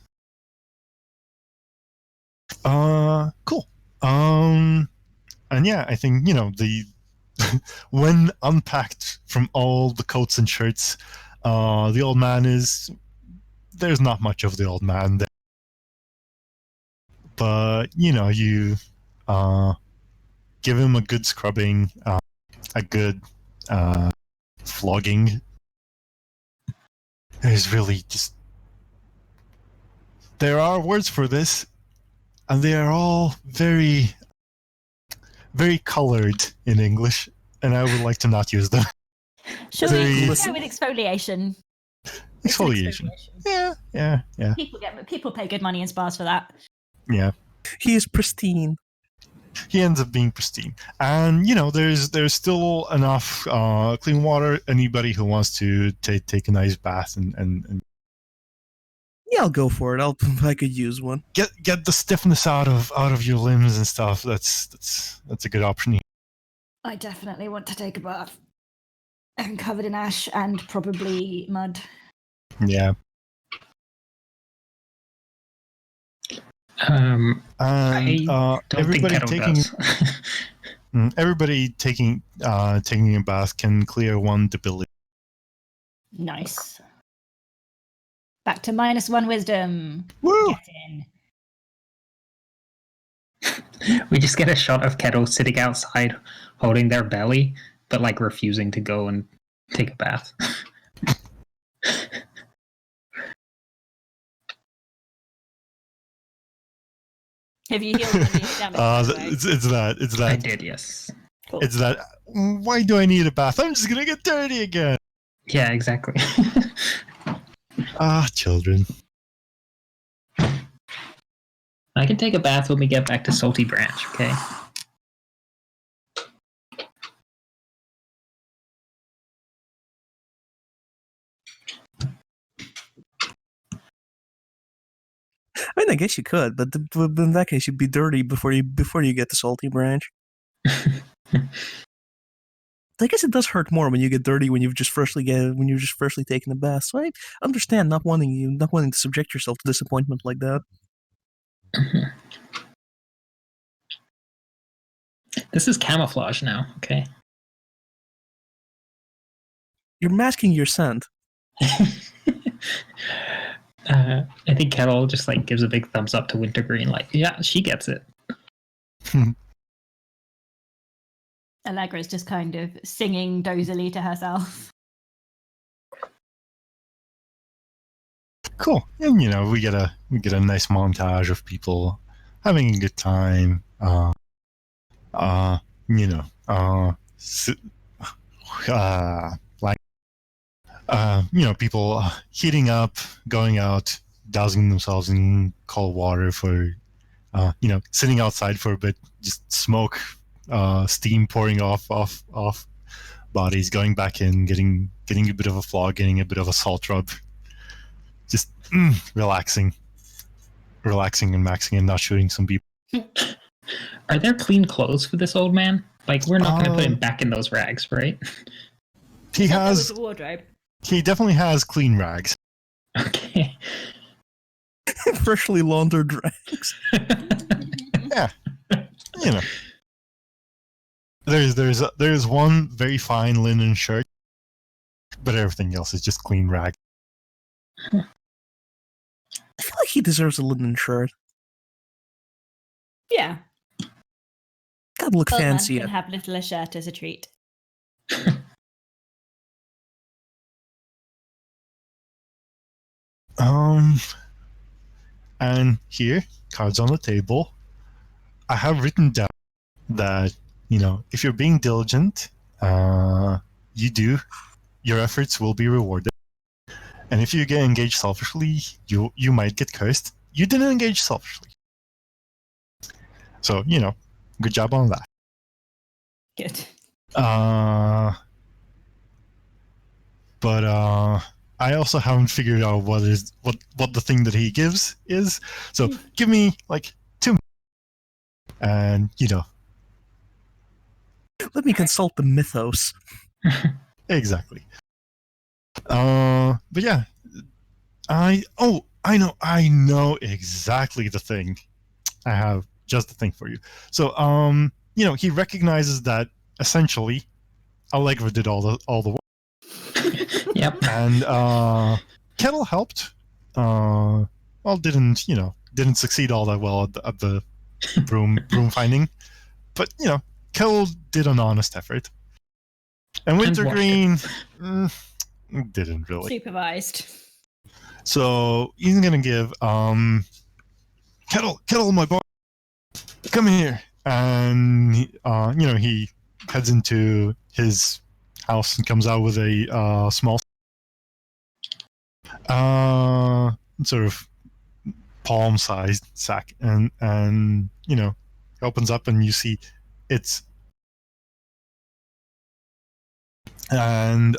Cool. And yeah, I think the when unpacked from all the coats and shirts, the old man there's not much of the old man there. But you give him a good scrubbing, a good flogging. There's really just there are words for this, and they are all very, very colored in English, and I would like to not use them. Shall Very- we go with exfoliation? Exfoliation. Yeah, Yeah. People pay good money in spas for that. Yeah. He is pristine. He ends up being pristine, and there's still enough clean water. Anybody who wants to take a nice bath and Yeah, I'll go for it. I could use one. get the stiffness out of your limbs and stuff. That's a good option. I definitely want to take a bath. I'm covered in ash and probably mud. Yeah. I And don't think everybody Kettle taking does. everybody taking a bath can clear 1 debility. Nice. Back to -1 wisdom. Woo! Get in. We just get a shot of Kettle sitting outside holding their belly, but like refusing to go and take a bath. Have you healed any damage? by the way? It's I that did, yes. Cool. it's that. Why do I need a bath? I'm just gonna get dirty again. Yeah, exactly. Children. I can take a bath when we get back to Salty Branch, okay? I mean, I guess you could, but in that case, you'd be dirty before you get to Salty Branch. I guess it does hurt more when you get dirty when you're just freshly taken a bath. So I understand not wanting to subject yourself to disappointment like that. This is camouflage now, okay? You're masking your scent. I think Kettle just like gives a big thumbs up to Wintergreen, like, yeah, she gets it. Allegra's just kind of singing dozily to herself. Cool. And we get a nice montage of people having a good time. People heating up, going out, dousing themselves in cold water for, sitting outside for a bit, just smoke, steam pouring off bodies, going back in, getting a bit of a flog, getting a bit of a salt rub, just relaxing and maxing and not shooting some people. Are there clean clothes for this old man? Like, we're not going to put him back in those rags, right? He has a wardrobe. He definitely has clean rags. Okay. Freshly laundered rags. Yeah. There's one very fine linen shirt, but everything else is just clean rag. I feel like he deserves a linen shirt. Yeah. Gotta look Old man fancy. can have little a shirt as a treat. And here, cards on the table. I have written down that, if you're being diligent, your efforts will be rewarded. And if you get engaged selfishly, you might get cursed. You didn't engage selfishly. So, good job on that. Good. But I also haven't figured out what the thing that he gives is. So give me like 2 and Let me consult the mythos. exactly. But yeah, I know exactly the thing. I have just the thing for you. So he recognizes that essentially Allegra did all the work. Yep. And Kettle helped. Didn't succeed all that well at the broom finding, but Kettle did an honest effort. And Wintergreen didn't really. Supervised. So he's gonna give Kettle, my boy, come here, and he heads into his house and comes out with a small. sort of palm-sized sack, and you know, it opens up and you see it's and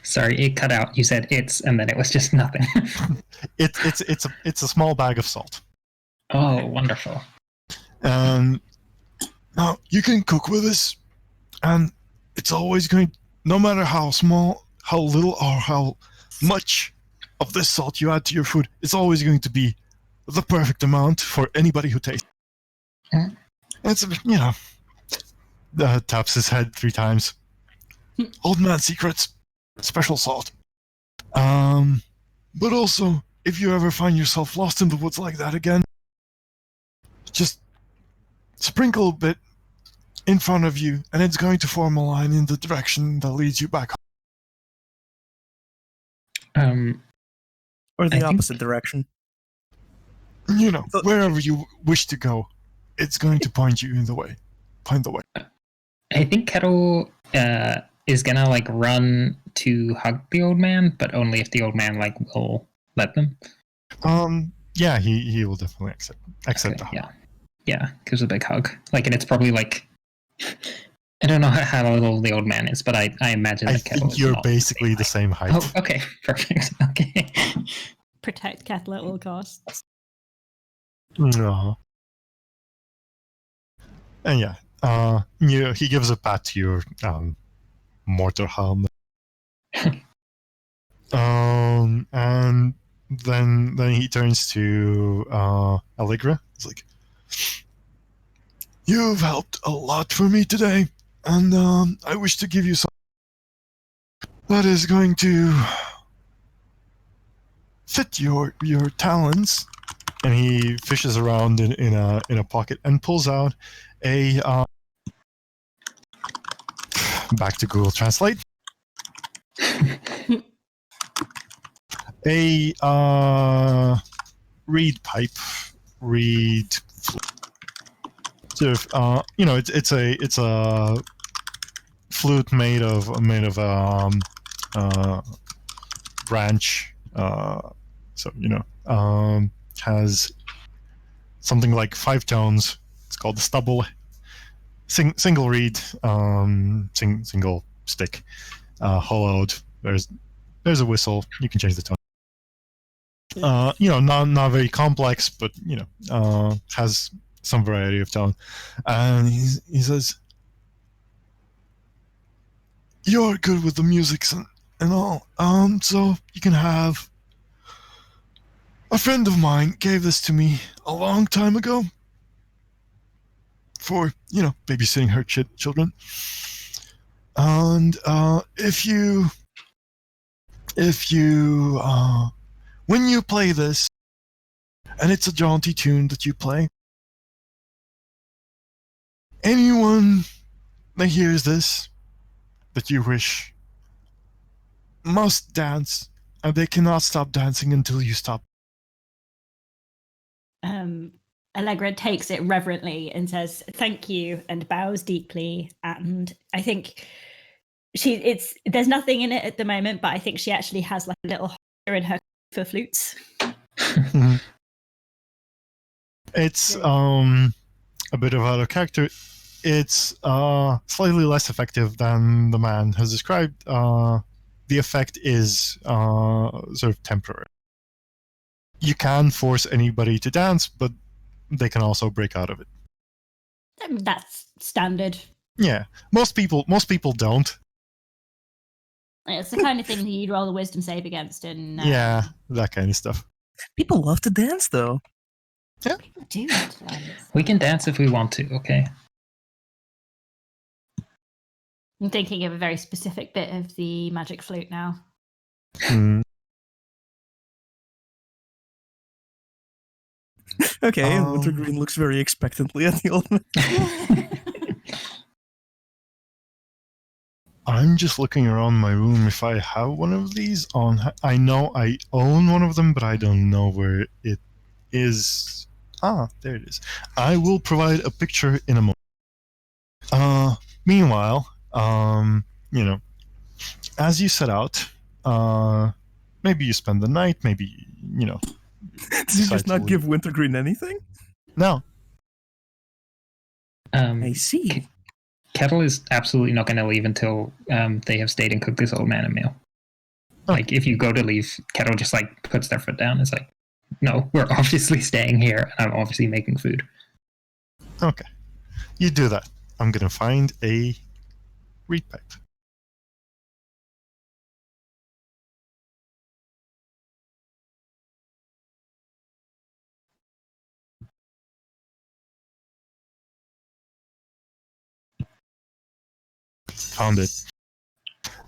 Sorry, it cut out. You said it's, and then it was just nothing. it's a small bag of salt. Oh, wonderful. And now you can cook with this, and it's always going, no matter how small, how little, or how much of this salt you add to your food, it's always going to be the perfect amount for anybody who tastes. Mm. It's, you know, taps his head 3 times. Old man secrets, special salt. But also, if you ever find yourself lost in the woods like that again, just sprinkle a bit in front of you, and it's going to form a line in the direction that leads you back home. Or the I think- opposite direction. You know, But- wherever you wish to go, it's going to point you in the way. Find the way. I think Kettle is gonna like run to hug the old man, but only if the old man like will let them. Yeah, he will definitely accept Okay, the hug. yeah, gives a big hug. Like, and it's probably like, I don't know how little the old man is, but I imagine I that Kettle think is you're not basically the same height. Oh, okay, perfect. Okay. Protect Kettle at all costs. No. And yeah, he gives a pat to your mortar helmet. And then he turns to Allegra. He's like, "You've helped a lot for me today, and I wish to give you something that is going to fit your talents." And he fishes around in a pocket and pulls out a back to Google Translate. A reed pipe, reed sort of you know, it's a flute made of branch, so you know, has something like 5 tones. It's called the stubble. Single reed, single stick, hollowed. There's a whistle. You can change the tone. You know, not very complex, but you know, has some variety of tone. And he says, "You're good with the music and all. So you can have." A friend of mine gave this to me a long time ago for, you know, babysitting her children. And if you when you play this, and it's a jaunty tune that you play, anyone that hears this that you wish must dance, and they cannot stop dancing until you stop. Allegra takes it reverently and says thank you and bows deeply. And I think there's nothing in it at the moment, but I think she actually has like a little holder in her for flutes. It's a bit of out of character. It's slightly less effective than the man has described. The effect is sort of temporary. You can force anybody to dance, but they can also break out of it. That's standard. Yeah, most people don't. It's the kind of thing that you'd roll a wisdom save against. And Yeah, that kind of stuff. People love to dance, though. people do dance. We can dance if we want to, okay? I'm thinking of a very specific bit of the magic flute now. Hmm. Okay, and Wintergreen looks very expectantly at the old man. I'm just looking around my room if I have one of these on. I know I own one of them, but I don't know where it is. Ah, there it is. I will provide a picture in a moment. Meanwhile, you know, as you set out, maybe you spend the night, maybe you know, Did you decide just to not leave. give Wintergreen anything? No. I see. Kettle is absolutely not going to leave until they have stayed and cooked this old man a meal. Oh. Like, if you go to leave, Kettle just, like, puts their foot down. It's like, no, we're obviously staying here, and I'm obviously making food. Okay. You do that. I'm gonna find a reed pipe. Found it.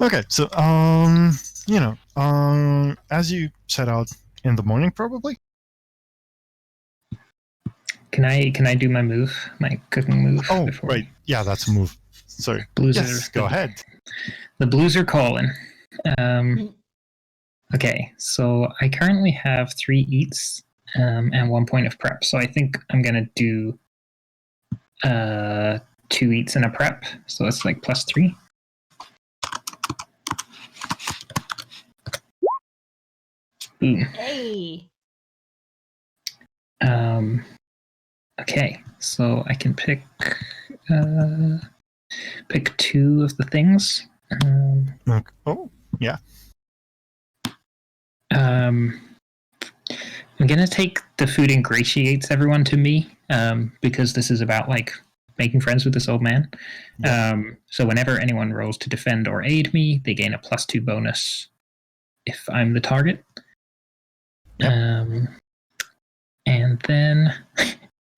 Okay, so as you set out in the morning, probably. Can I do my move, my cooking move? Oh, before right. Yeah, that's a move. Sorry. Blues Yes, go ahead. The blues are calling. Okay, so I currently have 3 eats and 1 point of prep. So I think I'm gonna do 2 eats and a prep. So that's like +3. Boom. Hey. Okay, so I can pick 2 of the things. Okay. Oh, yeah. I'm gonna take the food ingratiates everyone to me, because this is about like making friends with this old man. Yes. So whenever anyone rolls to defend or aid me, they gain a +2 bonus if I'm the target. Yep. And then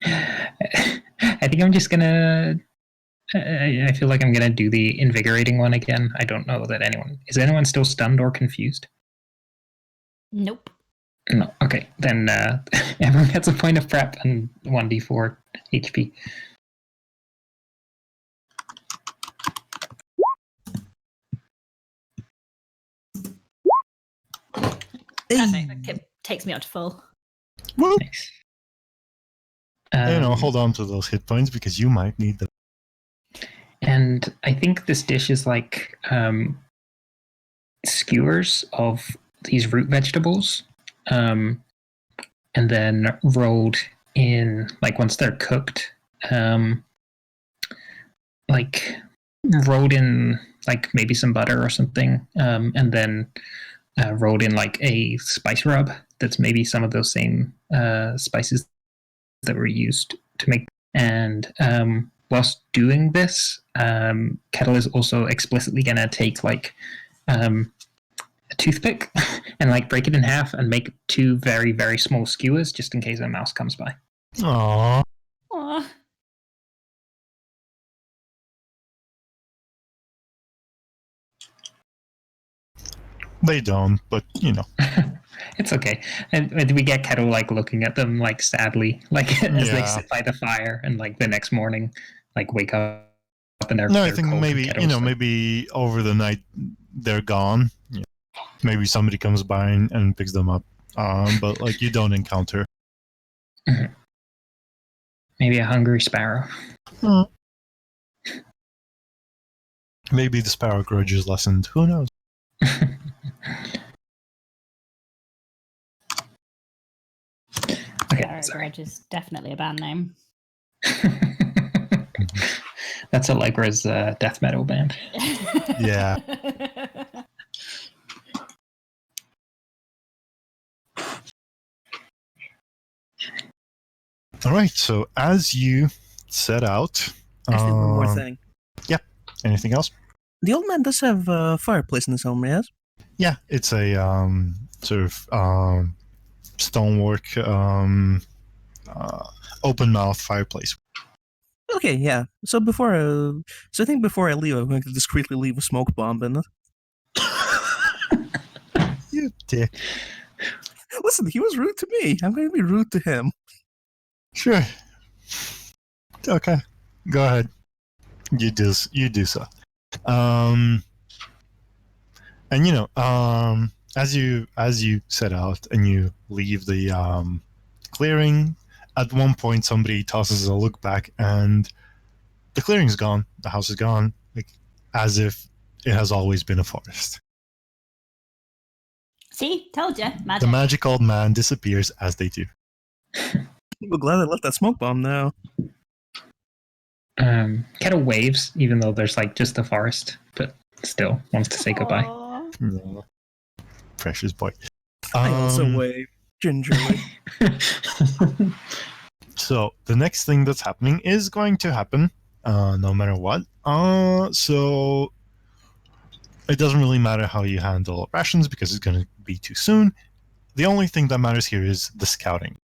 I think I'm just gonna. I feel like I'm gonna do the invigorating one again. I don't know that is anyone still stunned or confused? Nope. No. Okay, then everyone gets a point of prep and 1d4 HP. Perfect. That takes me up to full. Woo! Nice. Hold on to those hit points because you might need them. And I think this dish is like skewers of these root vegetables, and then rolled in, like once they're cooked, like rolled in like maybe some butter or something, and then rolled in like a spice rub that's maybe some of those same spices that were used to make. And whilst doing this, Kettle is also explicitly going to take like a toothpick and like break it in half and make 2 very, very small skewers just in case a mouse comes by. Aww. Aw. They don't, but It's okay. And we get Kettle like looking at them like sadly, like as they Yeah. sit by the fire, and like the next morning, like wake up and they're No, I they're think cold, and maybe Kettle's like, maybe over the night they're gone. Yeah. Maybe somebody comes by and picks them up. But like you don't encounter. maybe a hungry sparrow. Maybe the sparrow grudge is lessened. Who knows? Okay, Sparrow sorry. Grudge is definitely a band name. That's Allegra's death metal band. Yeah. All right. So as you set out, Actually, one more thing. anything else? The old man does have a fireplace in his home, yes? Yeah, it's a sort of stonework, open mouth fireplace. Okay, yeah. So I think before I leave, I'm going to discreetly leave a smoke bomb in it. You dick. Listen, he was rude to me. I'm going to be rude to him. Sure. Okay. Go ahead. You do so. And as you set out and you leave the clearing, at one point somebody tosses a look back and the clearing's gone, the house is gone, like as if it has always been a forest. See, told you, The magic. magic old man disappears as they do. I'm glad I left that smoke bomb now. Kettle waves, even though there's like just a forest, but still wants to say goodbye. Aw. Yeah. Precious boy. I also wave gingerly. So the next thing that's happening is going to happen, no matter what. So it doesn't really matter how you handle rations because it's going to be too soon. The only thing that matters here is the scouting.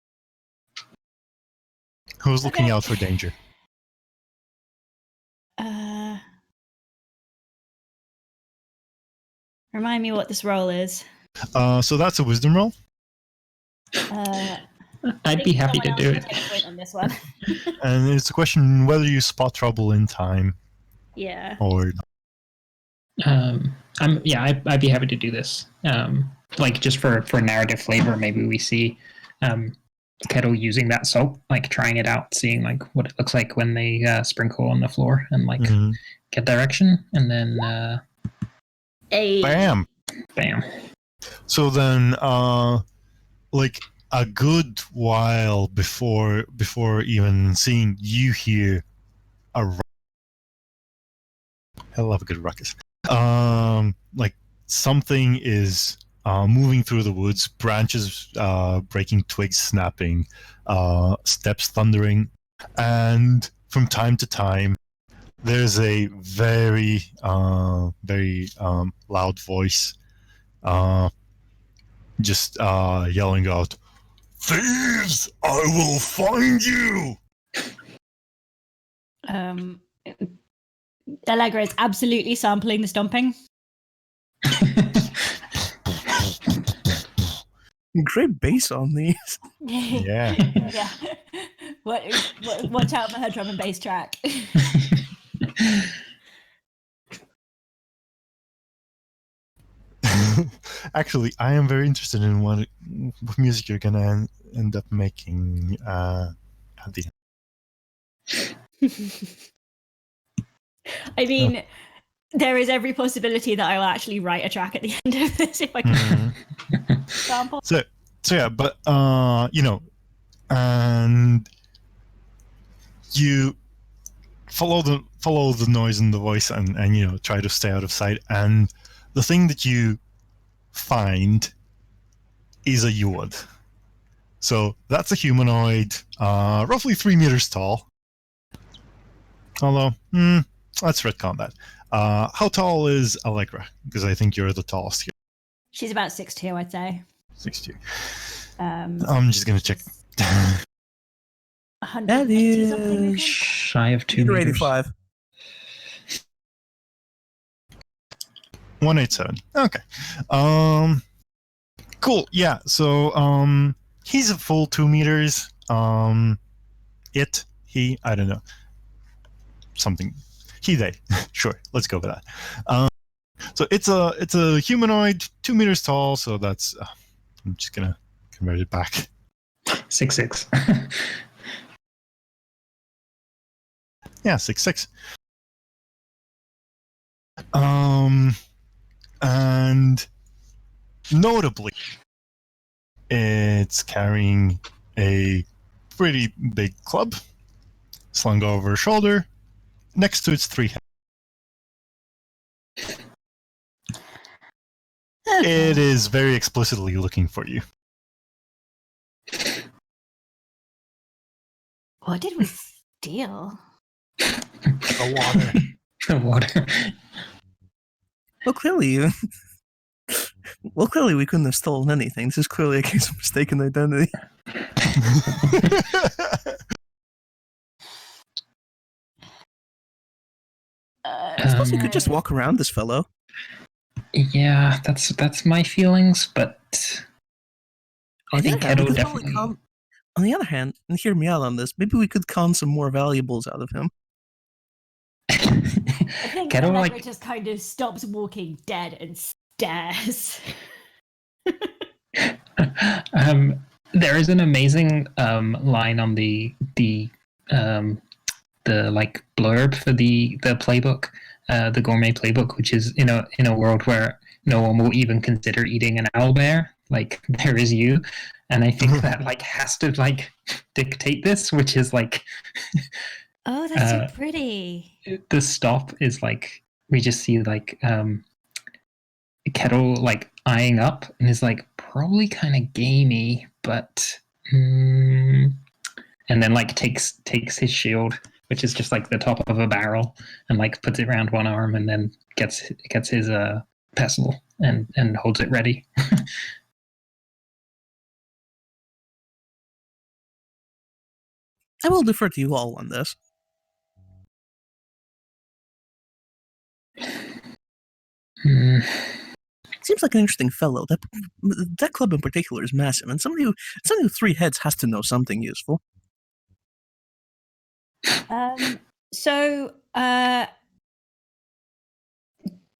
Who's looking Okay. out for danger? Remind me what this roll is. So that's a wisdom roll. I'd be happy to do it. Take a point on this one. And it's a question whether you spot trouble in time Yeah. or I'd be happy to do this. Like just for narrative flavor, maybe we see Kettle using that soap, like trying it out, seeing like what it looks like when they sprinkle on the floor and like get direction, and then bam. bam. So then, like a good while before even seeing, you hear a I love a good ruckus. Like something is moving through the woods, branches breaking, twigs snapping, steps thundering, and from time to time, there's a very loud voice just yelling out, "Thieves! I will find you!" Allegra is absolutely sampling the stomping. Great bass on these. Yeah. Yeah. Watch out for her drum and bass track. Actually, I am very interested in what music you're gonna end up making at the end. I mean, there is every possibility that I will actually write a track at the end of this if I can sample. So yeah, but and you follow the noise and the voice, and try to stay out of sight. And the thing that you find is a Yuad. So that's a humanoid, roughly 3 meters tall. Although, let's retcon that. How tall is Allegra? Because I think you're the tallest here. She's about 6'2", I'd say. 6'2". I'm just gonna check. 150 something, I think. Shy of 2 Meter meters. 85. 187. Okay. Cool. Yeah. So he's a full 2 meters. I don't know. Something. They. Sure. Let's go with that. So it's a humanoid, 2 meters tall. So that's. I'm just gonna convert it back. 6'6". Yeah, 6'6". And notably, it's carrying a pretty big club slung over her shoulder. Next to its 3 heads. It is very explicitly looking for you. What did we steal? The water. The water. Well, clearly we couldn't have stolen anything. This is clearly a case of mistaken identity. I suppose we could just walk around this fellow. Yeah, that's my feelings, but I think Kettle definitely. On the other hand, and hear me out on this, maybe we could con some more valuables out of him. I think Kettle, Allegra just kind of stops walking dead and stares. There is an amazing line on the like blurb for the playbook, the gourmet playbook, which is in a world where no one will even consider eating an owlbear. Like, there is you. And I think that, like, has to, like, dictate this, which is, like... Oh, that's so pretty. The stop is, like, we just see, like, Kettle, like, eyeing up and is, like, probably kind of gamey, but... and then, like, takes his shield, which is just, like, the top of a barrel, and, like, puts it around one arm, and then gets his pestle and holds it ready. I will defer to you all on this. Seems like an interesting fellow. That club in particular is massive, and somebody with 3 heads has to know something useful. So,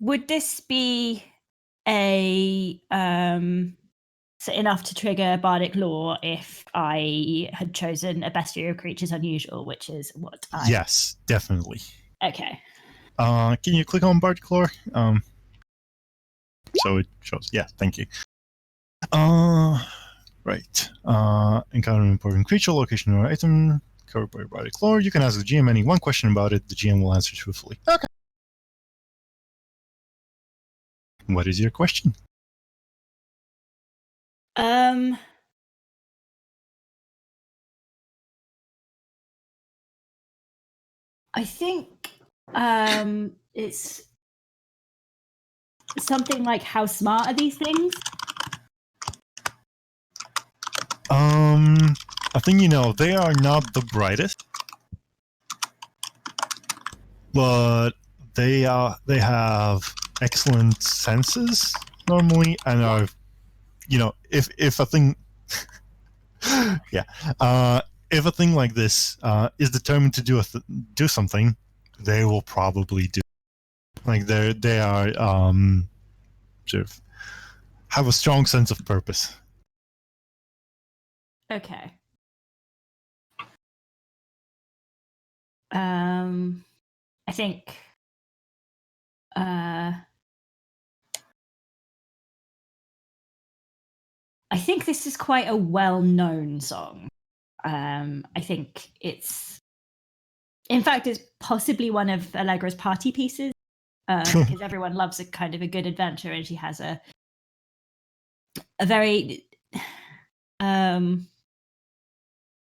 would this be enough to trigger bardic law if I had chosen a bestiary creatures unusual, which is what I... Yes, definitely. Okay. Can you click on bardic lore? So it shows. Yeah, thank you. Right. Encounter an important creature, location, or item covered by bardic lore. You can ask the GM any one question about it. The GM will answer truthfully. Okay. What is your question? I think it's something like, how smart are these things? I think, they are not the brightest, but they have excellent senses normally, and are, if a thing, yeah, if a thing like this is determined to do something, they will probably do. Like they are sort of have a strong sense of purpose. Okay. I think this is quite a well-known song. I think it's possibly one of Allegra's party pieces, because everyone loves a kind of a good adventure, and she has a very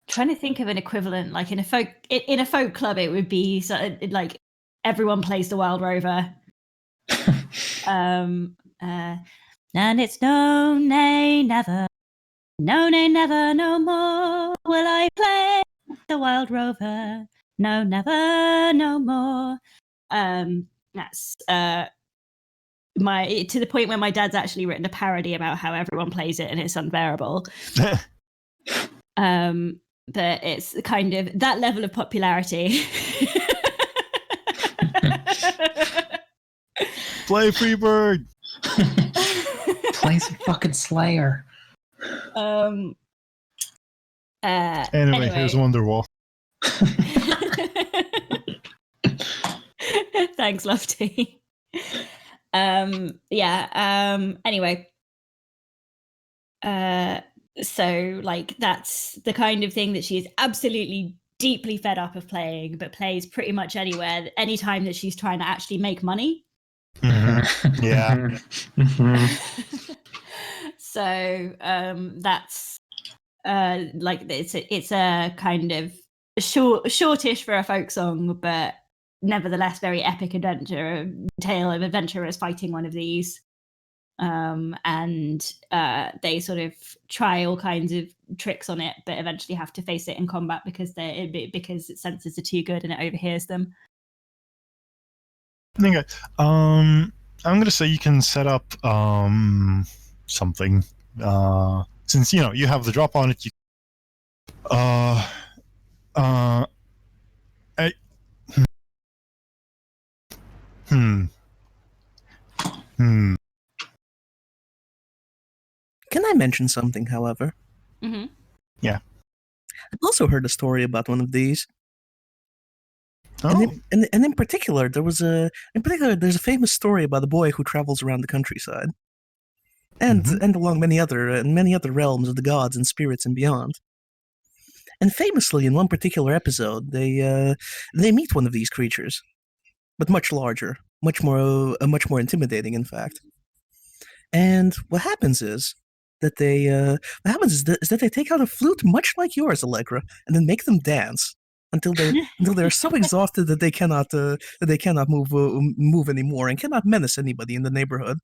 trying to think of an equivalent, like in a folk club, it would be like everyone plays the Wild Rover. And it's no, nay, never, no, nay, never, no more will I play the Wild Rover. No, never, no more. That's to the point where my dad's actually written a parody about how everyone plays it and it's unbearable. But it's kind of that level of popularity. Play Freebird. Play some fucking Slayer. Anyway, here's Wonderwall. Thanks, Lofty. Anyway. So, like, that's the kind of thing that she is absolutely deeply fed up of playing, but plays pretty much anywhere, anytime that she's trying to actually make money. Mm-hmm. Yeah. Mm-hmm. So that's like it's a kind of shortish for a folk song, but nevertheless very epic tale of adventurers fighting one of these. And they sort of try all kinds of tricks on it, but eventually have to face it in combat because its senses are too good and it overhears them. Okay. I'm gonna say you can set up something. Since you have the drop on it, Can I mention something, however? Mm-hmm. Yeah. I've also heard a story about one of these. Oh. And in particular, there's a famous story about a boy who travels around the countryside, and along many other realms of the gods and spirits and beyond. And famously, in one particular episode, they meet one of these creatures, but much larger, much more intimidating, in fact. And what happens is that they take out a flute much like yours, Allegra, and then make them dance until they're so exhausted that they cannot move anymore and cannot menace anybody in the neighborhood.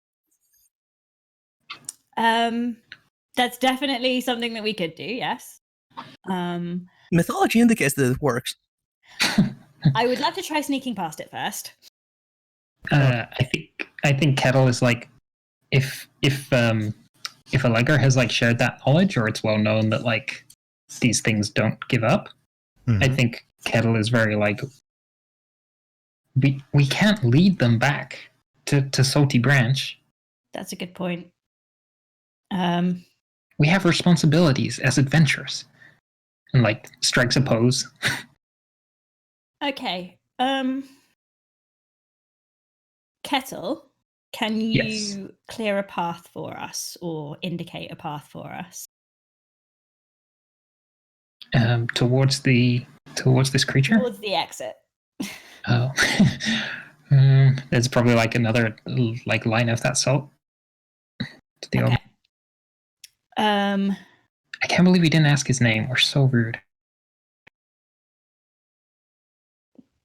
That's definitely something that we could do. Yes. Mythology indicates that it works. I would love to try sneaking past it first. I think Kettle is like, if Allegra has like shared that knowledge, or it's well known that like these things don't give up. I think Kettle is very like, we can't lead them back to Salty Branch. That's a good point. We have responsibilities as adventurers. And like strikes a pose. Okay. Kettle, can you clear a path for us or indicate a path for us? Towards this creature? Towards the exit. Oh. There's probably like another like line of that salt. Okay. I can't believe we didn't ask his name. We're so rude.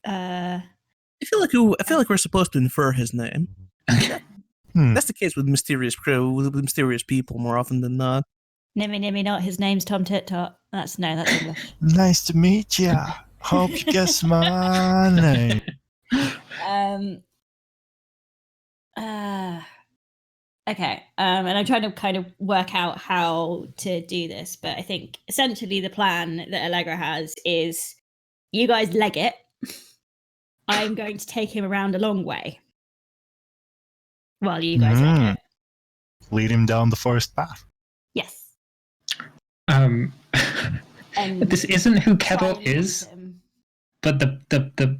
I feel like we're supposed to infer his name. That's the case with mysterious people more often than not. Nimmy not. His name's Tom Tit Tot. That's English. Nice to meet ya. Hope you guess my name. Okay. And I'm trying to kind of work out how to do this, but I think essentially the plan that Allegra has is you guys leg it. I'm going to take him around a long way while you guys leg it. Lead him down the forest path. Yes. But this isn't who Kettle is. But the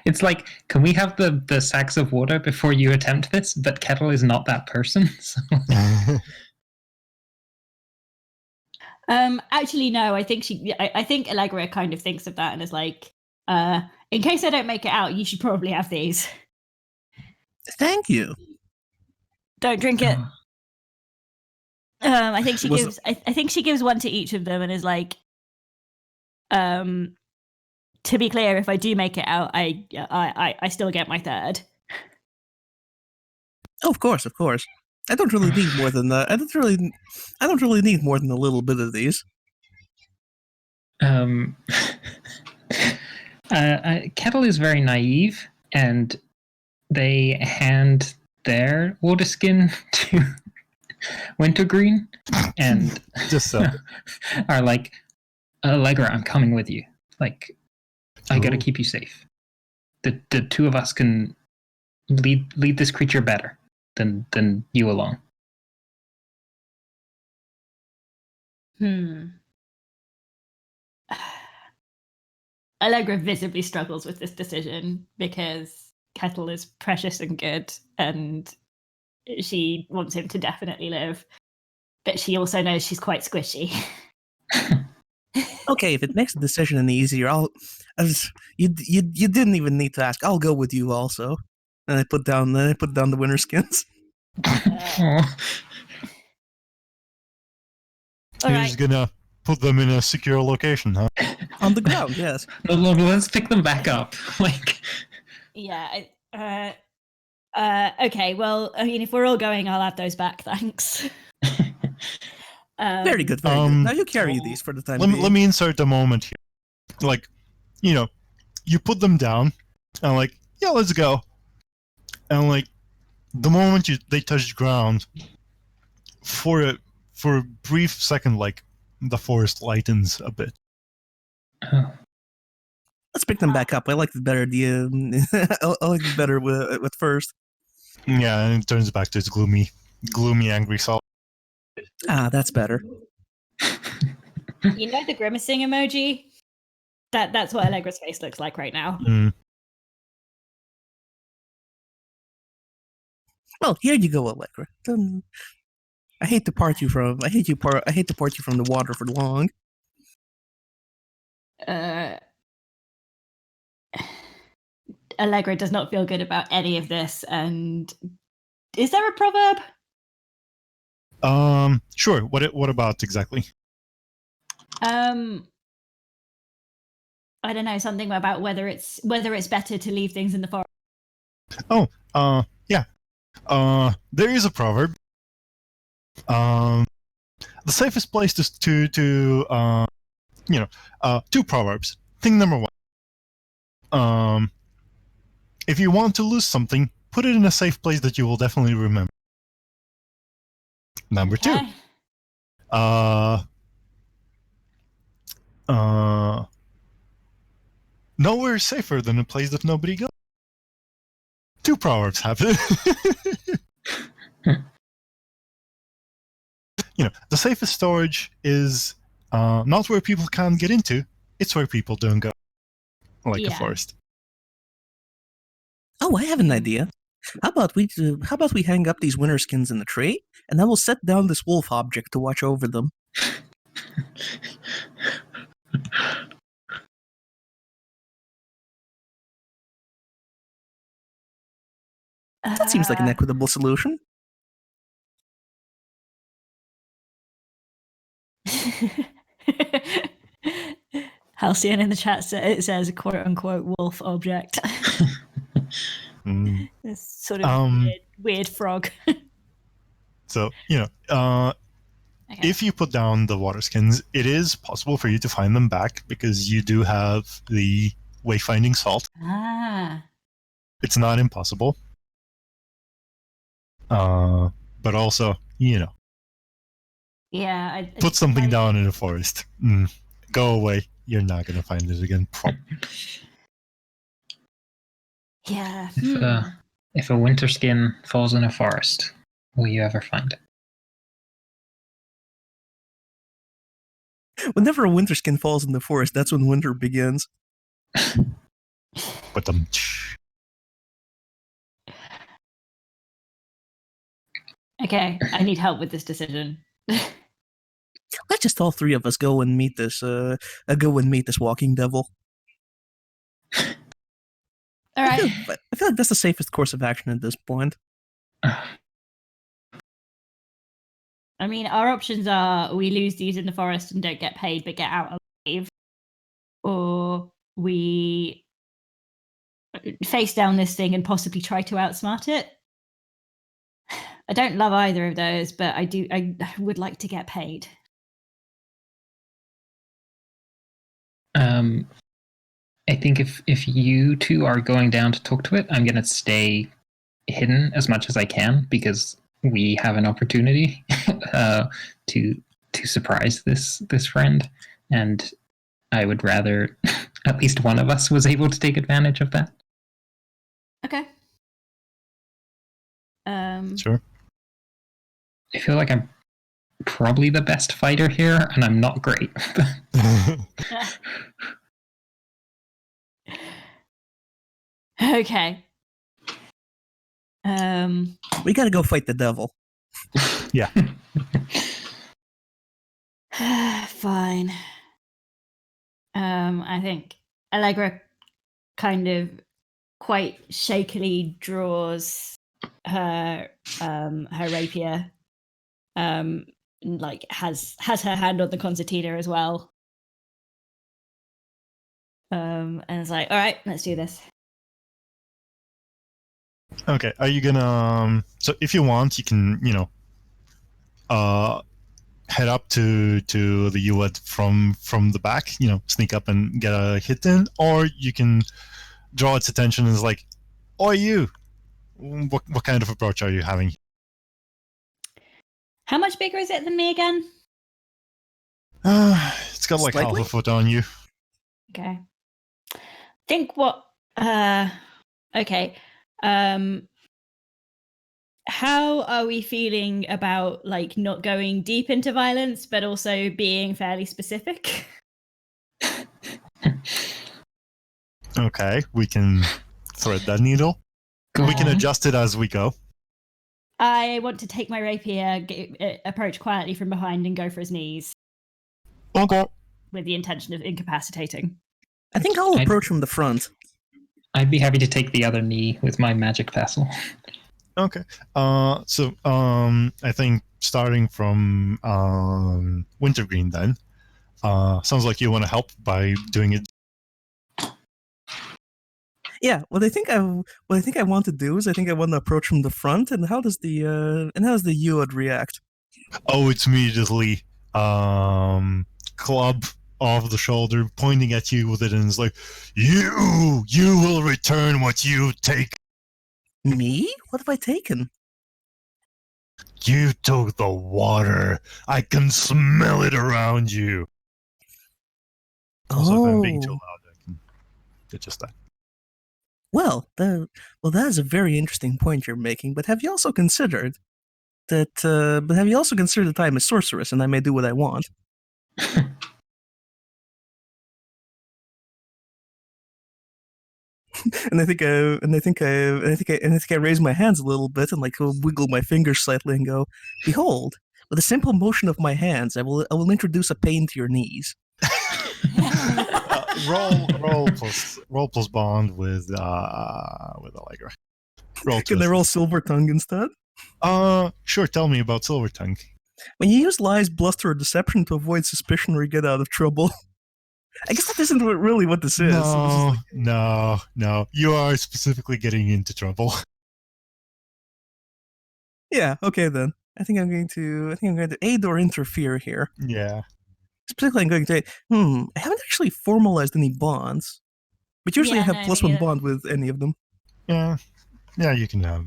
it's like, can we have the sacks of water before you attempt this? But Kettle is not that person. So. Actually, no. I think Allegra kind of thinks of that and is like, in case I don't make it out, you should probably have these. Thank you. Don't drink it. I think she gives. I think she gives one to each of them and is like, to be clear, if I do make it out, I still get my third. Oh, of course. I don't really need more than that. I don't really need more than a little bit of these. Kettle is very naive, and they hand their water skin to Wintergreen, and just so are like, Allegra, I'm coming with you. Like, I gotta keep you safe. The two of us can lead this creature better than you alone. Allegra visibly struggles with this decision because Kettle is precious and good, and she wants him to definitely live. But she also knows she's quite squishy. Okay, if it makes the decision any easier, you didn't even need to ask. I'll go with you also. And I put down the winter skins. You're just gonna put them in a secure location, huh? On the ground, yes. No, let's pick them back up. Like, yeah. Okay. Well, I mean, if we're all going, I'll have those back. Thanks. Very good. Now you carry these for the time being. Let me insert a moment here. Like, you put them down, and like, yeah, let's go. And like, the moment they touch ground, for a brief second, like, the forest lightens a bit. Let's pick them back up. I like it better. I like it better with first. Yeah, and it turns back to its gloomy, angry self. Ah, that's better. You know the grimacing emoji? That's what Allegra's face looks like right now. Mm. Well, here you go, Allegra. I hate to part you from the water for long. Allegra does not feel good about any of this. And is there a proverb? Sure. What about exactly? I don't know, something about whether it's better to leave things in the forest. Oh, yeah. There is a proverb. The safest place to two proverbs. Thing number one. If you want to lose something, put it in a safe place that you will definitely remember. Number two. Nowhere is safer than a place that nobody goes. Two proverbs have it. The safest storage is not where people can't get into, it's where people don't go. Like a forest. Oh, I have an idea. How about we hang up these winter skins in the tree, and then we'll set down this wolf object to watch over them. That seems like an equitable solution. Halceon in the chat says quote unquote wolf object. This sort of weird frog. So, if you put down the water skins, it is possible for you to find them back because you do have the wayfinding salt. It's not impossible. But also, yeah, put something down in the forest. Go away. You're not going to find it again. Yeah. If a winter skin falls in a forest, will you ever find it? Whenever a winter skin falls in the forest, that's when winter begins. But Okay, I need help with this decision. Let's just all three of us go and meet this walking devil. All right. I feel like that's the safest course of action at this point. I mean, our options are we lose these in the forest and don't get paid but get out alive, or we face down this thing and possibly try to outsmart it. I don't love either of those, but I would like to get paid. I think if you two are going down to talk to it, I'm going to stay hidden as much as I can because we have an opportunity to surprise this friend, and I would rather at least one of us was able to take advantage of that. Okay. Sure. I feel like I'm probably the best fighter here, and I'm not great. Okay. We gotta go fight the devil. Yeah. Fine. I think Allegra kind of quite shakily draws her rapier. Like has her hand on the concertina as well. And it's like, all right, let's do this. Okay, are you gonna so if you want you can head up to the UAD from the back, sneak up and get a hit in, or you can draw its attention and it's like, oh, you, what kind of approach are you having? How much bigger is it than me again? It's got like Slightly? half a foot on you. Okay. Think what okay. How are we feeling about like not going deep into violence but also being fairly specific? Okay, we can thread that needle. Go We can on. adjust it as we go. I want to take my rapier, approach quietly from behind, and go for his knees Okay. with the intention of incapacitating. I think I'll I'd- approach from the front. I'd be happy to take the other knee with my magic vessel. Okay. So I think starting from Wintergreen then. Sounds like you want to help by doing it. Yeah, what I think I want to do is I think I want to approach from the front. And how does the Yuad react? Oh, it's immediately club off the shoulder, pointing at you with it, and it's like, you will return what you take. Me? What have I taken? You took the water. I can smell it around you. Also, if I'm being too Oh, loud, I can adjust that. well, that is a very interesting point you're making. But have you also considered that? But have you also considered that I'm a sorceress and I may do what I want? And I think I raise my hands a little bit and like wiggle my fingers slightly and go, "Behold, with a simple motion of my hands, I will introduce a pain to your knees." Roll plus bond with Allegra. Roll to Can I roll assist. Silver Tongue instead? Sure. Tell me about Silver Tongue. When you use lies, bluster, or deception to avoid suspicion or get out of trouble. I guess that isn't really what this is. So this is like, No. You are specifically getting into trouble. yeah, okay then. I think I'm going to aid or interfere here. Yeah. Specifically, I'm going to. I haven't actually formalized any bonds, but usually I Yeah, have no, plus me one either. bond with any of them. Yeah. You can have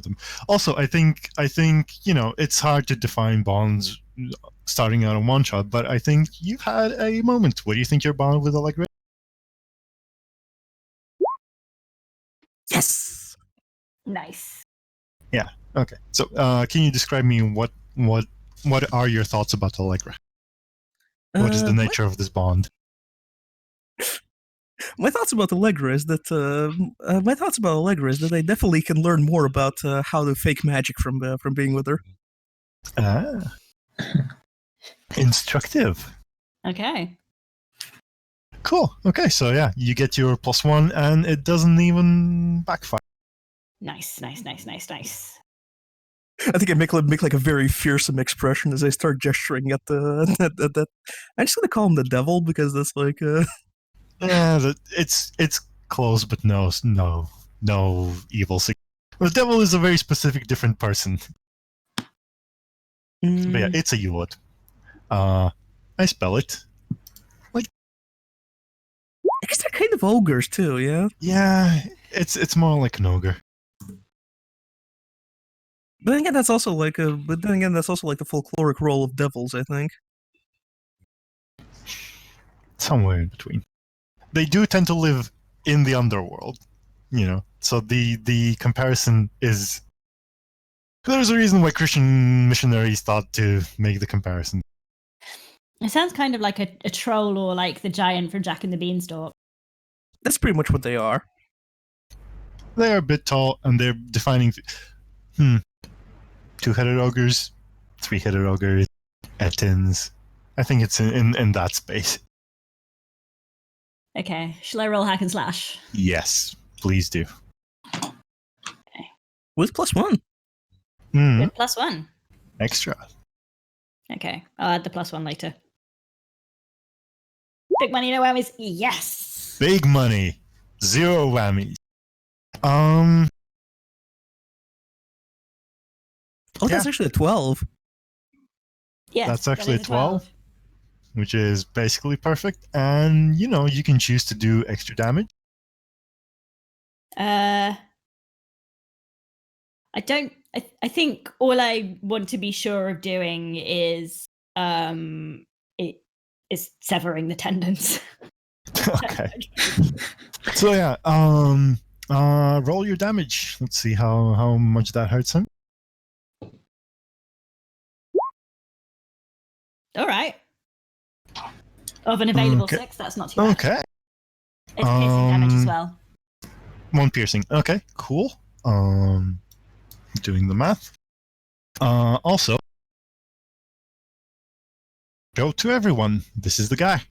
them. Also, I think it's hard to define bonds starting out on one shot, but I think you've had a moment. What do you think your bond with Allegra? Yes. Nice. Okay. So, can you describe me what are your thoughts about Allegra? What is the nature of this bond? My thoughts about Allegra is that I definitely can learn more about how to fake magic from being with her. Ah, instructive. Okay. Cool. Okay, so yeah, you get your +1, and it doesn't even backfire. Nice. I think I make like a very fearsome expression as I start gesturing at the at that. I'm just gonna call him the devil because that's like Yeah, it's close, but no evil. The devil is a very specific, different person. But yeah, it's a Yuod. I spell it. I guess they're kind of ogres too, yeah. Yeah, it's more like an ogre. But then again, that's also like the folkloric role of devils, I think. Somewhere in between. They do tend to live in the underworld, So the comparison is. There's a reason why Christian missionaries thought to make the comparison. It sounds kind of like a troll or like the giant from Jack and the Beanstalk. That's pretty much what they are. They are a bit tall, and they're defining. Two-headed ogres, three-headed ogres, etins. I think it's in that space. Okay. Shall I roll hack and slash? Yes, please do. With +1. With +1. Extra. Okay. I'll add the +1 later. Big money, no whammies. Yes. Big money. 0 whammies. Oh, that's actually a 12. Yes. That's actually that is a 12. Which is basically perfect. And, you can choose to do extra damage. I think all I want to be sure of doing is severing the tendons. Okay. So yeah, roll your damage. Let's see how much that hurts him. All right. Of an available Okay. 6, that's not too bad. Okay. It's piercing damage as well. 1 piercing. Okay, cool. Doing the math. Also, show to everyone. This is the guy.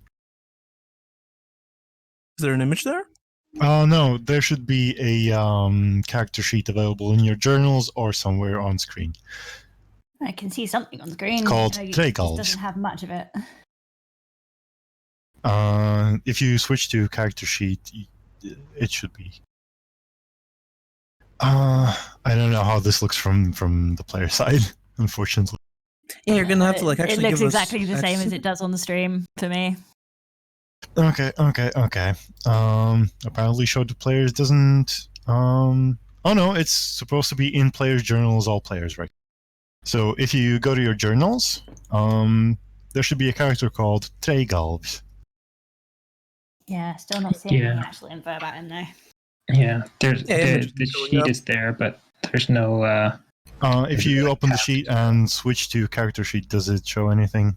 Is there an image there? No, there should be a character sheet available in your journals or somewhere on screen. I can see something on the screen. It's called It Tregals. doesn't have much of it. If you switch to character sheet, it should be. I don't know how this looks from the player side, unfortunately. Yeah, you're gonna have to actually It looks give us exactly the same access. as it does on the stream for me. Okay. Apparently show to players doesn't. Oh no, it's supposed to be in players' journals, all players, right? So if you go to your journals, there should be a character called Tregals. Yeah, still not seeing Yeah. any actual info about him though. Yeah, image the going sheet up. is there, but there's no. If you open the sheet and switch to character sheet, does it show anything?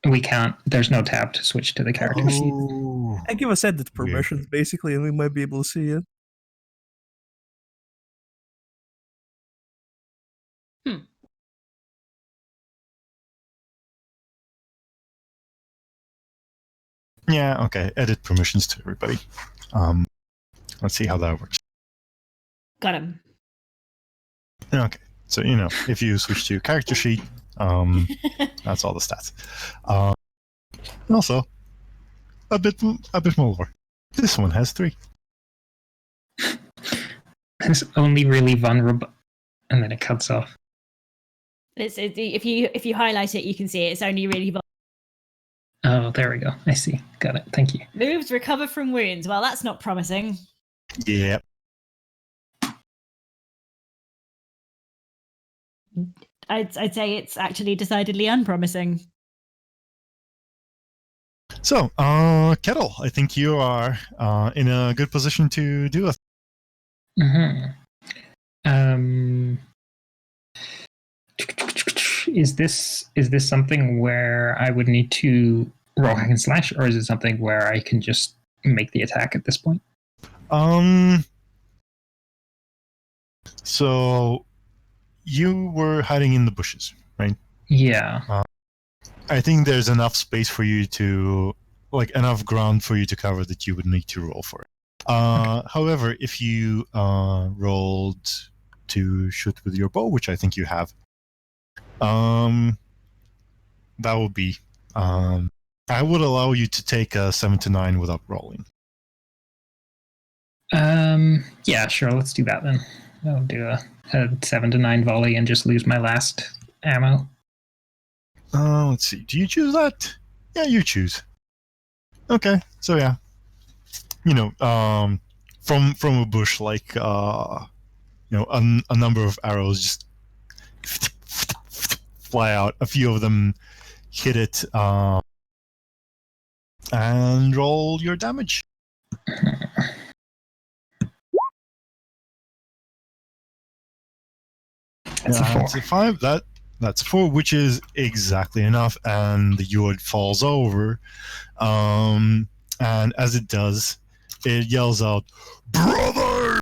We can't. There's no tab to switch to the character sheet. Oh. And give us edit Weird. permissions, basically, and we might be able to see it. Yeah, okay. Edit permissions to everybody. Let's see how that works. Got him. Okay, so if you switch to character sheet, that's all the stats. And also, a bit more. This one has 3. It's only really vulnerable, and then it cuts off. If you highlight it, you can see it's only really Oh, there we go. I see. Got it. Thank you. moves recover from wounds. Well, that's not promising. Yeah. I'd say it's actually decidedly unpromising. So, Kettle, I think you are in a good position to do it. Is this something where I would need to roll hack and slash, or is it something where I can just make the attack at this point? So you were hiding in the bushes, right? Yeah. I think there's enough space for you to, enough ground for you to cover that you would need to roll for it. However, if you rolled to shoot with your bow, which I think you have, that would be. I would allow you to take a 7 to 9 without rolling. Yeah, sure. Let's do that then. I'll do a 7 to 9 volley and just lose my last ammo. Let's see. Do you choose that? Yeah, you choose. Okay, so yeah, from a bush, a number of arrows just fly out. A few of them hit it, and roll your damage. That's a 4. That's a 5. That's 4, which is exactly enough, and the Yord falls over. And as it does, it yells out, "Brother!"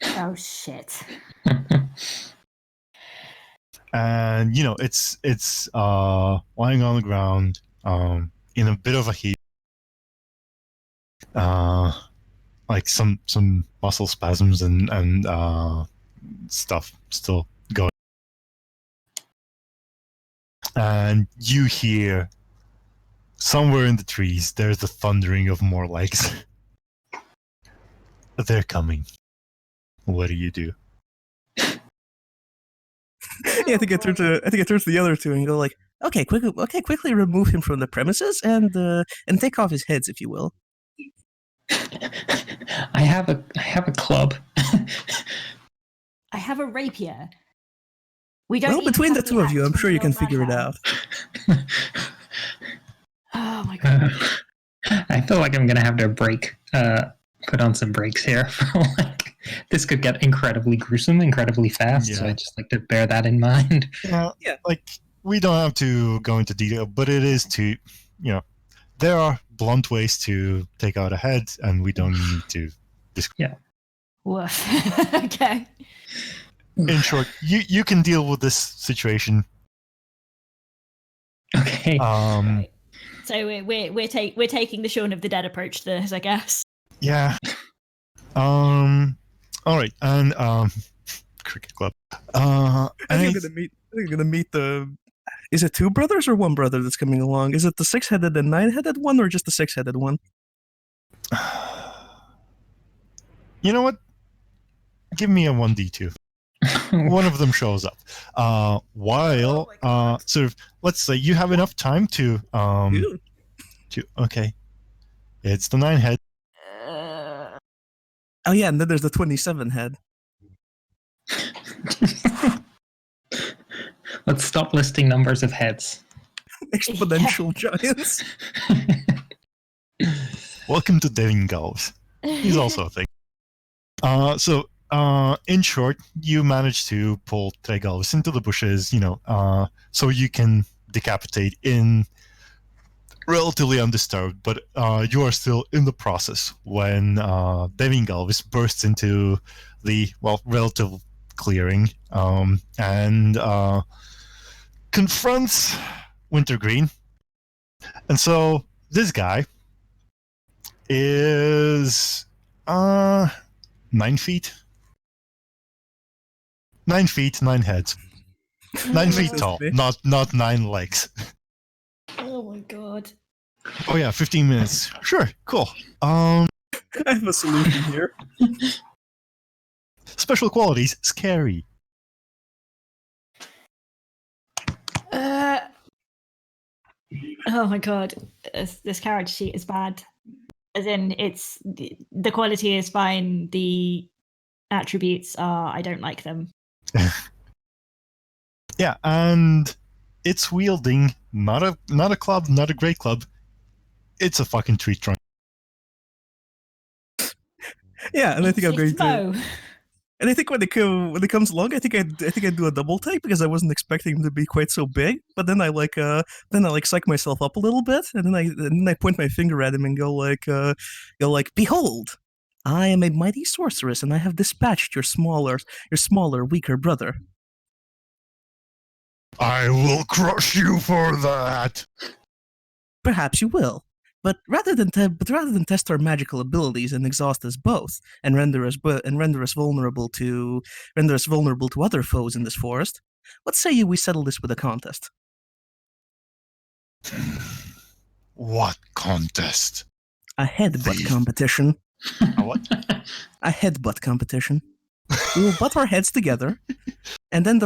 Oh shit! And it's lying on the ground, in a bit of a heap, like some muscle spasms and stuff still going. And you hear somewhere in the trees there's the thundering of more legs. They're coming. What do you do? Yeah, I think I turn to the other two and go like, okay, quickly remove him from the premises and take off his heads, if you will. I have a club. I have a rapier. We don't. Well, even between the have two of you, I'm axe sure you from can the figure it madhouse. out. Oh my god! I feel like I'm gonna have to put on some brakes here. This could get incredibly gruesome, incredibly fast. So Yeah. I just like to bear that in mind. Yeah, we don't have to go into detail, but it is to, there are blunt ways to take out a head, and we don't need to describe. Woof. Okay. In short, you can deal with this situation. Okay. Right. So we're taking the Shaun of the Dead approach to this, I guess. Yeah. All right, and cricket club. I think I'm gonna meet the. Is it two brothers or one brother that's coming along? Is it the 6-headed and 9-headed one, or just the 6-headed one? You know what? Give me a 1d2. One of them shows up. While sort of, let's say you have enough time to okay, it's the 9-head. Oh yeah, and then there's the 27-head. Let's stop listing numbers of heads. Exponential giants. Welcome to Devingals. He's also a thing. So in short, you manage to pull Tregalvis into the bushes, so you can decapitate in relatively undisturbed, but you are still in the process when Devingals bursts into the, relative clearing and confronts Wintergreen. And so this guy is 9 feet. 9 feet, 9 heads. 9 feet tall, not 9 legs. Oh my god. Oh yeah, 15 minutes. Sure, cool. I have a solution here. Special qualities, scary. Oh my god, this character sheet is bad. As in, it's the quality is fine. The attributes are, I don't like them. Yeah, and it's wielding not a club, not a great club. It's a fucking tree trunk. Yeah, and I think I'm going It's to. Mo. And I think when it comes along, I think I'd do a double take because I wasn't expecting him to be quite so big. But then I psych myself up a little bit, and then I point my finger at him and go like, "Behold, I am a mighty sorceress, and I have dispatched your smaller, weaker brother." I will crush you for that. Perhaps you will. But rather than test our magical abilities and exhaust us both, and render us vulnerable to other foes in this forest, what say we settle this with a contest? What contest? A headbutt competition. A what? A headbutt competition. We will butt our heads together, and then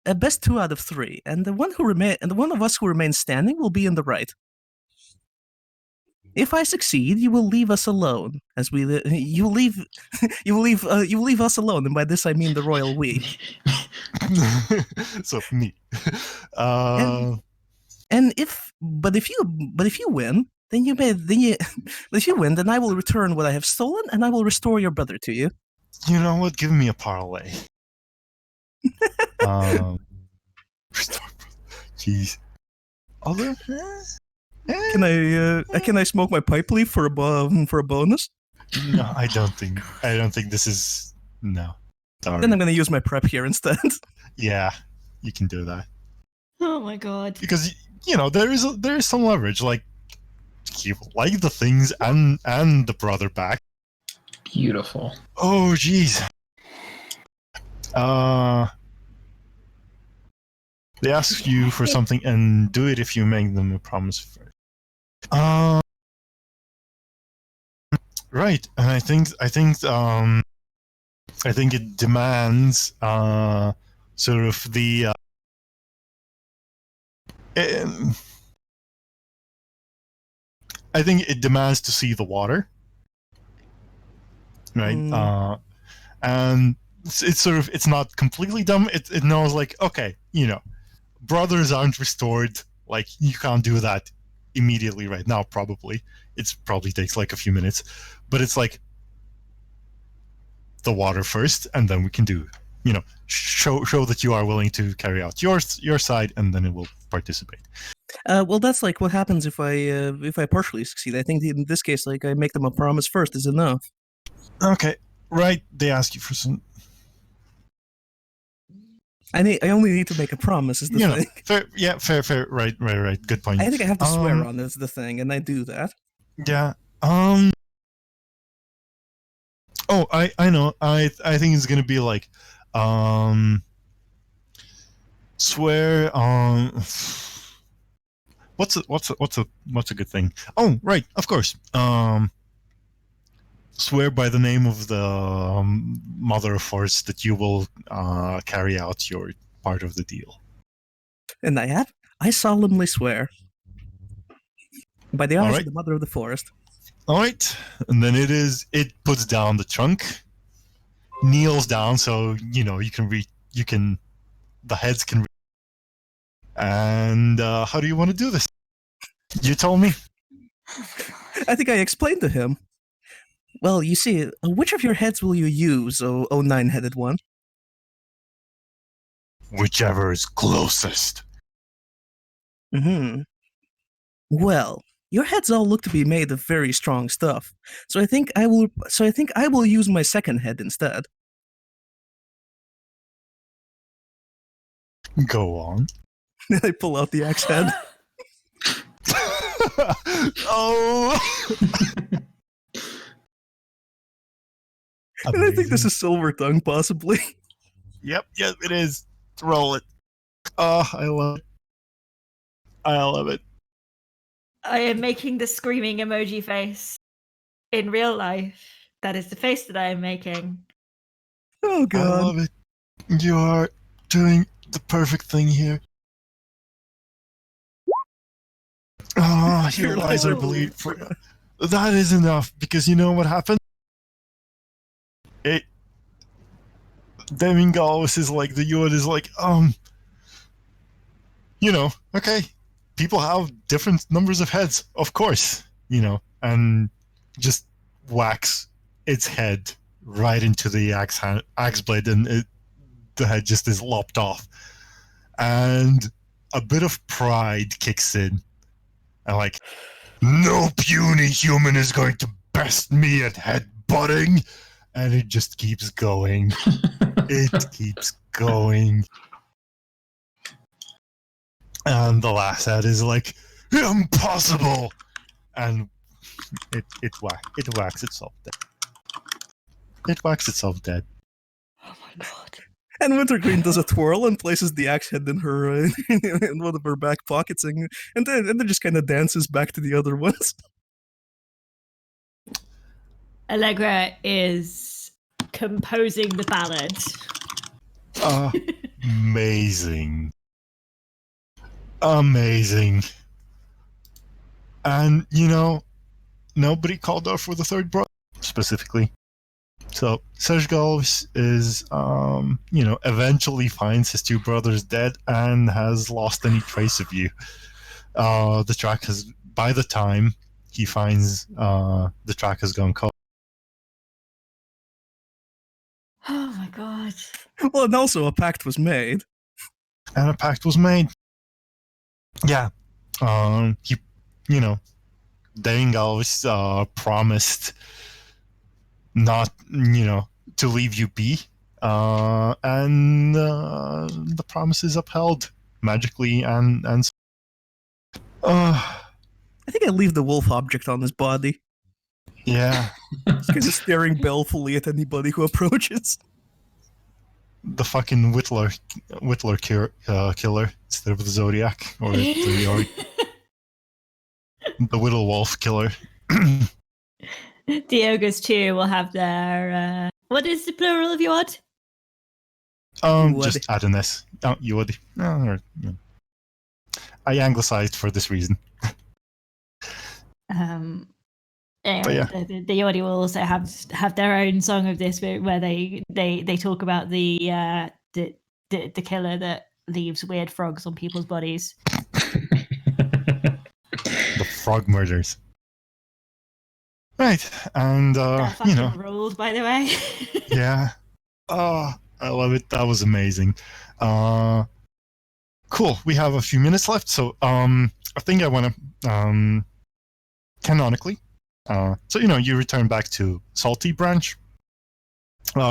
a best 2 out of 3, and the one of us who remains standing will be in the right. If I succeed, you will leave us alone, you will leave us alone, and by this I mean the royal we. So me. But if you win, then if you win, then I will return what I have stolen, and I will restore your brother to you. You know what? Give me a parlay. Jeez. Although, Can I smoke my pipe leaf for a bonus? no, I don't think this is no. Sorry. Then I'm going to use my prep here instead. Yeah, you can do that Oh my god. because there is some leverage. Like you like the things and the brother back. Beautiful. Oh jeez. They ask you for something and do it if you make them a promise first. Right, and I think it demands sort of the I think it demands to see the water, right? And it's sort of, it's not completely dumb. It knows like, okay, brothers aren't restored. Like you can't do that immediately right now. Probably it probably takes like a few minutes, but it's like the water first, and then we can do show that you are willing to carry out your side, and then it will participate. Well, that's like what happens if I partially succeed. I think in this case, like I make them a promise first is enough. Okay, right. They ask you for some. I only need to make a promise is the thing. Fair. Yeah, fair. Right. Good point. I think I have to swear on this the thing, and I do that. Yeah. Oh, I know. I think it's gonna be like, swear on. What's a good thing? Oh, right. Of course. Swear by the name of the Mother of Force that you will carry out your part of the deal. And I solemnly swear by the eyes right. of the Mother of the Forest. All right, and then it puts down the trunk, kneels down, so you can reach. The heads can. And how do you want to do this? You told me. I think I explained to him. Well, you see, which of your heads will you use, oh nine-headed one? Whichever is closest. Well, your heads all look to be made of very strong stuff, so I think I will use my second head instead. Go on. I pull out the axe head. Oh. And I think this is Silver Tongue, possibly. Yep, it is. Roll it. Oh, I love it. I am making the screaming emoji face in real life. That is the face that I am making. Oh, God. I love it. You are doing the perfect thing here. Oh, your eyes are bleeding. That is enough, because you know what happened? Demingalvis is like, the Yod is like, okay, people have different numbers of heads, of course, and just whacks its head right into the axe blade, and the head just is lopped off. And a bit of pride kicks in. And like, no puny human is going to best me at headbutting. And it just keeps going. It keeps going. And the last head is like, impossible! And it whacks itself dead. It whacks itself dead. Oh my god. And Wintergreen does a twirl and places the axe head in her in one of her back pockets, and then just kind of dances back to the other ones. Allegra is composing the ballad. Amazing. Amazing. And, nobody called out for the third brother, specifically. So, Sejgal is, eventually finds his two brothers dead and has lost any trace of you. The track has, by the time he finds the track has gone cold. Oh my god. Well, and also a pact was made. And a pact was made. Yeah. He, Demingalvis promised not, to leave you be. And the promise is upheld magically and I think I leave the wolf object on his body. Yeah. He's kind of staring balefully at anybody who approaches. The fucking Whittler killer instead of the Zodiac or the Whittle Wolf killer. The ogres too will have their what is the plural of Yod? Just add an S. Oh, Yod. I anglicized for this reason. Anyway, yeah. the Yodi will also have their own song of this where they talk about the killer that leaves weird frogs on people's bodies. The frog murders. Right, and That ruled, by the way. Yeah. I love it. That was amazing. Cool. We have a few minutes left, so I think I want to canonically. So you return back to Salty Branch,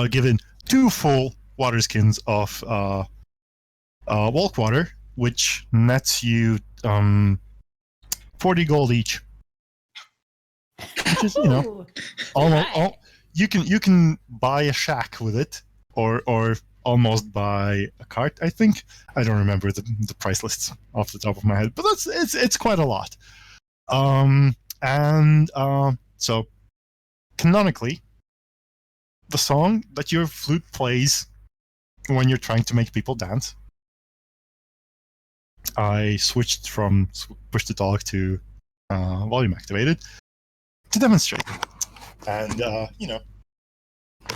given 2 full water skins of Walk Water, which nets you 40 gold each. Which is Ooh, almost right. you can buy a shack with it, or almost buy a cart. I think I don't remember the price lists off the top of my head, but it's quite a lot. So canonically, the song that your flute plays when you're trying to make people dance, I switched from push to talk to volume activated to demonstrate. And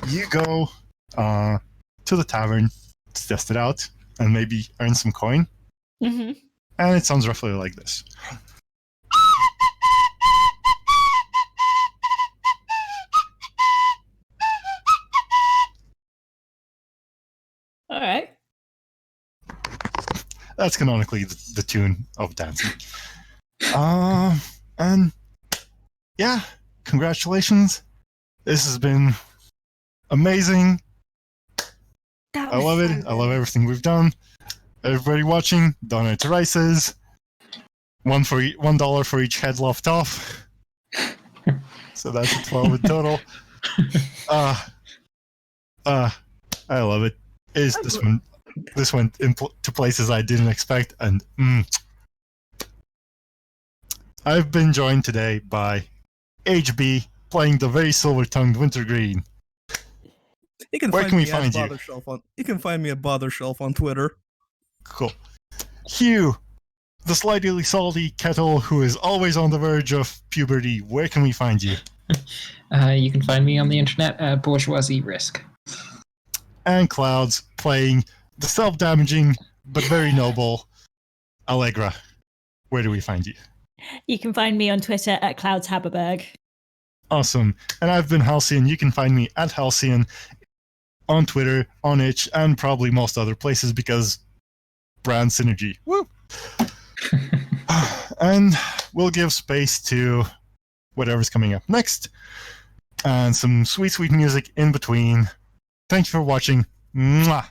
you go to the tavern to test it out and maybe earn some coin. Mm-hmm. And it sounds roughly like this. All right. That's canonically the tune of dancing. And yeah, congratulations. This has been amazing. I love it. I love everything we've done. Everybody watching, donate to Rices. $1 for each head lopped off. So that's a 12 in total. I love it. This went to places I didn't expect, and I've been joined today by HB playing the very silver-tongued Wintergreen. Where can we find you? You can find me at BotherShelf on Twitter. Cool. Hugh, the slightly salty kettle who is always on the verge of puberty. Where can we find you? You can find me on the internet at Bourgeoisie Risk. And Clouds playing the self-damaging but very noble Allegra. Where do we find you? You can find me on Twitter at Clouds Haberberg. Awesome. And I've been Halceon. You can find me at Halceon on Twitter, on Itch, and probably most other places because brand synergy. Woo! And we'll give space to whatever's coming up next and some sweet, sweet music in between. Thank you for watching. Mwah!